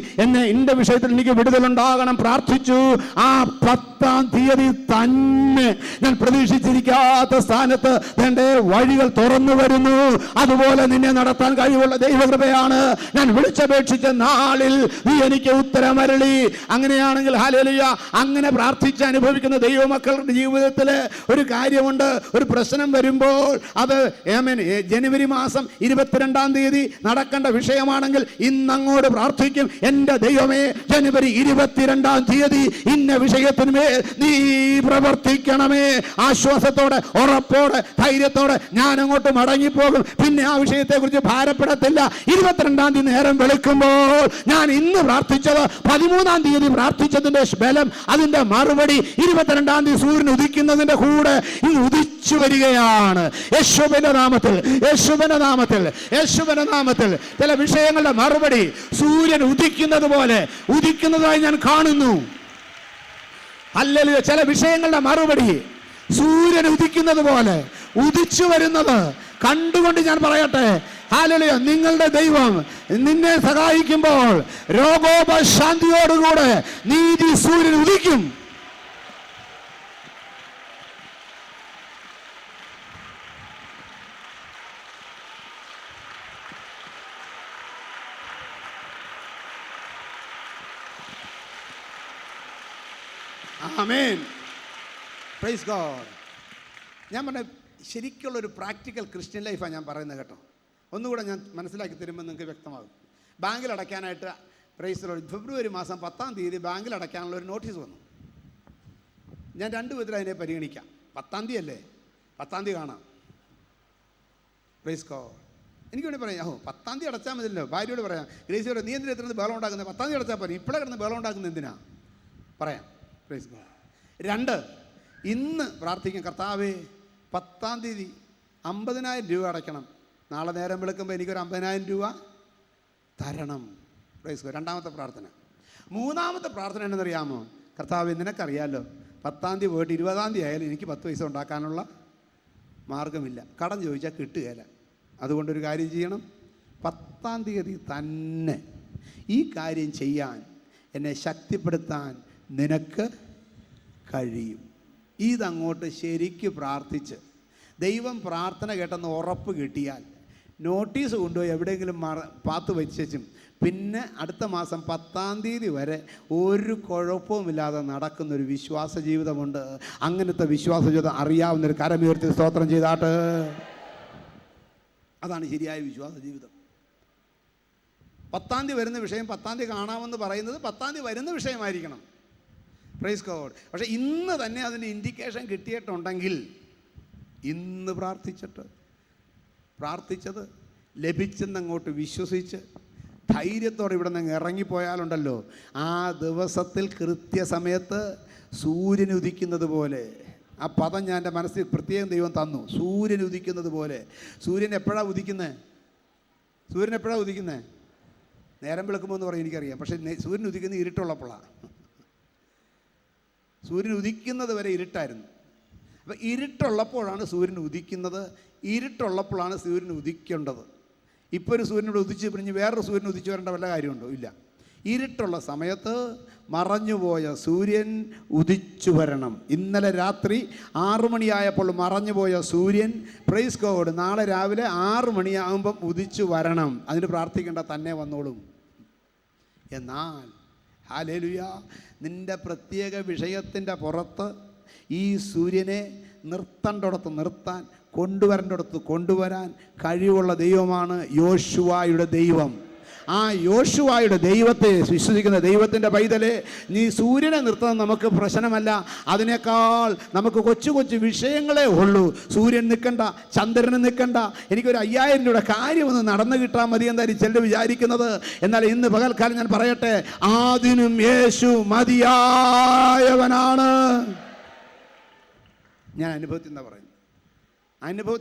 [SPEAKER 1] എൻ്റെ വിഷയത്തിൽ എനിക്ക് വിടുതലുണ്ടാകണം പ്രാർത്ഥിച്ചു. ആ 10-ാം തീയതി തന്നെ ഞാൻ പ്രതീക്ഷിച്ചിരിക്കാത്ത സ്ഥാനത്ത് എൻ്റെ വഴികൾ തുറന്നു വരുന്നു. അതുപോലെ നിന്നെ നടത്താൻ കഴിവുള്ള ദൈവകൃപയാണ്. ഞാൻ വിളിച്ചപേക്ഷിച്ച നാളിൽ നീ എനിക്ക് ഉത്തരമരുളി. അങ്ങനെയാണെങ്കിൽ ഹല്ലേലൂയ, അങ്ങനെ പ്രാർത്ഥിച്ച് അനുഭവിക്കുന്ന ദൈവമക്കളുടെ ജീവിതത്തിൽ ഒരു കാര്യമുണ്ട്. ഒരു പ്രശ്നം വരുമ്പോൾ അത് ജനുവരി മാസം 22-ാം തീയതി നടക്കേണ്ട വിഷയമാണെങ്കിൽ ഇന്നങ്ങോട്ട് പ്രാർത്ഥിക്കും, എൻ്റെ ദൈവമേ, ജനുവരി 22-ാം തീയതി ഇന്ന വിഷയത്തിന്മേൽ നീ പ്രവർത്തിക്കണമേ. ആശ്വാസത്തോടെ, ഉറപ്പോടെ, ധൈര്യത്തോടെ ഞാൻ അങ്ങോട്ട് മടങ്ങിപ്പോകും. പിന്നെ ആ വിഷയത്തെക്കുറിച്ച് ഭാരപ്പെടത്തില്ല. 22-ാം തീയതി നേരം വെളുക്കുമ്പോൾ ഞാൻ ഇന്ന് പ്രാർത്ഥിച്ചത് 13-ാം തീയതി പ്രാർത്ഥിച്ചതിന്റെ ബലം, അതിന്റെ മറുപടി 22-ാം തീയതി സൂര്യൻ ഉദിക്കുന്നതിന്റെ കൂടെ ഇന്ന് ഉദിച്ചു വരികയാണ്. യേശുവിന്റെ നാമത്തിൽ, യേശുവിന്റെ നാമത്തിൽ, യേശുവിന്റെ നാമത്തിൽ ചില വിഷയങ്ങളുടെ മറുപടി സൂര്യൻ ഉദിക്കുന്നത് പോലെ ഉദിക്കുന്നതായി ഞാൻ കാണുന്നു. ഹല്ലേലൂയ. ചില വിഷയങ്ങളുടെ മറുപടി സൂര്യൻ ഉദിക്കുന്നത് പോലെ ഉദിച്ചു വരുന്നത് കണ്ടുകൊണ്ട് ഞാൻ പറയട്ടെ, ഹല്ലേലൂയ, നിങ്ങളുടെ ദൈവം നിന്നെ സഹായിക്കുമ്പോൾ രോഗോപശാന്തിയോടുകൂടെ നീതി സൂര്യൻ ഉദിക്കും. ആമേൻ. Praise God. ഞാൻ പറഞ്ഞ ശരിക്കുള്ളൊരു പ്രാക്ടിക്കൽ ക്രിസ്ത്യൻ ലൈഫാണ് ഞാൻ പറയുന്നത് കേട്ടോ. ഒന്നുകൂടെ ഞാൻ മനസ്സിലാക്കി തരുമ്പോൾ നിങ്ങൾക്ക് വ്യക്തമാകും. ബാങ്കിൽ അടയ്ക്കാനായിട്ട് പ്രൈസ് ലോർഡ് ഫെബ്രുവരി മാസം 10-ാം തീയതി ബാങ്കിൽ അടയ്ക്കാനുള്ള ഒരു നോട്ടീസ് വന്നു. ഞാൻ 2 വിധത്തിൽ അതിനെ പരിഗണിക്കാം. 10-ാം തീയതി അല്ലേ, 10-ാം തീയതി കാണാം. Praise God. എനിക്ക് വേണ്ടി പറയാം, 10-ാം തീയതി അടച്ചാൽ മതിയല്ലോ. ഭാര്യയോട് പറയാം, ഗ്രേസിയോട് നീ എന്തിനാ എത്ര ബഹളം ഉണ്ടാക്കുന്നത്? 10-ാം തീയതി അടച്ചാൽ പറയും. ഇപ്പോഴേ കിടന്ന് ബഹളം ഉണ്ടാക്കുന്നത് എന്തിനാ പറയാം. Praise God. 2, ഇന്ന് പ്രാർത്ഥിക്കും, കർത്താവേ 10-ാം തീയതി 50,000 രൂപ അടയ്ക്കണം. നാളെ നേരം വിളിക്കുമ്പോൾ എനിക്കൊരു 50,000 രൂപ തരണം. Praise God. 2ാമത്തെ പ്രാർത്ഥന. 3ാമത്തെ പ്രാർത്ഥന എന്നറിയാമോ? കർത്താവേ നിനക്കറിയാമല്ലോ, 10-ാം തീയതി പോയിട്ട് 20-ാം തീയതി ആയാലും എനിക്ക് 10 പൈസ ഉണ്ടാക്കാനുള്ള മാർഗമില്ല. കടം ചോദിച്ചാൽ കിട്ടുകയില്ല. അതുകൊണ്ടൊരു കാര്യം ചെയ്യണം, 10-ാം തീയതി തന്നെ ഈ കാര്യം ചെയ്യാൻ എന്നെ ശക്തിപ്പെടുത്താൻ നിനക്ക് കഴിയും. ഇതങ്ങോട്ട് ശരിക്ക് പ്രാർത്ഥിച്ച് ദൈവം പ്രാർത്ഥന കേട്ടെന്ന് ഉറപ്പ് കിട്ടിയാൽ നോട്ടീസ് കൊണ്ടുപോയി എവിടെയെങ്കിലും പാത്ത് വെച്ചും പിന്നെ അടുത്ത മാസം 10-ാം തീയതി വരെ ഒരു കുഴപ്പവുമില്ലാതെ നടക്കുന്നൊരു വിശ്വാസ ജീവിതമുണ്ട്. അങ്ങനത്തെ വിശ്വാസ ജീവിതം അറിയാവുന്നൊരു കരമുയർത്തി സ്തോത്രം ചെയ്താട്ട്. അതാണ് ശരിയായ വിശ്വാസ ജീവിതം. 10-ാം തീയതി വരുന്ന വിഷയം 10-ാം തീയതി കാണാമെന്ന് പറയുന്നത് 10-ാം തീയതി വരുന്ന വിഷയമായിരിക്കണം. Praise God. പക്ഷേ ഇന്ന് തന്നെ അതിന് ഇൻഡിക്കേഷൻ കിട്ടിയിട്ടുണ്ടെങ്കിൽ ഇന്ന് പ്രാർത്ഥിച്ചത് ലഭിച്ചെന്നങ്ങോട്ട് വിശ്വസിച്ച് ധൈര്യത്തോടെ ഇവിടെ നിന്ന് ഇറങ്ങിപ്പോയാലുണ്ടല്ലോ, ആ ദിവസത്തിൽ കൃത്യസമയത്ത് സൂര്യൻ ഉദിക്കുന്നത് പോലെ, ആ പദം ഞാൻ എൻ്റെ മനസ്സിൽ പ്രത്യേകം ദൈവം തന്നു, സൂര്യൻ ഉദിക്കുന്നത് പോലെ. സൂര്യൻ എപ്പോഴാണ് ഉദിക്കുന്നത്? നേരം വിളക്കുമ്പോൾ എന്ന് പറയും എനിക്കറിയാം. പക്ഷേ സൂര്യൻ ഉദിക്കുന്നത് ഇരുട്ടുള്ളപ്പോഴാണ്. സൂര്യൻ ഉദിക്കുന്നത് വരെ ഇരുട്ടായിരുന്നു. അപ്പോൾ ഇരുട്ടുള്ളപ്പോഴാണ് സൂര്യൻ ഉദിക്കുന്നത്, ഇരുട്ടുള്ളപ്പോഴാണ് സൂര്യൻ ഉദിക്കേണ്ടത്. ഇപ്പോൾ ഒരു സൂര്യനോട് ഉദിച്ച് പിരിഞ്ഞ് വേറൊരു സൂര്യൻ ഉദിച്ചു വരേണ്ട വല്ല കാര്യമുണ്ടോ? ഇല്ല. ഇരുട്ടുള്ള സമയത്ത് മറഞ്ഞുപോയ സൂര്യൻ ഉദിച്ചു വരണം. ഇന്നലെ രാത്രി 6 മണിയായപ്പോൾ മറഞ്ഞുപോയ സൂര്യൻ പ്രൈസ് ഗോഡ് നാളെ രാവിലെ 6 മണിയാകുമ്പം ഉദിച്ചു വരണം. അതിന് പ്രാർത്ഥിക്കേണ്ട തന്നെ വന്നോളും. എന്നാൽ ഹല്ലേലൂയ, നിൻ്റെ പ്രത്യേക വിഷയത്തിൻ്റെ പുറത്ത് ഈ സൂര്യനെ നിർത്തേണ്ടിടത്ത് നിർത്താൻ, കൊണ്ടുവരേണ്ടിടത്ത് കൊണ്ടുവരാൻ കഴിവുള്ള ദൈവമാണ് യോശുവായുടെ ദൈവം. ആ യോശുവായുടെ ദൈവത്തെ വിശ്വസിക്കുന്ന ദൈവത്തിൻ്റെ പൈതലെ, നീ സൂര്യനെ നിർത്തുന്നത് നമുക്ക് പ്രശ്നമല്ല. അതിനേക്കാൾ നമുക്ക് കൊച്ചു കൊച്ചു വിഷയങ്ങളേ ഉള്ളൂ. സൂര്യൻ നിൽക്കണ്ട, ചന്ദ്രന് നിൽക്കണ്ട, എനിക്കൊരു 5000 രൂപയുടെ കാര്യമൊന്ന് നടന്നു കിട്ടാൻ മതി എന്തായാലും ചിലർ വിചാരിക്കുന്നത്. എന്നാൽ ഇന്ന് പകൽക്കാലം ഞാൻ പറയട്ടെ, അതിനും യേശു മതിയായവനാണ്. ഞാൻ അനുഭവത്തിൽ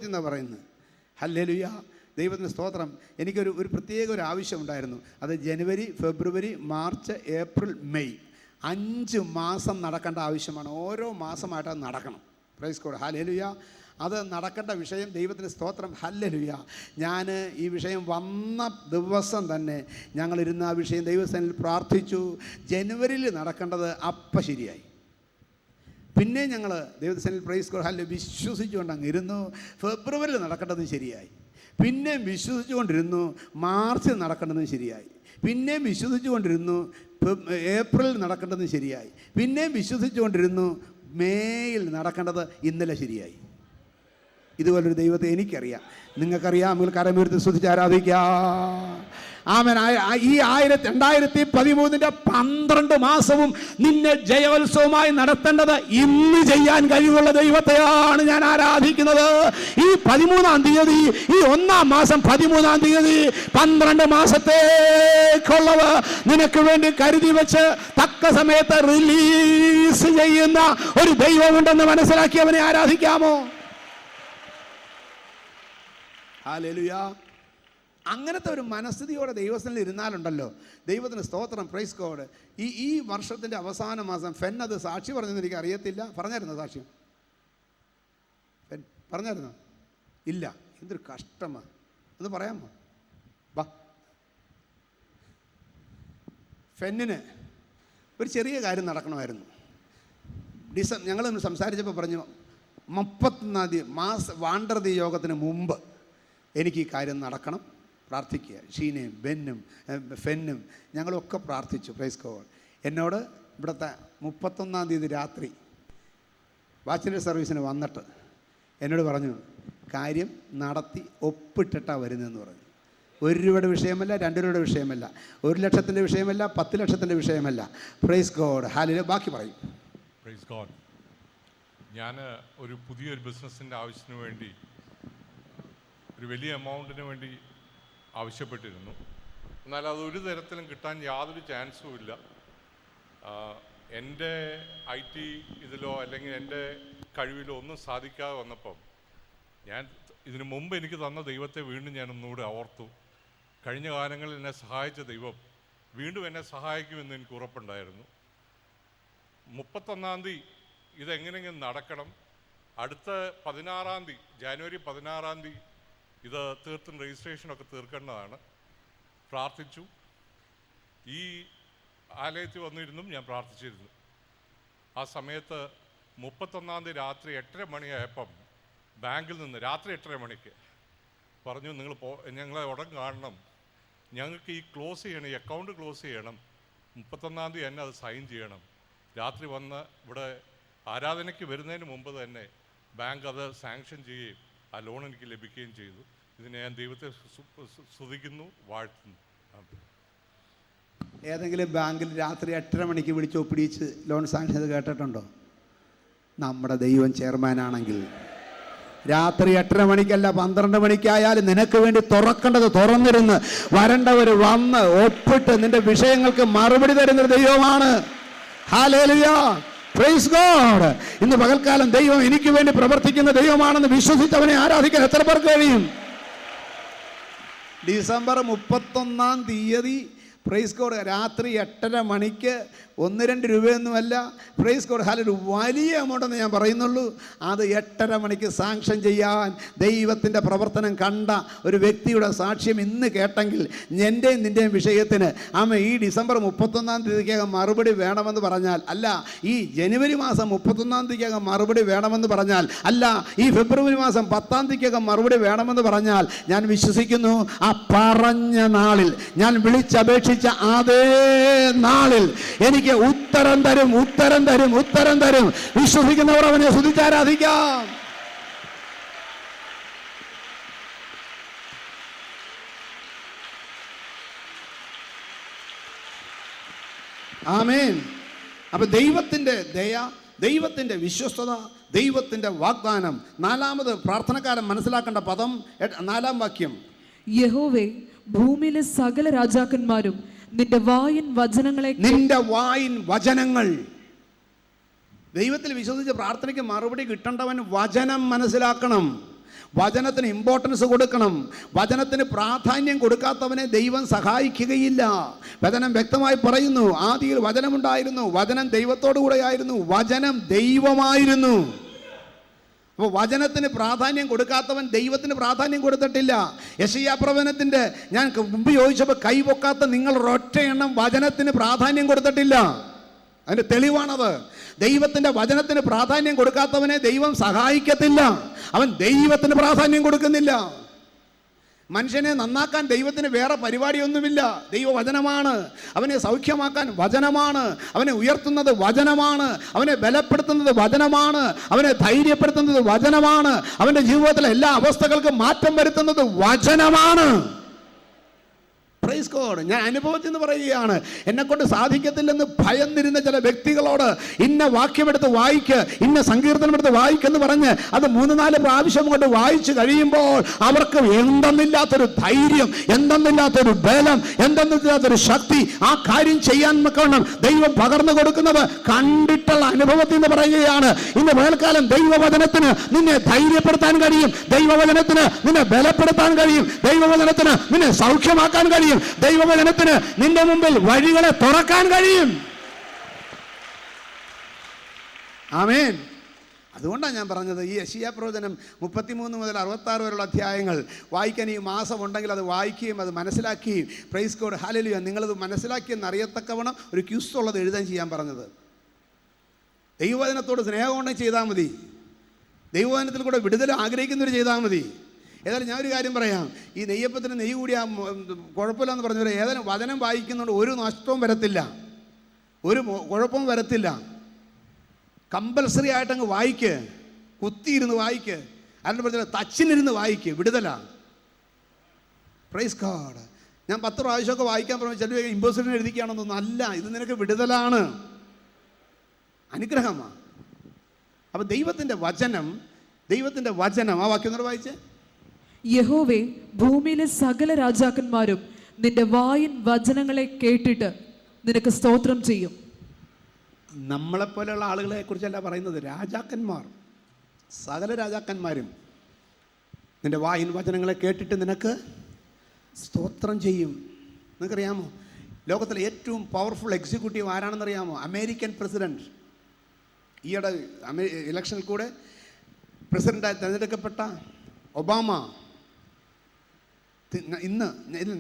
[SPEAKER 1] നിന്നാണ് പറയുന്നത്. ഹല്ലേലൂയ, ദൈവത്തിന് സ്തോത്രം. എനിക്കൊരു പ്രത്യേക ഒരു ആവശ്യമുണ്ടായിരുന്നു. അത് ജനുവരി, ഫെബ്രുവരി, മാർച്ച്, ഏപ്രിൽ, മെയ് 5 മാസം നടക്കേണ്ട ആവശ്യമാണ്. ഓരോ മാസമായിട്ട് അത് നടക്കണം. Price God. ഹല്ലേലൂയ. അത് നടക്കേണ്ട വിഷയം. ദൈവത്തിന് സ്തോത്രം. ഹല്ലേലൂയ. ഞാൻ ഈ വിഷയം വന്ന ദിവസം തന്നെ ഞങ്ങളിരുന്ന് ആ വിഷയം ദൈവസേനയിൽ പ്രാർത്ഥിച്ചു. ജനുവരിയിൽ നടക്കേണ്ടത് അപ്പം ശരിയായി. പിന്നെ ഞങ്ങൾ ദൈവസേനയിൽ പ്രൈസ് ഗോഡ് ഹല്ലേലൂയ വിശ്വസിച്ചുകൊണ്ട് അങ്ങ് ഇരുന്നു. ഫെബ്രുവരിയിൽ നടക്കേണ്ടതും ശരിയായി. പിന്നെയും വിശ്വസിച്ചുകൊണ്ടിരുന്നു. മാർച്ചിൽ നടക്കേണ്ടതും ശരിയായി. പിന്നെയും വിശ്വസിച്ചുകൊണ്ടിരുന്നു. ഏപ്രിലിൽ നടക്കേണ്ടതും ശരിയായി. പിന്നെയും വിശ്വസിച്ചുകൊണ്ടിരുന്നു. മേയിൽ നടക്കേണ്ടത് ഇന്നലെ ശരിയായി. ഇതുപോലൊരു ദൈവത്തെ എനിക്കറിയാം, നിങ്ങൾക്കറിയാം. നിങ്ങൾ കരമുയർത്തി സ്തുതിച്ച് ആരാധിക്കാം. ആമേൻ. ഈ 2013 12 മാസവും നിന്നെ ജയോത്സവമായി നടത്തേണ്ടത് ഇന്ന് ചെയ്യാൻ കഴിവുള്ള ദൈവത്തെയാണ് ഞാൻ ആരാധിക്കുന്നത്. ഈ 13-ാം തീയതി, ഈ 1-ാം മാസം 13-ാം തീയതി 12 മാസത്തേക്കുള്ളവ നിനക്ക് വേണ്ടി കരുതി വെച്ച് തക്ക സമയത്ത് റിലീസ് ചെയ്യുന്ന ഒരു ദൈവമുണ്ടെന്ന് മനസ്സിലാക്കി അവനെ ആരാധിക്കാമോ? ഹല്ലേലൂയ. അങ്ങനത്തെ ഒരു മനസ്ഥിതിയോടെ ദൈവത്തിൽ ഇരുന്നാലുണ്ടല്ലോ, ദൈവത്തിന് സ്തോത്രം, പ്രൈസ് ഗോഡ്. ഈ വർഷത്തിൻ്റെ അവസാന മാസം ഫെൻ അത് സാക്ഷി പറഞ്ഞെന്ന് എനിക്ക് അറിയത്തില്ല. പറഞ്ഞായിരുന്നോ സാക്ഷ്യം? ഫെൻ പറഞ്ഞായിരുന്നോ? ഇല്ല. എന്തൊരു കഷ്ടമാണ്, ഒന്ന് പറയാമോ? വാ. ഫെന്നിന് ഒരു ചെറിയ കാര്യം നടക്കണമായിരുന്നു. ഞങ്ങളൊന്ന് സംസാരിച്ചപ്പോൾ പറഞ്ഞു 31-ാം തീയതി വാണ്ടർതി യോഗത്തിന് മുമ്പ് എനിക്ക് ഈ കാര്യം നടക്കണം, പ്രാർത്ഥിക്കുക. ഷീനയും ബെന്നും ഫെന്നും ഞങ്ങളൊക്കെ പ്രാർത്ഥിച്ചു, പ്രൈസ് ഗോഡ്. എന്നോട് ഇവിടുത്തെ 31-ാം തീയതി രാത്രി വാച്ചിൻ്റെ സർവീസിന് വന്നിട്ട് എന്നോട് പറഞ്ഞു, കാര്യം നടത്തി ഒപ്പിട്ടിട്ടാണ് വരുന്നതെന്ന് പറഞ്ഞു. 1 രൂപയുടെ വിഷയമല്ല, 2 രൂപയുടെ വിഷയമല്ല, 1 ലക്ഷത്തിൻ്റെ വിഷയമല്ല, 10 ലക്ഷത്തിൻ്റെ വിഷയമല്ല. Price God. ഹല്ലേലൂയ. ബാക്കി പറയും.
[SPEAKER 4] Praise God. ഞാൻ ഒരു പുതിയൊരു ബിസിനസ്സിൻ്റെ ആവശ്യത്തിന് വേണ്ടി ഒരു വലിയ എമൗണ്ടിന് വേണ്ടി ആവശ്യപ്പെട്ടിരുന്നു. എന്നാൽ അതൊരു തരത്തിലും കിട്ടാൻ യാതൊരു ചാൻസും ഇല്ല. എൻ്റെ IT ഇതിലോ അല്ലെങ്കിൽ എൻ്റെ കഴിവിലോ ഒന്നും സാധിക്കാതെ വന്നപ്പം ഞാൻ ഇതിനു മുമ്പ് എനിക്ക് തന്ന ദൈവത്തെ വീണ്ടും ഞാൻ ഒന്നുകൂടെ ഓർത്തു. കഴിഞ്ഞ കാലങ്ങളിൽ എന്നെ സഹായിച്ച ദൈവം വീണ്ടും എന്നെ സഹായിക്കുമെന്ന് എനിക്ക് ഉറപ്പുണ്ടായിരുന്നു. 31-ാം തീയതി ഇതെങ്ങനെയെങ്കിലും നടക്കണം. അടുത്ത 16-ാം തീയതി, ജനുവരി 16-ാം തീയതി ഇത് തീർത്തും രജിസ്ട്രേഷനൊക്കെ തീർക്കേണ്ടതാണ്. പ്രാർത്ഥിച്ചു. ഈ ആലയത്തിൽ വന്നിരുന്നും ഞാൻ പ്രാർത്ഥിച്ചിരുന്നു. ആ സമയത്ത് 31-ാം തീയതി രാത്രി 8:30 മണിയായപ്പം ബാങ്കിൽ നിന്ന് രാത്രി 8:30 മണിക്ക് പറഞ്ഞു, നിങ്ങൾ ഞങ്ങളെ ഉടൻ കാണണം, ഞങ്ങൾക്ക് ഈ ക്ലോസ് ചെയ്യണം, ഈ അക്കൗണ്ട് ക്ലോസ് ചെയ്യണം, 31-ാം തീയതി തന്നെ അത് സൈൻ ചെയ്യണം. രാത്രി വന്ന് ഇവിടെ ആരാധനയ്ക്ക് വരുന്നതിന് മുമ്പ് തന്നെ ബാങ്ക് അത് സാങ്ഷൻ ചെയ്യുകയും ആ ലോൺ എനിക്ക് ലഭിക്കുകയും ചെയ്തു. ഇതിനെ ഞാൻ ദൈവത്തെ സ്തുതിക്കുന്നു, വാഴ്ത്തുന്നു.
[SPEAKER 1] ഏതെങ്കിലും ബാങ്കിൽ രാത്രി 8:30 മണിക്ക് വിളിച്ച് ഒപ്പിടിച്ച് ലോൺ സാങ്ഷൻ ചെയ്ത് കേട്ടിട്ടുണ്ടോ? നമ്മുടെ ദൈവം ചെയർമാനാണെങ്കിൽ രാത്രി 8:30 മണിക്കല്ല 12 മണിക്കായാലും നിനക്ക് വേണ്ടി തുറക്കേണ്ടത് തുറന്നിരുന്ന് വരേണ്ടവർ വന്ന് ഒപ്പിട്ട് നിന്റെ വിഷയങ്ങൾക്ക് മറുപടി തരുന്നൊരു ദൈവമാണ്. ഹല്ലേലൂയ. Praise God. ഇന്ന് പകൽക്കാലം ദൈവം എനിക്ക് വേണ്ടി പ്രവർത്തിക്കുന്ന ദൈവമാണെന്ന് വിശ്വസിച്ചവനെ ആരാധിക്കാൻ എത്ര പേർക്ക് കഴിയും? ഡിസംബർ 31-ാം തീയതി പ്രൈസ് ഗോഡ് രാത്രി 8:30 മണിക്ക് 1-2 രൂപയൊന്നുമല്ല, പ്രൈസ് ഗോഡ്, ഹല്ലേലൂയ, വലിയ എമൗണ്ടെന്ന് ഞാൻ പറയുന്നുള്ളൂ. അത് 8:30 മണിക്ക് സാങ്ഷൻ ചെയ്യാൻ ദൈവത്തിൻ്റെ പ്രവർത്തനം കണ്ട ഒരു വ്യക്തിയുടെ സാക്ഷ്യം ഇന്ന് കേട്ടെങ്കിൽ എൻ്റെയും നിൻ്റെയും വിഷയത്തിന് ഈ ഡിസംബർ 31-ാം തീയതിക്കകം മറുപടി വേണമെന്ന് പറഞ്ഞാൽ, അല്ല ഈ ജനുവരി മാസം 31-ാം തീയതിക്കകം മറുപടി വേണമെന്ന് പറഞ്ഞാൽ, അല്ല ഈ ഫെബ്രുവരി മാസം 10-ാം തീയതിക്കകം മറുപടി വേണമെന്ന് പറഞ്ഞാൽ, ഞാൻ വിശ്വസിക്കുന്നു ആ പറഞ്ഞ നാളിൽ, ഞാൻ വിളിച്ചപേക്ഷിച്ച അതേ നാളിൽ എനിക്ക് ഉത്തരം തരും, ഉത്തരം തരും, ഉത്തരം തരും. വിശ്വസിക്കുന്നവർ അവനെ സ്തുതിച്ചാരാധിക്കാം. ആമേൻ. അപ്പൊ ദൈവത്തിന്റെ ദയ, ദൈവത്തിന്റെ വിശ്വസ്തത, ദൈവത്തിന്റെ വാഗ്ദാനം. 4ാമത് പ്രാർത്ഥനക്കാരൻ മനസ്സിലാക്കേണ്ട പദം 4-ാം വാക്യം.
[SPEAKER 2] യഹോവേ, ഭൂമിയിലെ സകല രാജാക്കന്മാരും നിന്റെ വായിൻ വചനങ്ങൾ. ദൈവത്തിൽ വിശ്വസിച്ച് പ്രാർത്ഥനയ്ക്ക് മറുപടി കിട്ടേണ്ടവൻ വചനം മനസ്സിലാക്കണം, വചനത്തിന് ഇമ്പോർട്ടൻസ് കൊടുക്കണം. വചനത്തിന് പ്രാധാന്യം കൊടുക്കാത്തവനെ ദൈവം സഹായിക്കുകയില്ല. വചനം വ്യക്തമായി പറയുന്നു, ആദിയിൽ വചനമുണ്ടായിരുന്നു, വചനം ദൈവത്തോടു കൂടെയായിരുന്നു, വചനം ദൈവമായിരുന്നു. അപ്പോൾ വചനത്തിന് പ്രാധാന്യം കൊടുക്കാത്തവൻ ദൈവത്തിന് പ്രാധാന്യം കൊടുത്തിട്ടില്ല. യെശയ്യാ പ്രവചനത്തിൻ്റെ ഞാൻ മുമ്പ് ചോദിച്ചപ്പോൾ കൈപൊക്കാത്ത നിങ്ങൾ ഒരൊറ്റ എണ്ണം വചനത്തിന് പ്രാധാന്യം കൊടുത്തിട്ടില്ല. അതിൻ്റെ തെളിവാണത്. ദൈവത്തിൻ്റെ വചനത്തിന് പ്രാധാന്യം കൊടുക്കാത്തവനെ ദൈവം സഹായിക്കത്തില്ല. അവൻ ദൈവത്തിന് പ്രാധാന്യം കൊടുക്കുന്നില്ല. മനുഷ്യനെ നന്നാക്കാൻ ദൈവത്തിന് വേറെ പരിപാടിയൊന്നുമില്ല. ദൈവവചനമാണ്. അവനെ സൗഖ്യമാക്കാൻ വചനമാണ്. അവനെ ഉയർത്തുന്നത് വചനമാണ്. അവനെ ബലപ്പെടുത്തുന്നത് വചനമാണ്. അവനെ ധൈര്യപ്പെടുത്തുന്നത് വചനമാണ്. അവൻ്റെ ജീവിതത്തിലെ എല്ലാ അവസ്ഥകൾക്കും മാറ്റം വരുത്തുന്നത് വചനമാണ്.
[SPEAKER 1] Praise God. ഞാൻ അനുഭവത്തിൽ നിന്ന് പറയുകയാണ്, എന്നെക്കൊണ്ട് സാധിക്കത്തില്ലെന്ന് ഭയന്നിരുന്ന ചില വ്യക്തികളോട് ഇന്ന വാക്യമെടുത്ത് വായിക്ക്, ഇന്ന സങ്കീർത്തനമെടുത്ത് വായിക്കെന്ന് പറഞ്ഞ് അത് 3-4 പ്രാവശ്യം കൊണ്ട് വായിച്ചു കഴിയുമ്പോൾ അവർക്ക് എന്തെന്നില്ലാത്തൊരു ധൈര്യം, എന്തെന്നില്ലാത്തൊരു ബലം, എന്തെന്നില്ലാത്തൊരു ശക്തി ആ കാര്യം ചെയ്യാൻ വേണം ദൈവം പകർന്നു കൊടുക്കുന്നത് കണ്ടിട്ടുള്ള അനുഭവത്തിൽ നിന്ന് പറയുകയാണ്. ഇന്ന് വേൽക്കാലം ദൈവവചനത്തിന് നിന്നെ ധൈര്യപ്പെടുത്താൻ കഴിയും, ദൈവവചനത്തിന് നിന്നെ ബലപ്പെടുത്താൻ കഴിയും, ദൈവവചനത്തിന് നിന്നെ സൗഖ്യമാക്കാൻ കഴിയും, ദൈവവചനത്തിന് നിന്റെ മുമ്പിൽ വഴികളെ തുറക്കാൻ കഴിയും. ആമേൻ. അതുകൊണ്ടാണ് ഞാൻ പറഞ്ഞത്, ഈ യെശയ്യാ പ്രവചനം 33 മുതൽ 66 വരെയുള്ള അധ്യായങ്ങൾ വായിക്കാൻ ഈ മാസം ഉണ്ടെങ്കിൽ അത് വായിക്കുകയും അത് മനസ്സിലാക്കുകയും, പ്രൈസ് ഗോഡ്, ഹല്ലേലൂയ, നിങ്ങളത് മനസ്സിലാക്കിയെന്ന് അറിയത്തക്കവണ്ണം ഒരു ക്യൂസ് ഉള്ളത് എഴുതാൻ ചെയ്യാൻ പറഞ്ഞത്. ദൈവവചനത്തോട് സ്നേഹമുണ്ടെങ്കിൽ ചെയ്താൽ മതി, ദൈവവചനത്തിൽ കൂടെ വിടുതൽ ആഗ്രഹിക്കുന്നവർ ചെയ്താൽ മതി. ഏതായാലും ഞാൻ ഒരു കാര്യം പറയാം, ഈ നെയ്യപ്പത്തിന് നെയ്യ് കൂടിയ കുഴപ്പമില്ലെന്ന് പറഞ്ഞവർ ഏതായാലും വചനം വായിക്കുന്നതുകൊണ്ട് ഒരു നഷ്ടവും വരത്തില്ല, ഒരു കുഴപ്പവും വരത്തില്ല. കമ്പൽസറി ആയിട്ടങ്ങ് വായിക്ക്, കുത്തിയിരുന്ന് വായിക്ക്, അതിൻ്റെ പറഞ്ഞാൽ തച്ചിനിരുന്ന് വായിക്ക്, വിടുതലാണ്. Praise God. ഞാൻ 10 പ്രാവശ്യമൊക്കെ വായിക്കാൻ പറഞ്ഞു, ചില ഇമ്പോസിഷൻ എഴുതിക്കുകയാണെന്ന് തോന്നുന്നു. അല്ല, ഇത് നിനക്ക് വിടുതലാണ്, അനുഗ്രഹമാണ്. അപ്പം ദൈവത്തിൻ്റെ വചനം ആ വാക്യം ഒന്ന് വായിച്ചേ.
[SPEAKER 2] യഹോവേ, ഭൂമിയിലെ സകല രാജാക്കന്മാരും നിന്റെ വായിൻ വചനങ്ങളെ കേട്ടിട്ട് നിനക്ക് സ്തോത്രം ചെയ്യും.
[SPEAKER 1] നമ്മളെപ്പോലെയുള്ള ആളുകളെ കുറിച്ചല്ല പറയുന്നത്, രാജാക്കന്മാർ, സകല രാജാക്കന്മാരും നിന്റെ വായിൻ വചനങ്ങളെ കേട്ടിട്ട് നിനക്ക് സ്തോത്രം ചെയ്യും. നിനക്കറിയാമോ ലോകത്തിലെ ഏറ്റവും പവർഫുൾ എക്സിക്യൂട്ടീവ് ആരാണെന്നറിയാമോ? American president. ഈയിടെ ഇലക്ഷനിൽ കൂടെ പ്രസിഡൻ്റായി തിരഞ്ഞെടുക്കപ്പെട്ട ഒബാമ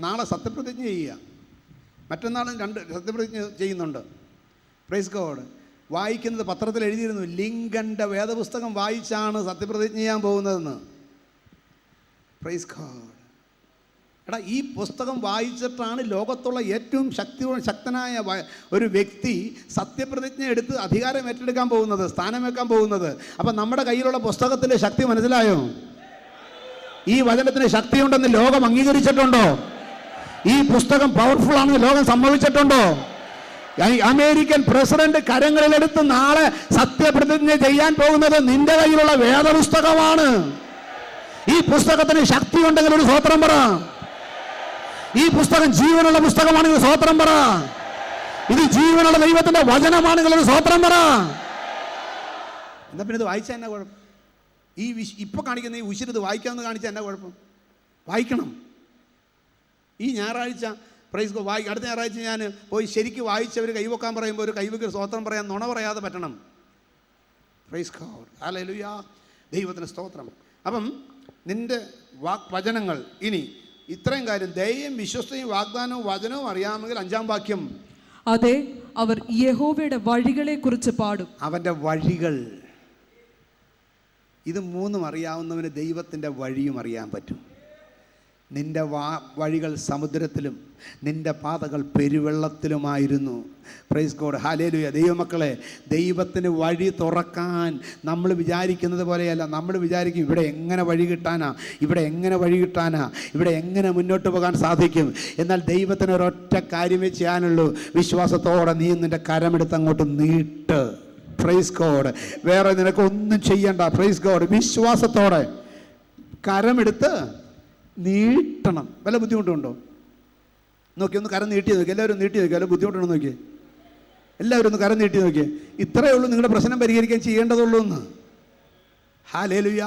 [SPEAKER 1] നാളെ സത്യപ്രതിജ്ഞ ചെയ്യുക, മറ്റന്നാളും 2 സത്യപ്രതിജ്ഞ ചെയ്യുന്നുണ്ട്. Praise God. വായിക്കുന്നത് പത്രത്തിൽ എഴുതിയിരുന്നു, ലിങ്കൻ്റെ വേദപുസ്തകം വായിച്ചാണ് സത്യപ്രതിജ്ഞ ചെയ്യാൻ പോകുന്നതെന്ന്. Praise God. എടാ, ഈ പുസ്തകം വായിച്ചിട്ടാണ് ലോകത്തുള്ള ഏറ്റവും ശക്തനായ ഒരു വ്യക്തി സത്യപ്രതിജ്ഞ എടുത്ത് അധികാരം ഏറ്റെടുക്കാൻ പോകുന്നത്, സ്ഥാനം വെക്കാൻ പോകുന്നത്. അപ്പം നമ്മുടെ കയ്യിലുള്ള പുസ്തകത്തിൻ്റെ ശക്തി മനസ്സിലായോ? ഈ വചനത്തിന് ശക്തിയുണ്ടെന്ന് ലോകം അംഗീകരിച്ചിട്ടുണ്ടോ? ഈ പുസ്തകം പവർഫുൾ ആണെന്ന് ലോകം സമ്മതിച്ചിട്ടുണ്ടോ? അമേരിക്കൻ പ്രസിഡന്റ് കരങ്ങളിലെടുത്ത് നാളെ സത്യപ്രതിജ്ഞ ചെയ്യാൻ പോകുന്നത് നിന്റെ കയ്യിലുള്ള വേദപുസ്തകമാണ്. ഈ പുസ്തകത്തിന് ശക്തി ഉണ്ടെങ്കിൽ ഒരു സ്തോത്രം പറ. ഈ പുസ്തകം ജീവനുള്ള പുസ്തകമാണെങ്കിൽ സ്തോത്രം പറ. ഇത് ജീവനുള്ള ദൈവത്തിന്റെ വചനമാണെങ്കിൽ ഒരു സ്തോത്രം പറ. എന്താ പിന്നെ ഇത് വായിച്ചാൽ എന്നാ കുഴപ്പം? ഇപ്പൊ കാണിക്കുന്ന ഈ ഉശിരത് വായിക്കാമെന്ന് കാണിച്ചാൽ എന്നാ കുഴപ്പം? വായിക്കണം. ഈ ഞായറാഴ്ച പ്രൈസ് ഗോഡ് അടുത്ത ഞായറാഴ്ച ഞാൻ പോയി ശരിക്കും വായിച്ചവർ കൈവക്കാൻ പറയുമ്പോൾ ഒരു കൈവയ്ക്ക് സ്തോത്രം പറയാൻ, നുണ പറയാതെ പറ്റണം. പ്രൈസ് ഗോഡ്, ഹല്ലേലൂയ, ദൈവത്തിന് സ്തോത്രം. അപ്പം നിന്റെ വചനങ്ങൾ, ഇനി ഇത്രയും കാര്യം ദയയും വിശ്വസ്തയും വാഗ്ദാനവും വചനവും അറിയാമെങ്കിൽ 5-ാം വാക്യം,
[SPEAKER 2] അതെ, അവർ യഹോവയുടെ വഴികളെ കുറിച്ച് പാടും.
[SPEAKER 1] അവൻ്റെ വഴികൾ. ഇത് 3ഉം അറിയാവുന്നവന് ദൈവത്തിൻ്റെ വഴിയും അറിയാൻ പറ്റും. നിന്റെ വഴികൾ സമുദ്രത്തിലും നിന്റെ പാതകൾ പെരുവെള്ളത്തിലുമായിരുന്നു. Price God, hallelujah. ദൈവമക്കളെ, ദൈവത്തിന് വഴി തുറക്കാൻ നമ്മൾ വിചാരിക്കുന്നത് പോലെയല്ല. നമ്മൾ വിചാരിക്കും ഇവിടെ എങ്ങനെ വഴി കിട്ടാനാ, ഇവിടെ എങ്ങനെ മുന്നോട്ട് പോകാൻ സാധിക്കും. എന്നാൽ ദൈവത്തിന് ഒരൊറ്റ കാര്യമേ ചെയ്യാനുള്ളൂ. വിശ്വാസത്തോടെ നീ നിന്റെ കരമെടുത്ത് അങ്ങോട്ട് നീട്ട്. Praise God. വേറെ നിനക്കൊന്നും ചെയ്യണ്ട. Praise God. വിശ്വാസത്തോടെ കരമെടുത്ത് നീട്ടണം. വല്ല ബുദ്ധിമുട്ടുണ്ടോ? നോക്കി ഒന്ന് കരം നീട്ടി നോക്കി. എല്ലാവരും നീട്ടി നോക്കി. വല്ല ബുദ്ധിമുട്ടുണ്ടോ നോക്കി. എല്ലാവരും ഒന്ന് കരം നീട്ടി നോക്കി. ഇത്രയേ ഉള്ളൂ നിങ്ങളുടെ പ്രശ്നം പരിഹരിക്കാൻ ചെയ്യേണ്ടതുള്ളൂ എന്ന്. ഹല്ലേലൂയ.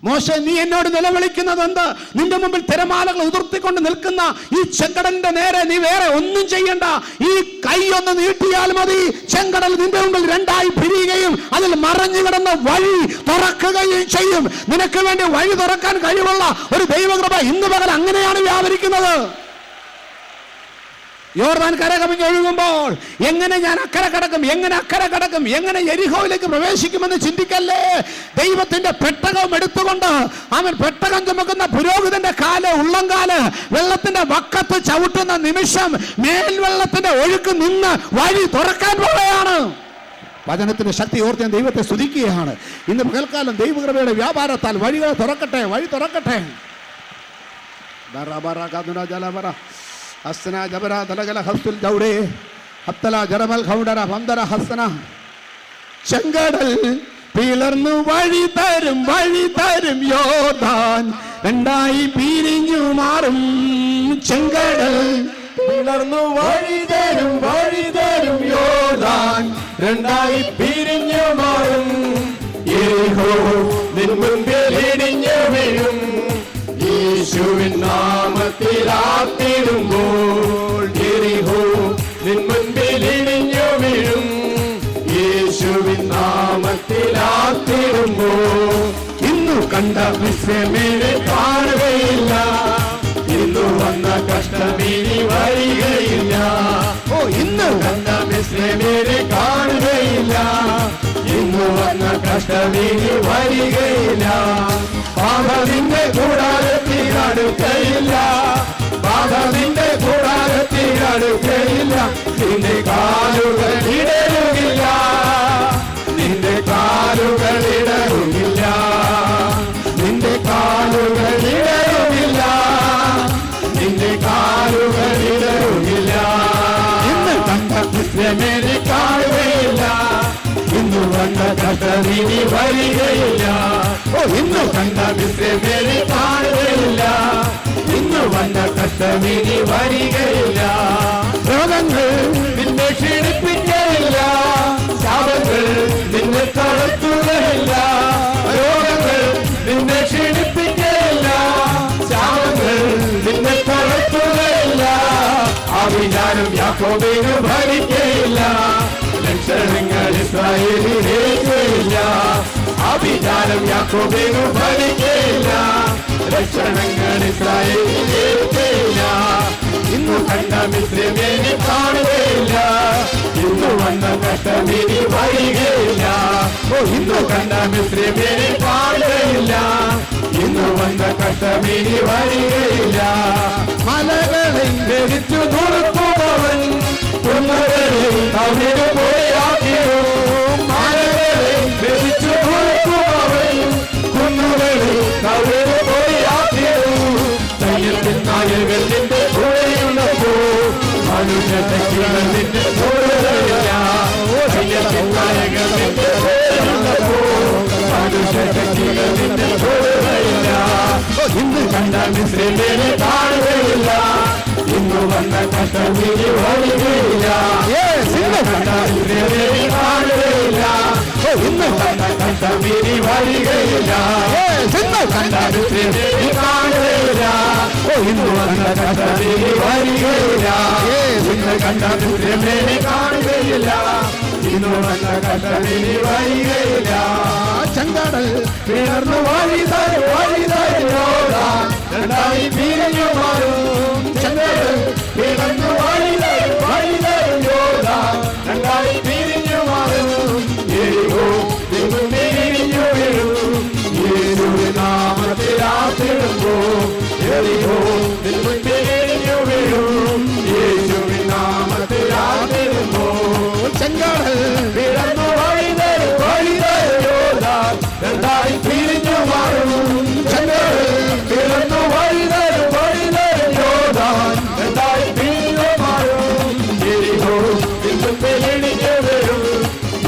[SPEAKER 1] മോശെ, നീ എന്നോട് നിലവിളിക്കുന്നത് എന്ത്? നിന്റെ മുമ്പിൽ തിരമാലകൾ ഉതിർത്തിക്കൊണ്ട് നിൽക്കുന്ന ഈ ചെങ്കടലിന്റെ നേരെ നീ വേറെ ഒന്നും ചെയ്യണ്ട. ഈ കൈ ഒന്ന് നീട്ടിയാൽ മതി. ചെങ്കടൽ നിന്റെ മുമ്പിൽ 2ആയി പിരിയുകയും അതിൽ മറഞ്ഞു കിടന്ന വഴി തുറക്കുകയും ചെയ്യും. നിനക്ക് വേണ്ടി വഴി തുറക്കാൻ കഴിവുള്ള ഒരു ദൈവകൃപ ഇന്ന് പകൽ അങ്ങനെയാണ് വ്യാപരിക്കുന്നത്. യോർദാൻ കര കവിഞ്ഞ് ഒഴുകുമ്പോൾ എങ്ങനെ ഞാൻ അക്കരെ കടക്കും, എങ്ങനെ യെരിഹോയിലേക്ക് പ്രവേശിക്കുമെന്ന് ചിന്തിക്കല്ലേ. ദൈവത്തിന്റെ പെട്ടകം എടുത്തുകൊണ്ട് അവൻ പെട്ടകം ചുമക്കുന്ന പുരോഹിതന്റെ ഉള്ളംകാല് വെള്ളത്തിന്റെ വക്കത്ത് ചവിട്ടുന്ന നിമിഷം മേൽവെള്ളത്തിന്റെ ഒഴുക്ക് നിന്ന് വഴി തുറക്കാൻ പോവുകയാണ്. വചനത്തിന്റെ ശക്തി ഓർത്ത് ഞാൻ ദൈവത്തെ സ്തുതിക്കുകയാണ്. ഇന്ന് പകൽക്കാലം ദൈവകൃപയുടെ വ്യാപാരത്താൽ വഴികളെ തുറക്കട്ടെ, വഴി തുറക്കട്ടെ. ഹസ്ന ജബര തലകല ഹസ്തുൽ ജൗഡേ ഹത്തല ജറമൽ ഖൗഡറ ഫംദറ ഹസ്ന. ചെങ്കടൽ പിളർന്നു വഴി തരും യോർദാൻ രണ്ടായി പിരിഞ്ഞു മാറും. ചെങ്കടൽ
[SPEAKER 3] പിളർന്നു വഴി തരും യോർദാൻ രണ്ടായി പിരിഞ്ഞു മാറും. യെരിഹോ നിൻ മുൻപിൽ ഇടിഞ്ഞു വീഴും. യേശുവിൻ നാമത്തിൽ ആർത്തിടുമ്പോൾ യെരിഹോ നിൻ മുൻപിൽ ഇടിഞ്ഞു വീഴും. യേശുവിൻ നാമത്തിൽ ആർത്തിടുമ്പോൾ ഇന്നു കണ്ട മിസ്രയീമിനെ കാണുകയില്ല. ഇന്നു വന്ന കഷ്ടമിനി വരികയില്ല. ഓ ഇന്നു കണ്ട മിസ്രയീമിനെ കാണുകയില്ല. ഇന്നു വന്ന കഷ്ടമിനി വരികയില്ല. ബാധ നിന്റെ കൂടാരത്തിൽ അടുക്കയില്ല. ബാധ നിന്റെ കൂടാരത്തിൽ അടുക്കയില്ല. നിന്റെ കാലുകൾ ഇടരുകില്ല. നിന്റെ കാലുകൾ ഇടരുകില്ല. നിന്റെ കാലുകൾ ഇടരുകില്ല. നിന്റെ കാലുകൾ ഇടരുകില്ല. ഇന്ന് കണ്ട മിസ്രയീമിനെ കാണുകയില്ല. ഇന്നു വന്ന കഷ്ടമിനി വരികയില്ല. ഓ ഇന്നു കണ്ട മിസ്രയീമിനെ കാണുകയില്ല. ഇന്നു വന്ന കഷ്ടമിനി വരികയില്ല. രോഗങ്ങൾ നിന്നെ ക്ഷീണിപ്പിക്കുകയില്ല. ശാപങ്ങൾ നിന്നെ തളർത്തുകയില്ല. രോഗങ്ങൾ നിന്നെ ക്ഷീണിപ്പിക്കുകയില്ല. ശാപങ്ങൾ നിന്നെ തളർത്തുകയില്ല. അഭിജാനം യാക്കോബിന് ഭരിക്കയില്ല. ലക്ഷണങ്ങൾ ഇസ്രായേലിലേക്കില്ല. അഭിജാനം യാക്കോബിന് ഭരിക്കയില്ല. ലക്ഷണങ്ങൾ ഇസ്രായേലിലേക്കില്ല. ഇന്നു കണ്ട മിസ്രയീമിനെ കാണുകയില്ല. ഇന്നു വന്ന കഷ്ടമിനി വരികയില്ല. ഓ ഇന്നു കണ്ട മിസ്രയീമിനെ കാണുകയില്ല. ഇന്നു വന്ന കഷ്ടമിനി വരികയില്ല. മലകളെ ധരിച്ചു നുറുക്കുമവൻ കുന്നുകളെ തവിട് പോലെയാക്കിയും. മലകളെ ധരിച്ചു നുറുക്കുമവൻ കുന്നുകളെ തവിട് പോലെയാക്കിയും. സൈന്യത്തിൻ നായകൻ നിന്റെ കൂടെയുള്ളപ്പോ മനുഷ്യശക്തികൾ നിന്റെ കൂടെയില്ല. സൈന്യത്തിൻ നായകൻ നിന്റെ കൂടെയുള്ളപ്പോ മനുഷ്യശക്തികൾ നിന്റെ കൂടെയില്ല. ഇന്ന് കണ്ട മിസ്രയീമിനെ കാണുകയില്ല. ഇന്നു വന്ന കഷ്ടമിനി വരികയില്ല. ഇന്ന് കണ്ട മിസ്രയീമിനെ കാണുകയില്ല. ഇന്ന് കണ്ട കഷ്ടമിനി വരികയില്ല. ഇന്ന് കണ്ട മിസ്രയീമിനെ കാണുകയില്ല. ഇന്നു വന്ന കഷ്ടമിനി വരികയില്ല. ഇന്ന് കണ്ട മിസ്രയീമിനെ കാണുകയില്ല. ഇന്നു വന്ന കഷ്ടമിനി വരികയില്ല. ചെങ്കടൽ പിളർന്നു വഴി തരും യോർദാൻ രണ്ടായി പിരിഞ്ഞു മാറും. ചെങ്കടൽ പിളർന്നു വഴി തരും യോർദാൻ രണ്ടായി പിരിഞ്ഞു മാറും. യെരിഹോ നിൻ മുൻപിൽ ഇടിഞ്ഞു വീഴും. യേശുവിൻ നാമത്തിൽ ആർത്തിടുമ്പോൾ യെരിഹോ നിൻ മുൻപിൽ ഇടിഞ്ഞു വീഴും. യേശുവിൻ നാമത്തിൽ ആർത്തിടുമ്പോൾ ചെങ്കടൽ പിളർന്നു വഴി തരും യോർദാൻ രണ്ടായി പിരിഞ്ഞു മാറും. ചെങ്കടൽ പിളർന്നു വഴി തരും യോർദാൻ രണ്ടായി പിരിഞ്ഞു മാറും. യെരിഹോ നിൻ മുൻപിൽ ഇടിഞ്ഞു വീഴും.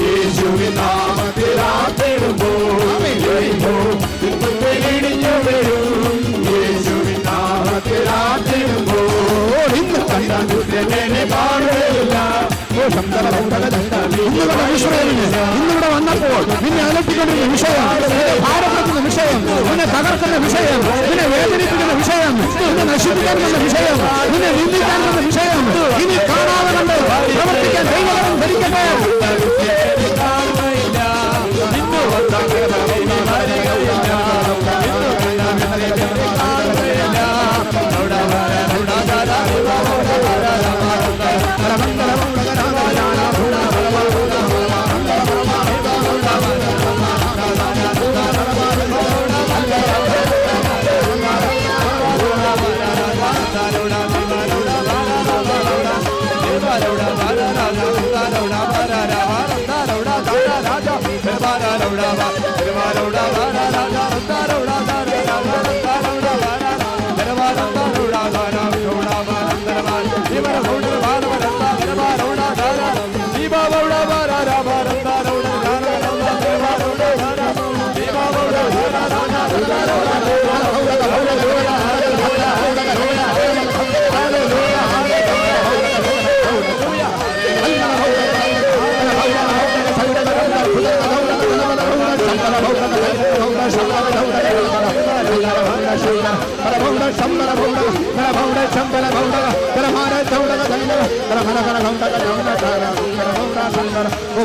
[SPEAKER 3] യേശുവിൻ നാമത്തിൽ ആർത്തിടുമ്പോൾ യെരിഹോ നിൻ മുൻപിൽ ഇടിഞ്ഞു വീഴും. യേശുവിൻ നാമത്തിൽ ആർത്തിടുമ്പോൾ ഇന്ന് കണ്ട മിസ്രയീമിനെ കാണുകയില്ല. ഇന്നിവിടെ വന്നപ്പോൾ നിന്നെ അലട്ടിക്കൊണ്ടിരുന്ന വിഷയം, നിന്നെ ഭാരപ്പെടുത്തുന്ന വിഷയം, നിന്നെ തകർക്കുന്ന വിഷയം, നിന്നെ വേദനിപ്പിക്കുന്ന വിഷയം, നിന്നെ നശിപ്പിക്കാൻ വന്ന വിഷയം, നിന്നെ നിന്ദിക്കാൻ വന്ന വിഷയം ഇനി കാണാതെ കണ്ട് പ്രവർത്തിക്കാൻ ദൈവം ധരിക്കട്ടെ. Bye.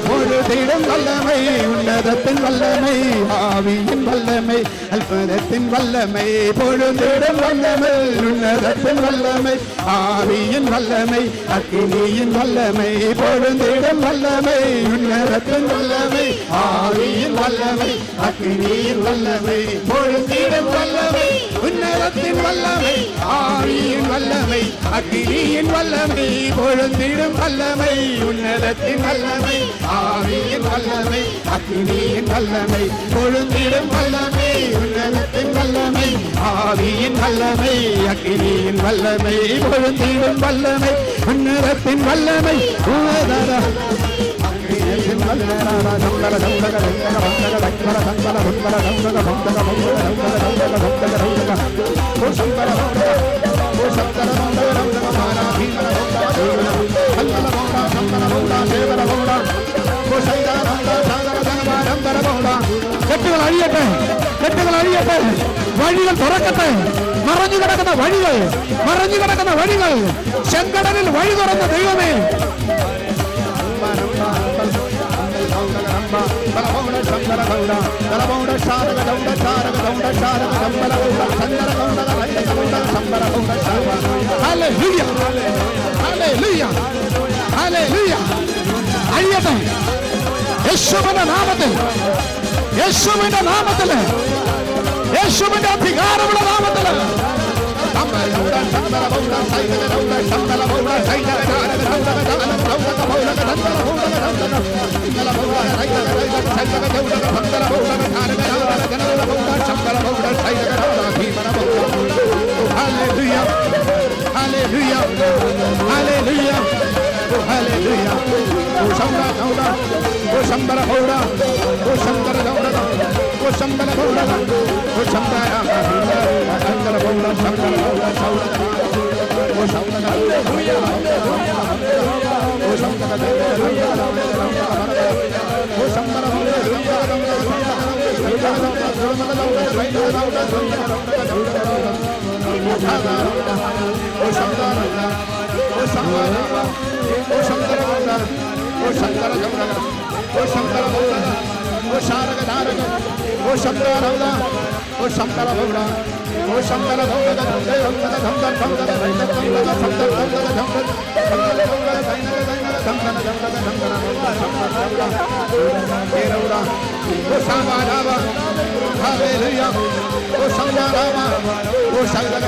[SPEAKER 3] பொழுதிடும் வல்லமை, உன்னதத்தின் வல்லமை, ஆவியின் வல்லமை, அல்பதத்தின் வல்லமை, பொழுதிடும் வல்லமை, உன்னதத்தின் வல்லமை, ஆவியின் வல்லமை, அக்கினியின் வல்லமை, பொழுதிடும் வல்லமை, உன்னதத்தின் வல்லமை, ஆவியின் வல்லமை, அக்கினியின் வல்லமை, பொழுதிடும் வல்லமை, உன்னதத்தின் வல்லமை, ஆவியின் வல்லமை, அக்கினியின் வல்லமை, பொழுதிடும் வல்லமை, உன்னதத்தின் வல்லமை, ஆவியின் வல்லமை, அக்கினியின் வல்லமை, பொழுதிடும் வல்லமை, உன்னதத்தின் வல்லமை, ஆவியின் வல்லமை, அக்கினியின் வல்லமை, பொழுதிடும் வல்லமை, உன்னதத்தின் வல்லமை, കെട്ടുകൾ അഴിയട്ടെ, കെട്ടുകൾ അഴിയട്ടെ, വഴികൾ തുറക്കട്ടെ, മറഞ്ഞു കിടക്കുന്ന വഴികൾ, മറഞ്ഞു കിടക്കുന്ന വഴികൾ, ചെങ്കടലിൽ വഴി തുറന്ന ദൈവമേ, അഴിയട്ടെ യേശുവിന്റെ നാമത്തിൽ, യേശുവിന്റെ നാമത്തിൽ, യേശുവിന്റെ അധികാരമുള്ള നാമത്തിൽ. Hallelujah, hallelujah, hallelujah, hallelujah. Oh Shambhala Gauda, oh Shambhala Gauda, oh Shambhala Gauda, oh Shambhala Gauda, oh Shambhala Gauda, Shambhala Gauda, Shambhala Gauda, oh Shambhala Hallelujah, oh Shambhala oh Shambhala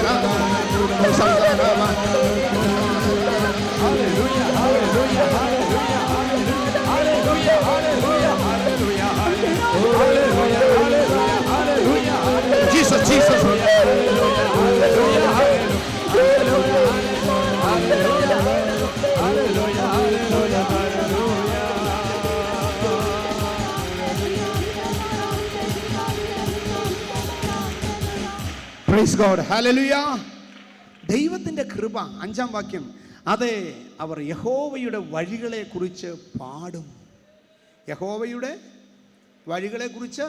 [SPEAKER 3] Jesus, Jesus. Praise God. Hallelujah. ദൈവത്തിൻ്റെ കൃപ. 5-ാം വാക്യം. അതെ, അവർ യഹോവയുടെ വഴികളെ കുറിച്ച് പാടും. യഹോവയുടെ വഴികളെ കുറിച്ച്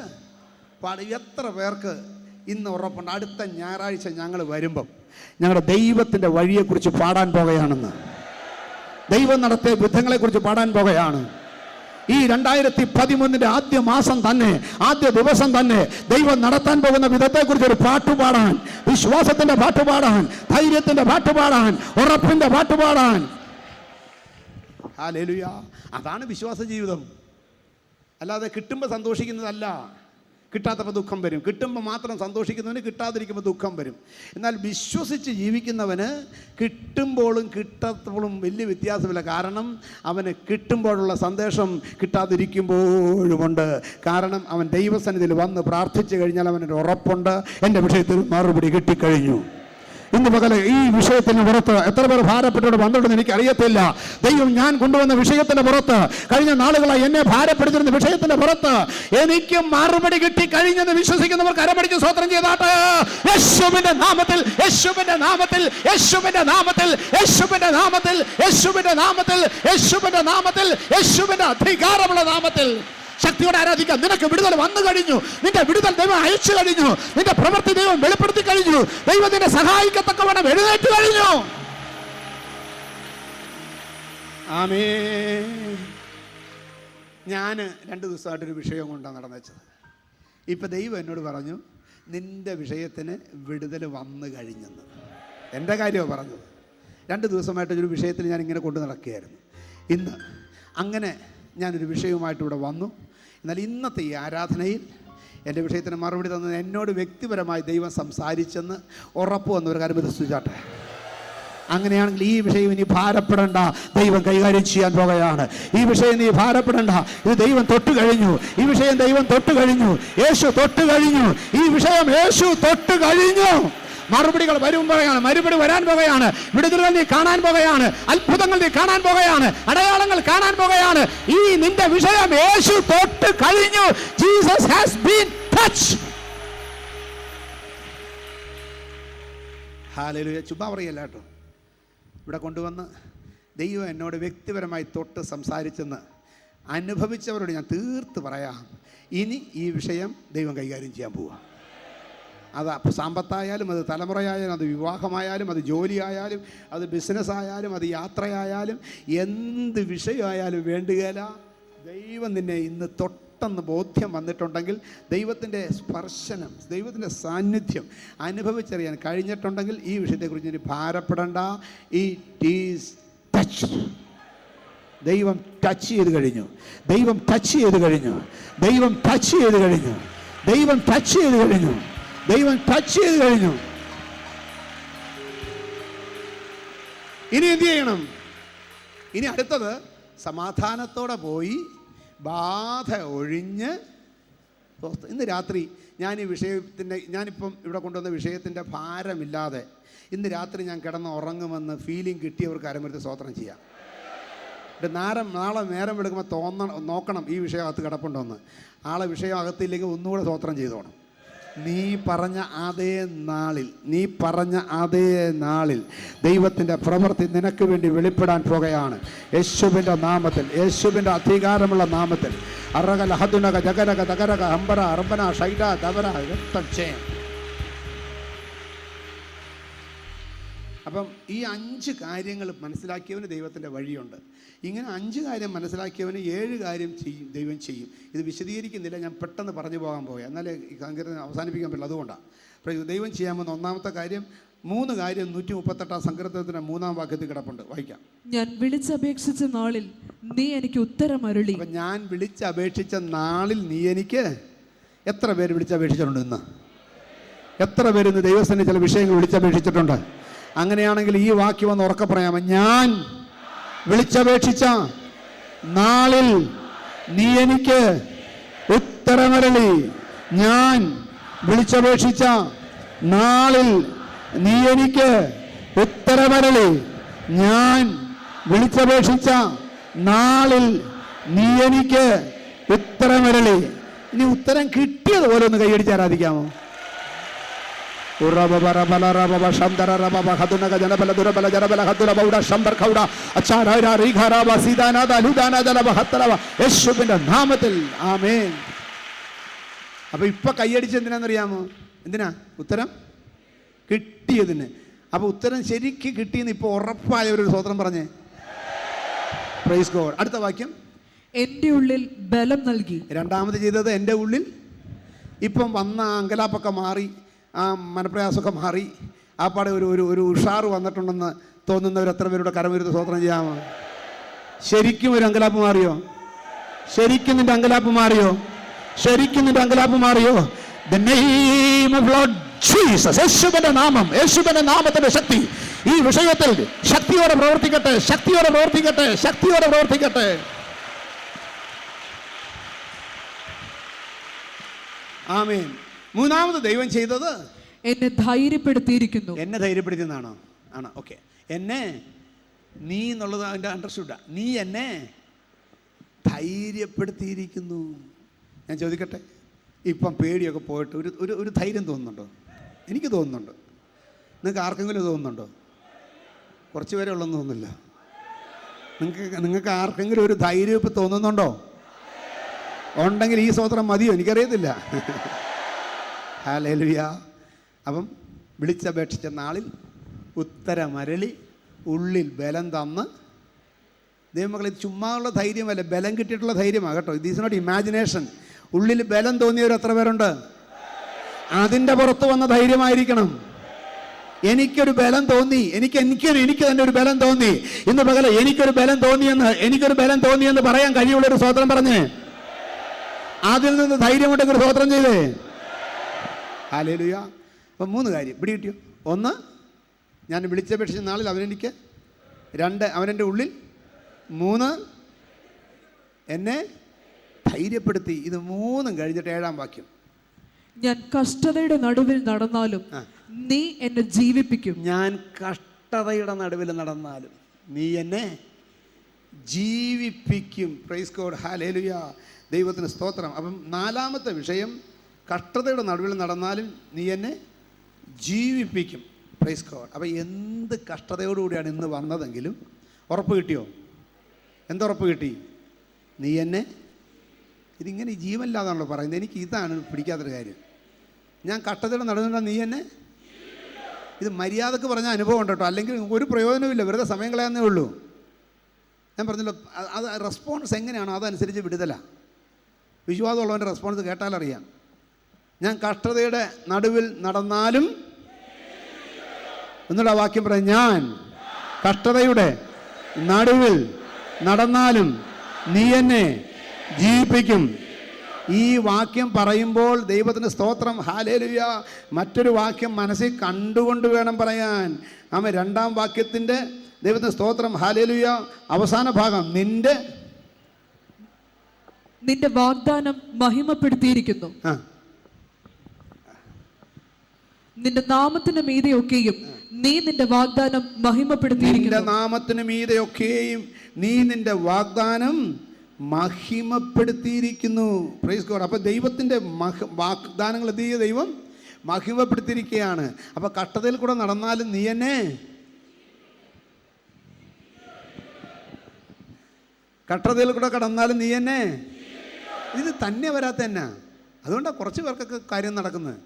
[SPEAKER 3] പാടും. എത്ര പേർക്ക് ഇന്ന് ഉറപ്പുണ്ട് അടുത്ത ഞായറാഴ്ച ഞങ്ങൾ വരുമ്പം ഞങ്ങളുടെ ദൈവത്തിൻ്റെ വഴിയെക്കുറിച്ച് പാടാൻ പോകുകയാണെന്ന്? ദൈവം നടത്തിയ യുദ്ധങ്ങളെക്കുറിച്ച് പാടാൻ പോകുകയാണ്. ഈ 2013 ആദ്യ മാസം തന്നെ, ആദ്യ ദിവസം തന്നെ ദൈവം നടത്താൻ പോകുന്ന വിധത്തെക്കുറിച്ച് ഒരു പാട്ടുപാടാൻ, വിശ്വാസത്തിൻ്റെ പാട്ടുപാടാൻ, ധൈര്യത്തിൻ്റെ പാട്ടുപാടാൻ, ഉറപ്പിൻ്റെ പാട്ടുപാടാൻ. ഹല്ലേലൂയ. അതാണ് വിശ്വാസ ജീവിതം. അല്ലാതെ കിട്ടുമ്പോൾ സന്തോഷിക്കുന്നതല്ല. കിട്ടാത്തപ്പോൾ ദുഃഖം വരും. കിട്ടുമ്പോൾ മാത്രം സന്തോഷിക്കുന്നവന് കിട്ടാതിരിക്കുമ്പോൾ ദുഃഖം വരും. എന്നാൽ വിശ്വസിച്ച് ജീവിക്കുന്നവന് കിട്ടുമ്പോഴും കിട്ടാത്തപ്പോഴും വലിയ വ്യത്യാസമില്ല. കാരണം അവന് കിട്ടുമ്പോഴുള്ള സന്ദേശം കിട്ടാതിരിക്കുമ്പോഴുമുണ്ട്. കാരണം അവൻ ദൈവസന്നിധിയിൽ വന്ന് പ്രാർത്ഥിച്ചു കഴിഞ്ഞാൽ അവനൊരു ഉറപ്പുണ്ട്, എൻ്റെ വിഷയത്തിൽ മറുപടി കിട്ടിക്കഴിഞ്ഞു, ഇന്ന് പകല് ഈ വിഷയത്തിന് പുറത്ത് എത്ര പേർ ഭാരപ്പെട്ടോട് വന്നിട്ടുണ്ടെന്ന് എനിക്ക് അറിയത്തില്ല. ദൈവം ഞാൻ കൊണ്ടുവന്ന വിഷയത്തിന്റെ പുറത്ത്, കഴിഞ്ഞ നാളുകളായി എന്നെ ഭാരപ്പെടുത്തിരുന്ന വിഷയത്തിന്റെ പുറത്ത് എനിക്ക് മറുപടി കിട്ടി കഴിഞ്ഞെന്ന് വിശ്വസിക്കുന്നവർ കരമടിച്ച് സ്തോത്രം ചെയ്താട്ട്. യേശുവിന്റെ നാമത്തിൽ, യേശുവിന്റെ നാമത്തിൽ, യേശുവിന്റെ നാമത്തിൽ, യേശുവിന്റെ നാമത്തിൽ, യേശുവിന്റെ നാമത്തിൽ, യേശുവിന്റെ നാമത്തിൽ, യേശുവിന്റെ അധികാരമുള്ള നാമത്തിൽ ശക്തിയോടെ ആരാധിക്കാം. നിനക്ക് വിടുതൽ വന്നു കഴിഞ്ഞു. നിന്റെ വിടുതൽ ദൈവം അയച്ചു കഴിഞ്ഞു. നിന്റെ പ്രവൃത്തി ദൈവം വെളിപ്പെടുത്തി കഴിഞ്ഞു. ദൈവം നിന്നെ സഹായിക്കത്തക്കവണ്ണം എഴുന്നേറ്റ് കഴിഞ്ഞു.
[SPEAKER 1] ആമേൻ. ഞാൻ 2 ദിവസമായിട്ടൊരു വിഷയം കൊണ്ടാണ് നടന്നുവെച്ചത്. ഇപ്പം ദൈവം എന്നോട് പറഞ്ഞു, നിന്റെ വിഷയത്തിന് വിടുതൽ വന്നു കഴിഞ്ഞെന്ന്. എൻ്റെ കാര്യമാണ് പറഞ്ഞത്. 2 ദിവസമായിട്ടൊരു വിഷയത്തിൽ ഞാനിങ്ങനെ കൊണ്ടു നടക്കുകയായിരുന്നു. ഇന്ന് അങ്ങനെ ഞാനൊരു വിഷയവുമായിട്ട് ഇവിടെ വന്നു. എന്നാൽ ഇന്നത്തെ ഈ ആരാധനയിൽ എൻ്റെ വിഷയത്തിന് മറുപടി തന്നത് എന്നോട് വ്യക്തിപരമായി ദൈവം സംസാരിച്ചെന്ന് ഉറപ്പ് വന്നൊരു കാര്യം വിശ്വസിച്ചാട്ടെ. അങ്ങനെയാണെങ്കിൽ ഈ വിഷയം ഇനി ഭാരപ്പെടേണ്ട, ദൈവം കൈകാര്യം ചെയ്യാൻ പോകുകയാണ്. ഈ വിഷയം നീ ഭാരപ്പെടേണ്ട, ഇത് ദൈവം തൊട്ട് കഴിഞ്ഞു. ഈ വിഷയം ദൈവം തൊട്ട് കഴിഞ്ഞു. യേശു തൊട്ട് കഴിഞ്ഞു. ഈ വിഷയം യേശു തൊട്ട് കഴിഞ്ഞു. മറുപടികൾ വരുമ്പോഴാണ്, മറുപടി വരാൻ പോകുകയാണ്. വിടുതലുകൾ നീ കാണാൻ പോകുകയാണ്. അത്ഭുതങ്ങൾ നീ കാണാൻ പോകുകയാണ്. അടയാളങ്ങൾ കാണാൻ പോകുകയാണ്. ഈ നിന്റെ വിഷയം യേശു തൊട്ട് കഴിഞ്ഞു. Jesus has been touched. Hallelujah. ചുമ്മാ പറയല്ല കേട്ടോ. ഇവിടെ കൊണ്ടുവന്ന് ദൈവം എന്നോട് വ്യക്തിപരമായി തൊട്ട് സംസാരിച്ചെന്ന് അനുഭവിച്ചവരോട് ഞാൻ തീർത്ത് പറയാം. ഇനി ഈ വിഷയം ദൈവം കൈകാര്യം ചെയ്യാൻ പോവുക. അത് സമ്പത്തായാലും, അത് തലമുറയായാലും, അത് വിവാഹമായാലും, അത് ജോലിയായാലും, അത് ബിസിനസ്സായാലും, അത് യാത്രയായാലും, എന്ത് വിഷയമായാലും വേണ്ടുകയില്ല. ദൈവം നിന്നെ ഇന്ന് തൊട്ടെന്ന് ബോധ്യം വന്നിട്ടുണ്ടെങ്കിൽ, ദൈവത്തിൻ്റെ സ്പർശനം, ദൈവത്തിൻ്റെ സാന്നിധ്യം അനുഭവിച്ചറിയാൻ കഴിഞ്ഞിട്ടുണ്ടെങ്കിൽ ഈ വിഷയത്തെക്കുറിച്ച് ഇനി ഭാരപ്പെടേണ്ട. It is touched. ദൈവം ടച്ച് ചെയ്ത് കഴിഞ്ഞു. ദൈവം ടച്ച് ചെയ്ത് കഴിഞ്ഞു. ദൈവം ടച്ച് ചെയ്ത് കഴിഞ്ഞു. ദൈവം ടച്ച് ചെയ്ത് കഴിഞ്ഞു. ദൈവം ടച്ച് ചെയ്ത് കഴിഞ്ഞു. ഇനി എന്ത് ചെയ്യണം? ഇനി അടുത്തത് സമാധാനത്തോടെ പോയി ബാധ ഒഴിഞ്ഞ്. ഇന്ന് രാത്രി ഞാൻ ഈ വിഷയത്തിൻ്റെ, ഞാനിപ്പം ഇവിടെ കൊണ്ടുവന്ന വിഷയത്തിൻ്റെ ഭാരമില്ലാതെ ഇന്ന് രാത്രി ഞാൻ കിടന്ന് ഉറങ്ങുമെന്ന് ഫീലിംഗ് കിട്ടിയവർക്ക് അരമരുത്ത് സ്തോത്രം ചെയ്യാം. നാളെ നേരം എടുക്കുമ്പോൾ നോക്കണം ഈ വിഷയം അകത്ത് കിടപ്പുണ്ടോന്ന്. ആളെ വിഷയം അകത്തില്ലെങ്കിൽ ഒന്നുകൂടെ സ്തോത്രം ചെയ്തോണം. നീ പറഞ്ഞ അതേ നാളിൽ ദൈവത്തിൻ്റെ പ്രവൃത്തി നിനക്ക് വേണ്ടി വെളിപ്പെടാൻ പോകുകയാണ്. യേശുവിൻ്റെ നാമത്തിൽ, യേശുവിൻ്റെ അധികാരമുള്ള നാമത്തിൽ. അറകല ഹതുനക ജഗരക തകരക അമ്പര അർബന ഷൈഡ തവര രക്തം ചെയ്യും. അപ്പം ഈ 5 കാര്യങ്ങൾ മനസ്സിലാക്കിയവന് ദൈവത്തിൻ്റെ വഴിയുണ്ട്. ഇങ്ങനെ 5 കാര്യം മനസ്സിലാക്കിയവന് 7 കാര്യം ചെയ്യും, ദൈവം ചെയ്യും. ഇത് വിശദീകരിക്കുന്നില്ല, ഞാൻ പെട്ടെന്ന് പറഞ്ഞു പോകാൻ പോയാൽ എന്നാലേ ഈ സങ്കീർത്തനം അവസാനിപ്പിക്കാൻ പറ്റില്ല. അതുകൊണ്ടാണ് ദൈവം ചെയ്യാമെന്ന്. ഒന്നാമത്തെ കാര്യം, 3 കാര്യം 138 സങ്കീർത്തനത്തിന് 3-ാം വാക്യത്തിൽ കിടപ്പുണ്ട്. വായിക്കാം.
[SPEAKER 2] ഞാൻ വിളിച്ചപേക്ഷിച്ച നാളിൽ നീ എനിക്ക് ഉത്തരമരുളി.
[SPEAKER 1] അപ്പം ഞാൻ വിളിച്ചപേക്ഷിച്ച നാളിൽ നീ എനിക്ക്. എത്ര പേര് വിളിച്ചപേക്ഷിച്ചിട്ടുണ്ട് ഇന്ന്? എത്ര പേര് ഇന്ന് ദൈവത്തിന് ചില വിഷയങ്ങൾ വിളിച്ചപേക്ഷിച്ചിട്ടുണ്ട്? അങ്ങനെയാണെങ്കിൽ ഈ വാക്യം ഒന്ന് ഉറക്കെ പറയാമോ? ഞാൻ വിളിച്ചപേക്ഷിച്ച നാളിൽ നീ എനിക്ക് ഉത്തരമരുളി. ഞാൻ വിളിച്ചപേക്ഷിച്ച നാളിൽ നീ എനിക്ക് ഉത്തരമരുളി. ഞാൻ വിളിച്ചപേക്ഷിച്ച നാളിൽ നീ എനിക്ക് ഉത്തരമരുളി. ഇനി ഉത്തരം കിട്ടിയതുപോലെ ഒന്ന് കൈയടിച്ച് ആരാധിക്കാമോ? യേശുവിന്റെ നാമത്തിൽ ആമേൻ. അപ്പൊ ഇപ്പൊ കൈയടിച്ച് എന്തിനാണെന്നറിയാമോ? എന്തിനാ? ഉത്തരം കിട്ടിയതിന്. അപ്പൊ ഉത്തരം ശരിക്ക് കിട്ടിയെന്ന് ഇപ്പൊ ഉറപ്പായവരൊരു സ്തോത്രം പറഞ്ഞേ. Praise God. അടുത്ത വാക്യം,
[SPEAKER 2] എന്റെ ഉള്ളിൽ ബലം നൽകി.
[SPEAKER 1] രണ്ടാമത് ചെയ്തത് എൻ്റെ ഉള്ളിൽ. ഇപ്പം വന്ന അങ്കലാപ്പൊക്കെ മാറി, ആ മനപ്രയാസമൊക്കെ മാറി, ആ പാടെ ഒരു ഉഷാറ് വന്നിട്ടുണ്ടെന്ന് തോന്നുന്നവർ എത്ര പേരുടെ കരമരുത്ത് സ്തോത്രം ചെയ്യാമോ? ശരിക്കും ഒരു അങ്കലാപ്പ് മാറിയോ? ശരിക്കും നിന്റെ അങ്കലാപ്പ് മാറിയോ? ശരിക്കും നിന്റെ അങ്കലാപ്പ് മാറിയോ? The name of Lord Jesus, യേശുവിന്റെ നാമം, യേശുവിന്റെ നാമത്തിന്റെ ശക്തി ഈ വിഷയത്തിൽ ശക്തിയോടെ പ്രവർത്തിക്കട്ടെ, ശക്തിയോടെ പ്രവർത്തിക്കട്ടെ, ശക്തിയോടെ പ്രവർത്തിക്കട്ടെ. ആമേൻ. മൂന്നാമത് ദൈവം ചെയ്തത്,
[SPEAKER 2] എന്നെ ധൈര്യപ്പെടുത്തിയിരിക്കുന്നു.
[SPEAKER 1] എന്നെ ധൈര്യപ്പെടുത്തിയെന്നാണോ? ആണോ? ഓക്കെ. എന്നെ, നീ എന്നുള്ളത് അതിൻ്റെ അണ്ടർസ്റ്റുഡാ. നീ എന്നെ ധൈര്യപ്പെടുത്തിയിരിക്കുന്നു. ഞാൻ ചോദിക്കട്ടെ, ഇപ്പം പേടിയൊക്കെ പോയിട്ട് ഒരു ധൈര്യം തോന്നുന്നുണ്ടോ? എനിക്ക് തോന്നുന്നുണ്ട്. നിങ്ങൾക്ക് ആർക്കെങ്കിലും തോന്നുന്നുണ്ടോ? കുറച്ച് പേരെ ഉള്ളെന്ന് തോന്നുന്നില്ല. നിങ്ങൾക്ക് ആർക്കെങ്കിലും ഒരു ധൈര്യം ഇപ്പം തോന്നുന്നുണ്ടോ? ഉണ്ടെങ്കിൽ ഈ സ്തോത്രം മതിയോ? എനിക്കറിയത്തില്ല. ഹല്ലേലൂയ. അപ്പം വിളിച്ചപേക്ഷിച്ച നാളിൽ ഉത്തരമരളി ഉള്ളിൽ ബലം തന്ന്. ദൈവമക്കളെ, ഇത് ചുമ്മാ ഉള്ള ധൈര്യമല്ല, ബലം കിട്ടിയിട്ടുള്ള ധൈര്യമാണ് കേട്ടോ. ഇത് ഈസ് നോട്ട് ഇമാജിനേഷൻ. ഉള്ളിൽ ബലം തോന്നിയവർ എത്ര പേരുണ്ട്? അതിൻ്റെ പുറത്ത് വന്ന ധൈര്യമായിരിക്കണം. എനിക്കൊരു ബലം തോന്നി, എനിക്ക് തന്നെ ഒരു ബലം തോന്നി. ഇന്ന് പകല എനിക്കൊരു ബലം തോന്നിയെന്ന് പറയാൻ കഴിയുള്ളൊരു സ്തോത്രം പറഞ്ഞേ. അതിൽ നിന്ന് ധൈര്യം കൊണ്ടൊക്കെ സ്തോത്രം ചെയ്തേ. ഹല്ലേലൂയ. അപ്പം 3 കാര്യം പിടി കിട്ടിയോ? 1, ഞാൻ വിളിച്ചപേക്ഷിച്ച നാളിൽ അവനെനിക്ക്. 2, അവനെൻ്റെ ഉള്ളിൽ. 3, എന്നെ ധൈര്യപ്പെടുത്തി. ഇത് 3 കഴിഞ്ഞിട്ട് 7-ാം വാക്യം.
[SPEAKER 2] ഞാൻ കഷ്ടതയുടെ നടുവിൽ നടന്നാലും നീ എന്നെ ജീവിപ്പിക്കും.
[SPEAKER 1] ഞാൻ കഷ്ടതയുടെ നടുവിൽ നടന്നാലും നീ എന്നെ ജീവിപ്പിക്കും. Price God. ഹല്ലേലൂയ. ദൈവത്തിന് സ്തോത്രം. അപ്പം 4-ാമത്തെ വിഷയം, കഷ്ടതയുടെ നടുവിൽ നടന്നാലും നീ എന്നെ ജീവിപ്പിക്കും. Price God. അപ്പം എന്ത് കഷ്ടതയോടുകൂടിയാണ് ഇന്ന് വന്നതെങ്കിലും ഉറപ്പ് കിട്ടിയോ? എന്തുറപ്പ് കിട്ടി? നീ എന്നെ. ഇതിങ്ങനെ ജീവനില്ലാതാണല്ലോ പറയുന്നത്. എനിക്ക് ഇതാണ് പിടിക്കാത്തൊരു കാര്യം. ഞാൻ കഷ്ടതയുടെ നടുവിൽ നീ എന്നെ. ഇത് മര്യാദക്ക് പറഞ്ഞ അനുഭവം ഉണ്ട് കേട്ടോ, അല്ലെങ്കിൽ ഒരു പ്രയോജനമില്ല, വെറുതെ സമയം കളയാന്നേ ഉള്ളൂ. ഞാൻ പറഞ്ഞല്ലോ, അത് റെസ്പോൺസ് എങ്ങനെയാണോ അതനുസരിച്ച് വിടുതല. വിശ്വാസമുള്ളവൻ്റെ റെസ്പോൺസ് കേട്ടാലറിയാം. ഞാൻ കഷ്ടതയുടെ നടുവിൽ നടന്നാലും, എന്നുള്ള വാക്യം പറയാം, ഞാൻ കഷ്ടതയുടെ നടുവിൽ നടന്നാലും നീ എന്നെ ജീവിപ്പിക്കും. ഈ വാക്യം പറയുമ്പോൾ ദൈവത്തിന് സ്തോത്രം. ഹല്ലേലൂയ. മറ്റൊരു വാക്യം മനസ്സിൽ കണ്ടുകൊണ്ട് വേണം പറയാൻ. ആമേൻ. 2-ാം വാക്യത്തിൻ്റെ ദൈവത്തിന് സ്തോത്രം. ഹല്ലേലൂയ. അവസാന ഭാഗം, നിന്റെ
[SPEAKER 2] വാഗ്ദാനം മഹിമപ്പെടുത്തിയിരിക്കുന്നു. നിന്റെ നാമത്തിന് മീതെയൊക്കെയും നീ നിന്റെ വാഗ്ദാനം മഹിമപ്പെടുത്തിയിരിക്കുന്നു.
[SPEAKER 1] നിന്റെ നാമത്തിന് മീതെയൊക്കെയും നീ നിന്റെ വാഗ്ദാനം മഹിമപ്പെടുത്തിയിരിക്കുന്നു. Price God. അപ്പോൾ ദൈവത്തിൻ്റെ വാഗ്ദാനങ്ങൾ എന്ത് ചെയ്യുക? ദൈവം മഹിമപ്പെടുത്തിയിരിക്കുകയാണ്. അപ്പോൾ കഷ്ടതയിൽ കൂടെ നടന്നാലും നീ എന്നെ. കഷ്ടതയിൽ കൂടെ കടന്നാലും നീ എന്നെ. ഇത് തന്നെ വരാത്ത തന്നെ. അതുകൊണ്ടാണ് കുറച്ച് പേർക്കൊക്കെ കാര്യം നടക്കുന്നത്.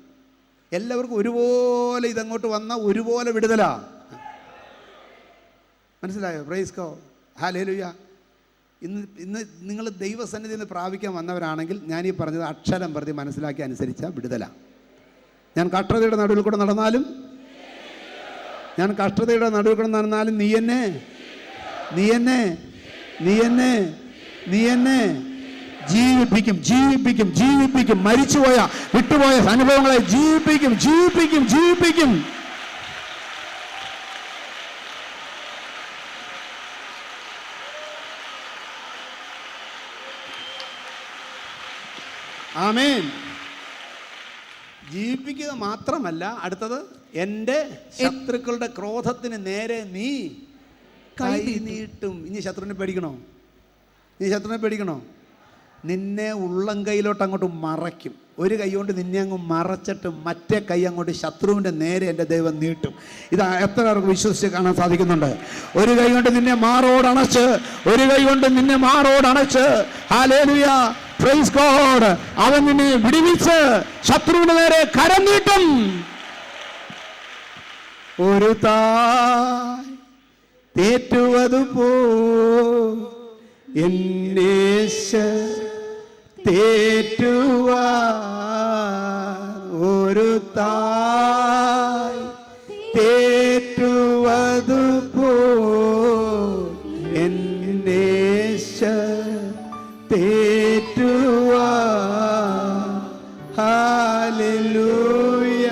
[SPEAKER 1] എല്ലാവർക്കും ഒരുപോലെ ഇതങ്ങോട്ട് വന്നാൽ ഒരുപോലെ വിടുതലാ. മനസ്സിലായോ? Price God. ഹല്ലേലൂയ. ഇന്ന് നിങ്ങൾ ദൈവസന്നിധിയിൽ നിന്ന് പ്രാപിക്കാൻ വന്നവരാണെങ്കിൽ ഞാൻ ഈ പറഞ്ഞത് അക്ഷരം പ്രതി മനസ്സിലാക്കി അനുസരിച്ച വിടുതല. ഞാൻ കഷ്ടതയുടെ നടുവിൽ കൂടെ നടന്നാലും നീ എന്നെ ജീവിപ്പിക്കും. മരിച്ചുപോയ വിട്ടുപോയ അനുഭവങ്ങളെ ജീവിപ്പിക്കും. ആമേൻ. ജീവിപ്പിക്കുക മാത്രമല്ല, അടുത്തത്, എൻ്റെ ശത്രുക്കളുടെ ക്രോധത്തിന് നേരെ നീ കൈ നീട്ടും. ഇനി ശത്രുവിനെ പേടിക്കണോ? നിന്നെ ഉള്ളം കൈയിലോട്ട് അങ്ങോട്ട് മറയ്ക്കും. ഒരു കൈ കൊണ്ട് നിന്നെ അങ്ങ് മറച്ചിട്ട് മറ്റേ കൈ അങ്ങോട്ട് ശത്രുവിൻ്റെ നേരെ എൻ്റെ ദൈവം നീട്ടും. ഇത് എത്ര പേർക്ക് വിശ്വസിച്ച് കാണാൻ സാധിക്കുന്നുണ്ട്? ഒരു കൈ കൊണ്ട് നിന്നെ മാറോടണച്ച് ഹല്ലേലൂയ, പ്രൈസ് ഗോഡ്, അവൻ നിന്നെ വിടുവിച്ച് ശത്രുവിന് നേരെ കരം നീട്ടും. ഒരു തായ് തേറ്റുവതുപോ എന്നേശ തേറ്റുവാൻ, ഒരു തായ് തേറ്റുവതുപോ എന്നേശ തേറ്റുവാൻ. ഹല്ലേലൂയ,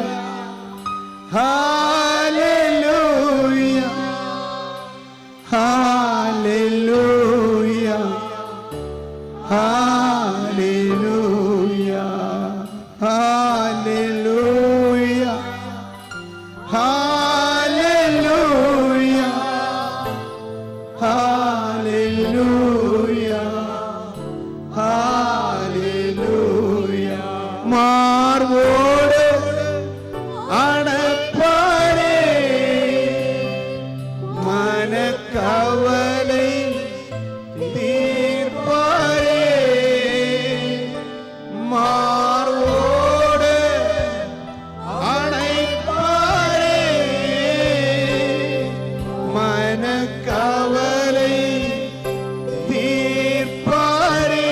[SPEAKER 1] ഹല്ലേലൂയ, ഹല്ലേലൂയ, ഹല്ലേലൂയ, ഹല്ലേലൂയ, മാർവോട് അണപ്പാരേ മനക്കവலை തീർപ്പാരേ മാർവോട് അണപ്പാരേ മനക്കവலை തീർപ്പാരേ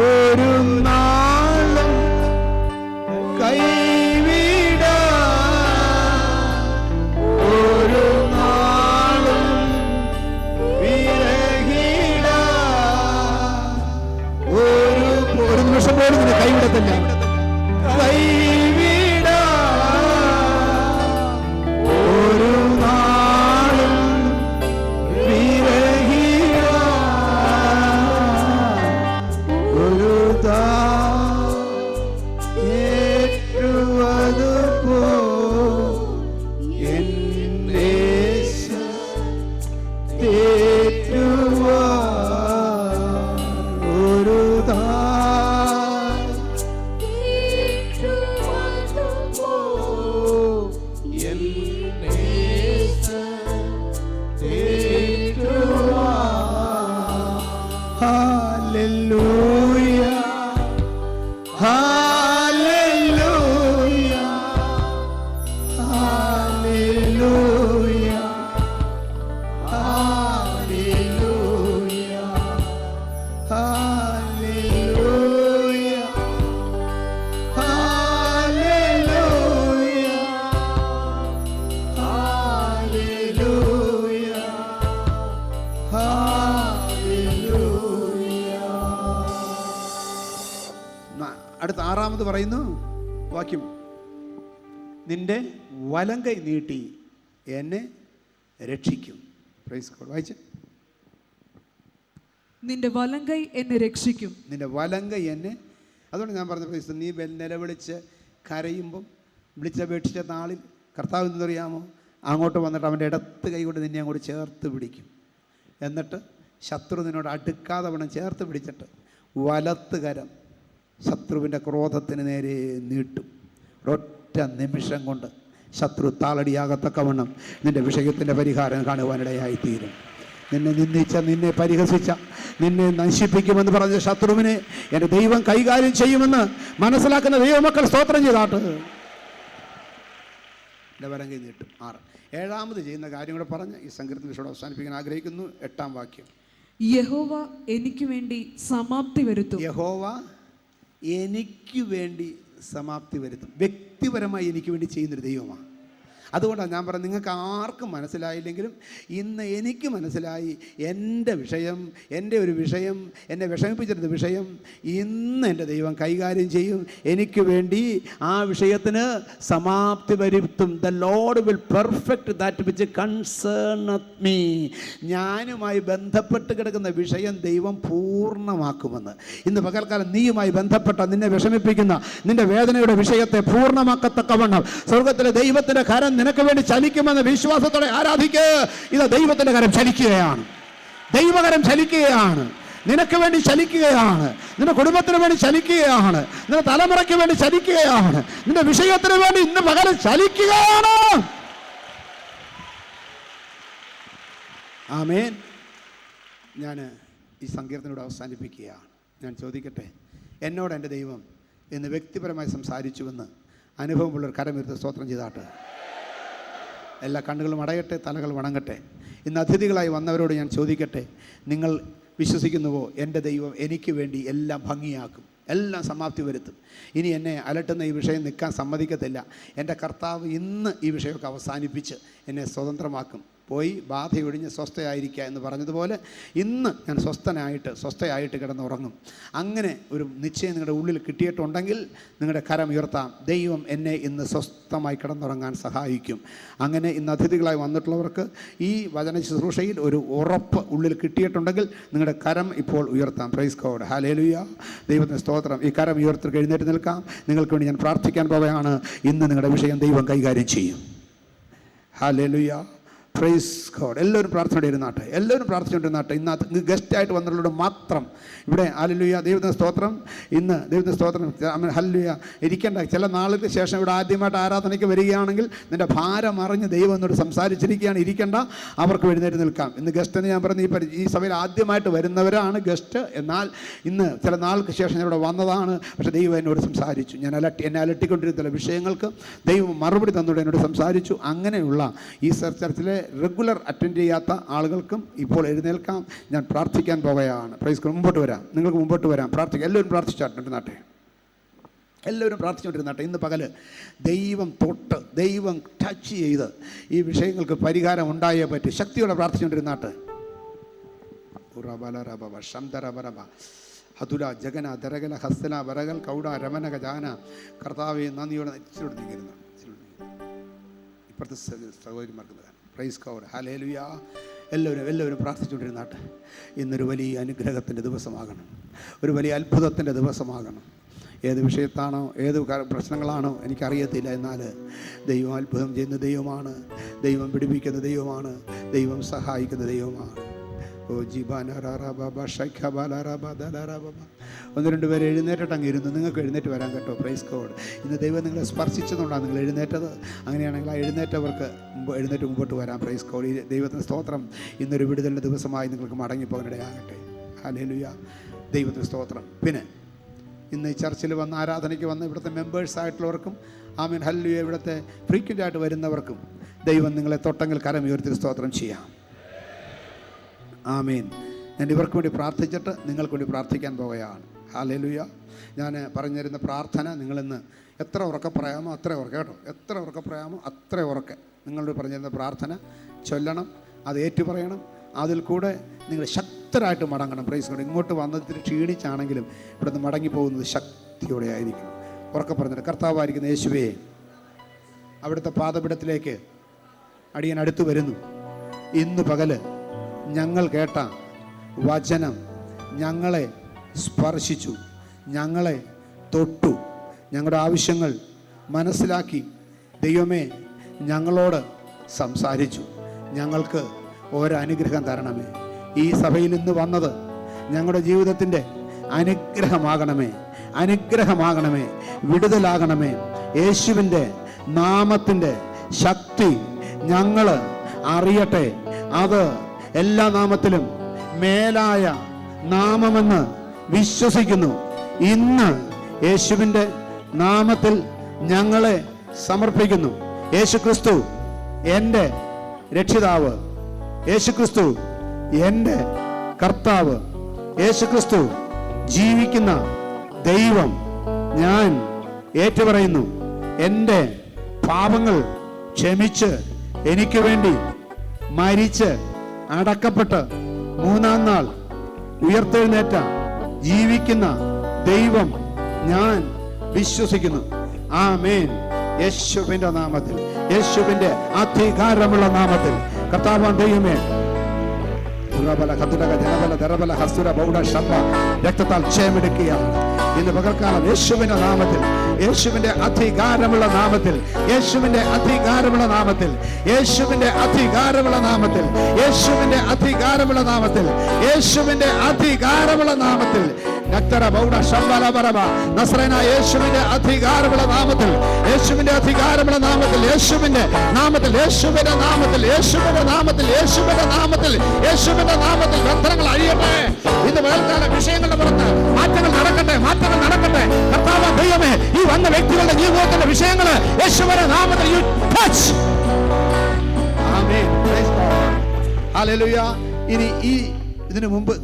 [SPEAKER 1] ഒരു നാളും കൈവിടാ ഒരു നാളും വിരഹിടാ ഒരു നിമിഷം പോലും നിന്നെ കൈവിടത്തില്ല കൈവിടാ ഒരു നാളും വിരഹിടാ ഒരു Hallelujah, hallelujah, hallelujah, hallelujah, hallelujah, hallelujah, hallelujah, അടുത്ത ആറാമത് പറയുന്നു വാക്യം, നിന്റെ വലങ്കൈ നീട്ടി എന്നെ രക്ഷിക്കും. Praise God. വായിച്ച്.
[SPEAKER 2] നിന്റെ വലങ്കൈ എന്നെ രക്ഷിക്കും.
[SPEAKER 1] നിന്റെ വലങ്കൈ എന്നെ. അതുകൊണ്ട് ഞാൻ പറഞ്ഞ പ്രൈസ്, നീ നിലവിളിച്ച് കരയുമ്പം വിളിച്ചപേക്ഷിച്ച നാളിൽ കർത്താവ് എന്നറിയാമോ, അങ്ങോട്ട് വന്നിട്ട് അവൻ്റെ ഇടത്ത് കൈ കൊണ്ട് നിന്നെ അങ്ങോട്ട് ചേർത്ത് പിടിക്കും. എന്നിട്ട് ശത്രു നിന്നോട് അടുക്കാതെ വേണം ചേർത്ത് പിടിച്ചിട്ട് വലത്ത് കരം ശത്രുവിൻ്റെ ക്രോധത്തിന് നേരെ നീട്ടും. ഒരൊറ്റ നിമിഷം കൊണ്ട് ശത്രു താളടിയാകത്തക്കവണ്ണം നിൻ്റെ വിഷയത്തിൻ്റെ പരിഹാരം കാണുവാനിടയായിത്തീരും. നിന്നെ നിന്ദിച്ച, നിന്നെ പരിഹസിച്ച, നിന്നെ നശിപ്പിക്കുമെന്ന് പറഞ്ഞ ശത്രുവിനെ എൻ്റെ ദൈവം കൈകാര്യം ചെയ്യുമെന്ന് മനസ്സിലാക്കുന്ന ദൈവമക്കൾ സ്തോത്രം ചെയ്താട്ട് എൻ്റെ വലങ്കൈ നീട്ടും. 6. ഏഴാമത് ചെയ്യുന്ന കാര്യം കൂടെ പറഞ്ഞ് ഈ സങ്കീർത്തന വിഷയം അവസാനിപ്പിക്കാൻ ആഗ്രഹിക്കുന്നു. 8-ാം വാക്യം,
[SPEAKER 2] യഹോവ എനിക്ക് വേണ്ടി സമാപ്തി വരുത്തും.
[SPEAKER 1] യഹോവ എനിക്ക് വേണ്ടി സമാപ്തി വരുത്തും. വ്യക്തിപരമായി എനിക്ക് വേണ്ടി ചെയ്യുന്നൊരു ദൈവമാണ്. അതുകൊണ്ടാണ് ഞാൻ പറഞ്ഞത്, നിങ്ങൾക്ക് ആർക്കും മനസ്സിലായില്ലെങ്കിലും ഇന്ന് എനിക്ക് മനസ്സിലായി. എൻ്റെ വിഷയം, എൻ്റെ ഒരു വിഷയം, എന്നെ വിഷമിപ്പിച്ചിരുന്ന വിഷയം ഇന്ന് എൻ്റെ ദൈവം കൈകാര്യം ചെയ്യും. എനിക്ക് വേണ്ടി ആ വിഷയത്തിന് സമാപ്തി വരുത്തും. The Lord will perfect that which concerneth me. ഞാനുമായി ബന്ധപ്പെട്ട് കിടക്കുന്ന വിഷയം ദൈവം പൂർണ്ണമാക്കുമെന്ന്. ഇന്ന് പകൽക്കാലം നീയുമായി ബന്ധപ്പെട്ട, നിന്നെ വിഷമിപ്പിക്കുന്ന, നിന്റെ വേദനയുടെ വിഷയത്തെ പൂർണ്ണമാക്കത്തക്കവണ്ണം സ്വർഗത്തിലെ ദൈവത്തിൻ്റെ കരം നിനക്ക് വേണ്ടി ചലിക്കുമെന്ന് വിശ്വാസത്തോടെ ആരാധിക്കുക. ഇത് ദൈവത്തിന്റെ കരം ചലിക്കുകയാണ്. ദൈവകരം ചലിക്കുകയാണ്. നിനക്ക് വേണ്ടി ചലിക്കുകയാണ്. നിന്റെ കുടുംബത്തിന് വേണ്ടി ചലിക്കുകയാണ്. നിന്റെ തലമുറയ്ക്ക് വേണ്ടി ചലിക്കുകയാണ്. നിന്റെ വിഷയത്തിന് വേണ്ടി ഇന്ന് പകരം ചലിക്കുകയാണ്. ആമേൻ. ഞാൻ ഈ സങ്കീർത്തനോട് അവസാനിപ്പിക്കുകയാണ്. ഞാൻ ചോദിക്കട്ടെ, എന്നോട് എൻ്റെ ദൈവം എന്ന് വ്യക്തിപരമായി സംസാരിച്ചുവെന്ന് അനുഭവമുള്ളൊരു കരമുയർത്തി സ്തോത്രം ചെയ്താട്ട്. എല്ലാ കണ്ണുകളും അടയട്ടെ, തലകൾ വണങ്ങട്ടെ. ഇന്ന് അതിഥികളായി വന്നവരോട് ഞാൻ ചോദിക്കട്ടെ, നിങ്ങൾ വിശ്വസിക്കുന്നുവോ എൻ്റെ ദൈവം എനിക്ക് വേണ്ടി എല്ലാം ഭംഗിയാക്കും, എല്ലാം സമാപ്തി വരുത്തും? ഇനി എന്നെ അലട്ടുന്ന ഈ വിഷയം നിൽക്കാൻ സമ്മതിക്കത്തില്ല. എൻ്റെ കർത്താവ് ഇന്ന് ഈ വിഷയമൊക്കെ അവസാനിപ്പിച്ച് എന്നെ സ്വതന്ത്രമാക്കും. പോയി ബാധയൊഴിഞ്ഞ് സ്വസ്ഥയായിരിക്കുക എന്ന് പറഞ്ഞതുപോലെ ഇന്ന് ഞാൻ സ്വസ്ഥയായിട്ട് കിടന്നുറങ്ങും. അങ്ങനെ ഒരു നിശ്ചയം നിങ്ങളുടെ ഉള്ളിൽ കിട്ടിയിട്ടുണ്ടെങ്കിൽ നിങ്ങളുടെ കരം ഉയർത്താം. ദൈവം എന്നെ ഇന്ന് സ്വസ്ഥമായി കിടന്നുറങ്ങാൻ സഹായിക്കും. അങ്ങനെ ഇന്ന് അതിഥികളായി വന്നിട്ടുള്ളവർക്ക് ഈ വചന ശുശ്രൂഷയിൽ ഒരു ഉറപ്പ് ഉള്ളിൽ കിട്ടിയിട്ടുണ്ടെങ്കിൽ നിങ്ങളുടെ കരം ഇപ്പോൾ ഉയർത്താം. പ്രൈസ് ഗോഡ്, ഹല്ലേലൂയ, ദൈവത്തിന് സ്തോത്രം. ഈ കരം ഉയർത്തി എഴുന്നേറ്റ് നിൽക്കാം. നിങ്ങൾക്ക് വേണ്ടി ഞാൻ പ്രാർത്ഥിക്കാൻ പോവുകയാണ്. ഇന്ന് നിങ്ങളുടെ വിഷയം ദൈവം കൈകാര്യം ചെയ്യും. Hallelujah, praise God. എല്ലാവരും പ്രാർത്ഥനയോടെ ഇരുന്നാട്ടെ. ഇന്ന് ഗസ്റ്റായിട്ട് വന്നിട്ടുള്ളവരോട് മാത്രം ഇവിടെ ഹല്ലേലൂയ, ദൈവത്തിന് സ്തോത്രം. ഇന്ന് ദൈവത്തിന് സ്തോത്രം, ഹല്ലേലൂയ. ഇരിക്കേണ്ട ചില നാളുകൾക്ക് ശേഷം ഇവിടെ ആദ്യമായിട്ട് ആരാധനയ്ക്ക് വരികയാണെങ്കിൽ നിൻ്റെ ഭാരം അറിഞ്ഞ് ദൈവം എന്നോട് സംസാരിച്ചിരിക്കുകയാണ്, ഇരിക്കേണ്ട, അവർക്ക് എഴുന്നേറ്റ് നിൽക്കാം. ഇന്ന് ഗസ്റ്റ് എന്ന് ഞാൻ പറഞ്ഞ ഈ സഭയിൽ ആദ്യമായിട്ട് വരുന്നവരാണ് ഗസ്റ്റ്. എന്നാൽ ഇന്ന് ചില നാൾക്ക് ശേഷം ഞാൻ ഇവിടെ വന്നതാണ്. പക്ഷേ ദൈവം എന്നോട് സംസാരിച്ചു. എന്നെ അലട്ടിക്കൊണ്ടിരുന്ന ചില വിഷയങ്ങൾക്ക് ദൈവം മറുപടി തന്നോട് എന്നോട് സംസാരിച്ചു. അങ്ങനെയുള്ള ഈ ചർച്ചിലെ റെഗുലർ അറ്റൻഡ് ചെയ്യാത്ത ആളുകൾക്കും ഇപ്പോൾ എഴുന്നേൽക്കാം. ഞാൻ പ്രാർത്ഥിക്കാൻ പോവുകയാണ്. പ്രൈസ് മുമ്പോട്ട് വരാം, നിങ്ങൾക്ക് മുമ്പോട്ട് വരാം, പ്രാർത്ഥിക്കാം. എല്ലാവരും പ്രാർത്ഥിച്ചിരുന്നാട്ടെ, എല്ലാവരും പ്രാർത്ഥിച്ചുകൊണ്ടിരുന്നാട്ടെ. ഇന്ന് പകല് ദൈവം ദൈവം ടച്ച് ചെയ്ത് ഈ വിഷയങ്ങൾക്ക് പരിഹാരം ഉണ്ടായേ പറ്റി. ശക്തിയോടെ പ്രാർത്ഥിച്ചുകൊണ്ടിരുന്നാട്ടെ. ഹതുല ജഗന ദരകല ഹസ്തന വരകൽ കൗഡ രമനക ജാന. കർത്താവെ നന്ദിയോടെ ഇച്ചിരി നീങ്ങിരുന്നു. ഇപ്പോഴത്തെ സഹോദരിമാർക്ക് പ്രൈസ് ഗോഡ്, ഹല്ലേലൂയ. എല്ലാവരും പ്രാർത്ഥിച്ചുകൊണ്ടിരുന്നാട്ടെ. ഇന്നൊരു വലിയ അനുഗ്രഹത്തിൻ്റെ ദിവസമാകണം, ഒരു വലിയ അത്ഭുതത്തിൻ്റെ ദിവസമാകണം. ഏത് വിഷയത്താണോ, ഏത് പ്രശ്നങ്ങളാണോ എനിക്കറിയത്തില്ല. എന്നാൽ ദൈവം അത്ഭുതം ചെയ്യുന്ന ദൈവമാണ്, ദൈവം പിടിപ്പിക്കുന്ന ദൈവമാണ്, ദൈവം സഹായിക്കുന്ന ദൈവമാണ്. ഓ ഒന്ന് രണ്ട് പേര് എഴുന്നേറ്റിട്ട് അങ്ങ് ഇരുന്നു. നിങ്ങൾക്ക് എഴുന്നേറ്റ് വരാൻ കേട്ടോ. Praise God. ഇന്ന് ദൈവം നിങ്ങളെ സ്പർശിച്ചതുകൊണ്ടാണ് നിങ്ങൾ എഴുന്നേറ്റത്. അങ്ങനെയാണെങ്കിൽ ആ എഴുന്നേറ്റവർക്ക് എഴുന്നേറ്റ് മുമ്പോട്ട് വരാം. Price God. ഈ ദൈവത്തിന് സ്തോത്രം. ഇന്നൊരു വിടുതലിൻ്റെ ദിവസമായി നിങ്ങൾക്ക് മടങ്ങിപ്പോകാനിടയാകട്ടെ. ഹല്ലേലൂയ, ദൈവത്തിന് സ്തോത്രം. പിന്നെ ഇന്ന് ഈ ചർച്ചിൽ വന്ന് ആരാധനയ്ക്ക് വന്ന് ഇവിടുത്തെ മെമ്പേഴ്സായിട്ടുള്ളവർക്കും ആമേൻ ഹല്ലേലൂയ, ഇവിടുത്തെ ഫ്രീക്വൻ്റായിട്ട് വരുന്നവർക്കും ദൈവം നിങ്ങളെ തൊട്ടെങ്കിൽ കരം ഉയർത്തി സ്തോത്രം ചെയ്യാം. ആമേൻ. ഞാൻ ഇവർക്ക് വേണ്ടി പ്രാർത്ഥിച്ചിട്ട് നിങ്ങൾക്ക് വേണ്ടി പ്രാർത്ഥിക്കാൻ പോവുകയാണ്. ഹല്ലേലൂയ. ഞാൻ പറഞ്ഞിരുന്ന പ്രാർത്ഥന നിങ്ങളിന്ന് എത്ര ഉറക്കെ പറയാമോ അത്ര ഉറക്കെ കേട്ടോ. എത്ര ഉറക്കെ പറയാമോ അത്ര ഉറക്കെ നിങ്ങളോട് പറഞ്ഞിരുന്ന പ്രാർത്ഥന ചൊല്ലണം, അത് ഏറ്റുപറയണം. അതിൽ കൂടെ നിങ്ങൾ ശക്തരായിട്ട് മടങ്ങണം. Praise God. ഇങ്ങോട്ട് വന്നതിന് ക്ഷീണിച്ചാണെങ്കിലും ഇവിടെ നിന്ന് മടങ്ങിപ്പോകുന്നത് ശക്തിയോടെ ആയിരിക്കണം. ഉറക്കെ പറഞ്ഞിട്ട്, കർത്താവായിരിക്കുന്ന യേശുവേ, അവിടുത്തെ പാദപീഠത്തിലേക്ക് അടിയൻ അടുത്ത് വരുന്നു. ഇന്ന് പകല് ഞങ്ങൾ കേട്ട വചനം ഞങ്ങളെ സ്പർശിച്ചു, ഞങ്ങളെ തൊട്ടു, ഞങ്ങളുടെ ആവശ്യങ്ങൾ മനസ്സിലാക്കി. ദൈവമേ, ഞങ്ങളോട് സംസാരിച്ചു. ഞങ്ങൾക്ക് ഒരനുഗ്രഹം തരണമേ. ഈ സഭയിൽ ഇന്ന് വന്നത് ഞങ്ങളുടെ ജീവിതത്തിൻ്റെ അനുഗ്രഹമാകണമേ, വിടുതലാകണമേ. യേശുവിൻ്റെ നാമത്തിൻ്റെ ശക്തി ഞങ്ങൾ അറിയട്ടെ. അത് എല്ലാ നാമത്തിലും മേലായ നാമമെന്ന് വിശ്വസിക്കുന്നു. ഇന്ന് യേശുവിൻ്റെ നാമത്തിൽ ഞങ്ങളെ സമർപ്പിക്കുന്നു. യേശുക്രിസ്തു എൻ്റെ രക്ഷിതാവ്, യേശുക്രിസ്തു എൻ്റെ കർത്താവ്, യേശുക്രിസ്തു ജീവിക്കുന്ന ദൈവം. ഞാൻ ഏറ്റുപറയുന്നു, എൻ്റെ പാപങ്ങൾ ക്ഷമിച്ച് എനിക്ക് വേണ്ടി മരിച്ച് അടക്കപ്പെട്ട് മൂന്നാം നാൾ ഉയർത്തെഴുന്നേറ്റ ജീവിക്കുന്ന ദൈവം ഞാൻ വിശ്വസിക്കുന്നു. ആമേൻ. യേശുവിന്റെ നാമത്തിൽ, യേശുവിന്റെ അധികാരമുള്ള നാമത്തിൽ കർത്താവാൻ ദൈവമേ, രക്തത്താൽ ജയമെടുക്കുകയാണ് ഇന്ന് പകൽക്കാലം. യേശുവിന്റെ നാമത്തിൽ, യേശുവിന്റെ അധികാരമുള്ള നാമത്തിൽ, യേശുവിന്റെ അധികാരമുള്ള നാമത്തിൽ, യേശുവിന്റെ അധികാരമുള്ള നാമത്തിൽ, യേശുവിന്റെ അധികാരമുള്ള നാമത്തിൽ, യേശുവിന്റെ അധികാരമുള്ള നാമത്തിൽ
[SPEAKER 3] നസ്രയനായ യേശുവിന്റെ അധികാരമുള്ള നാമത്തിൽ, യേശുവിന്റെ അധികാരമുള്ള നാമത്തിൽ, യേശുവിന്റെ നാമത്തിൽ, യേശുവിന്റെ നാമത്തിൽ, യേശുവിന്റെ നാമത്തിൽ, യേശുവിന്റെ നാമത്തിൽ, യേശുവിന്റെ നാമത്തിൽ ബന്ധനങ്ങൾ അഴിയട്ടെ. ഇന്ന് വേൽക്കാല വിഷയങ്ങളുടെ പുറത്ത് മാറ്റങ്ങൾ നടക്കട്ടെ, മാറ്റങ്ങൾ നടക്കട്ടെ. കർത്താവ് ദൈവമേ, ഈ വന്ന വ്യക്തികളുടെ ജീവിതത്തിന്റെ വിഷയങ്ങൾ യേശുവിന്റെ നാമത്തിൽ you touch. Amen. Praise God. Hallelujah. ഇനി ഇതിനു മുമ്പ്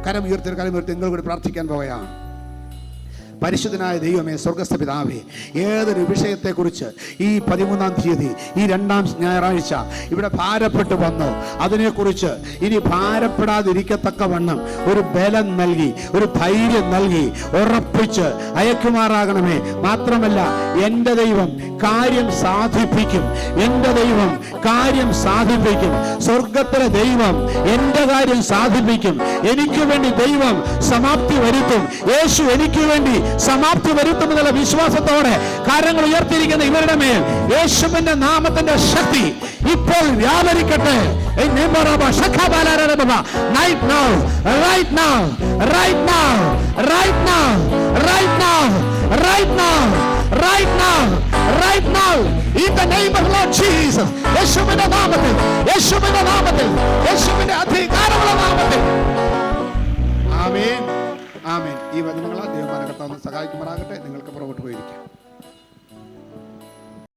[SPEAKER 3] കരം ഉയർത്തി നിങ്ങൾ കൂടി പ്രാർത്ഥിക്കാൻ പോവുകയാണ്. പരിശുദ്ധനായ ദൈവമേ, സ്വർഗസ്ഥ പിതാവേ, ഏതൊരു വിഷയത്തെക്കുറിച്ച് ഈ 13-ാം തീയതി, ഈ 2-ാം ഞായറാഴ്ച ഇവിടെ ഭാരപ്പെട്ട് വന്നു, അതിനെക്കുറിച്ച് ഇനി ഭാരപ്പെടാതിരിക്കത്തക്കവണ്ണം ഒരു ബലം നൽകി, ഒരു ധൈര്യം നൽകി ഉറപ്പിച്ച് അയക്കുമാറാകണമേ. മാത്രമല്ല, എൻ്റെ ദൈവം കാര്യം സാധിപ്പിക്കും, എൻ്റെ ദൈവം കാര്യം സാധിപ്പിക്കും. സ്വർഗത്തിലെ ദൈവം എൻ്റെ കാര്യം സാധിപ്പിക്കും. എനിക്ക് വേണ്ടി ദൈവം സമാപ്തി വരുത്തും. യേശു എനിക്ക് വേണ്ടി സമാപ്തി വരുത്തുമെന്നുള്ള വിശ്വാസത്തോടെ കാര്യങ്ങൾ ഉയർത്തിയിരിക്കുന്ന ഇവരുടെ മേൽ യേശുവിന്റെ നാമത്തിന്റെ ശക്തി ഇപ്പോൾ വ്യാപരിക്കട്ടെ. യേശുവിന്റെ നാമത്തിൽ, യേശുവിന്റെ നാമത്തിൽ, യേശുവിന്റെ അധികാരമുള്ള നാമത്തിൽ. ആമേൻ, ആമേൻ. ഈ വചനങ്ങളാൽ ദൈവം കർത്താവിനെ സഹായിക്കുമാറാകട്ടെ. നിങ്ങൾക്ക് പുറകോട്ട് പോയിരിക്കാം.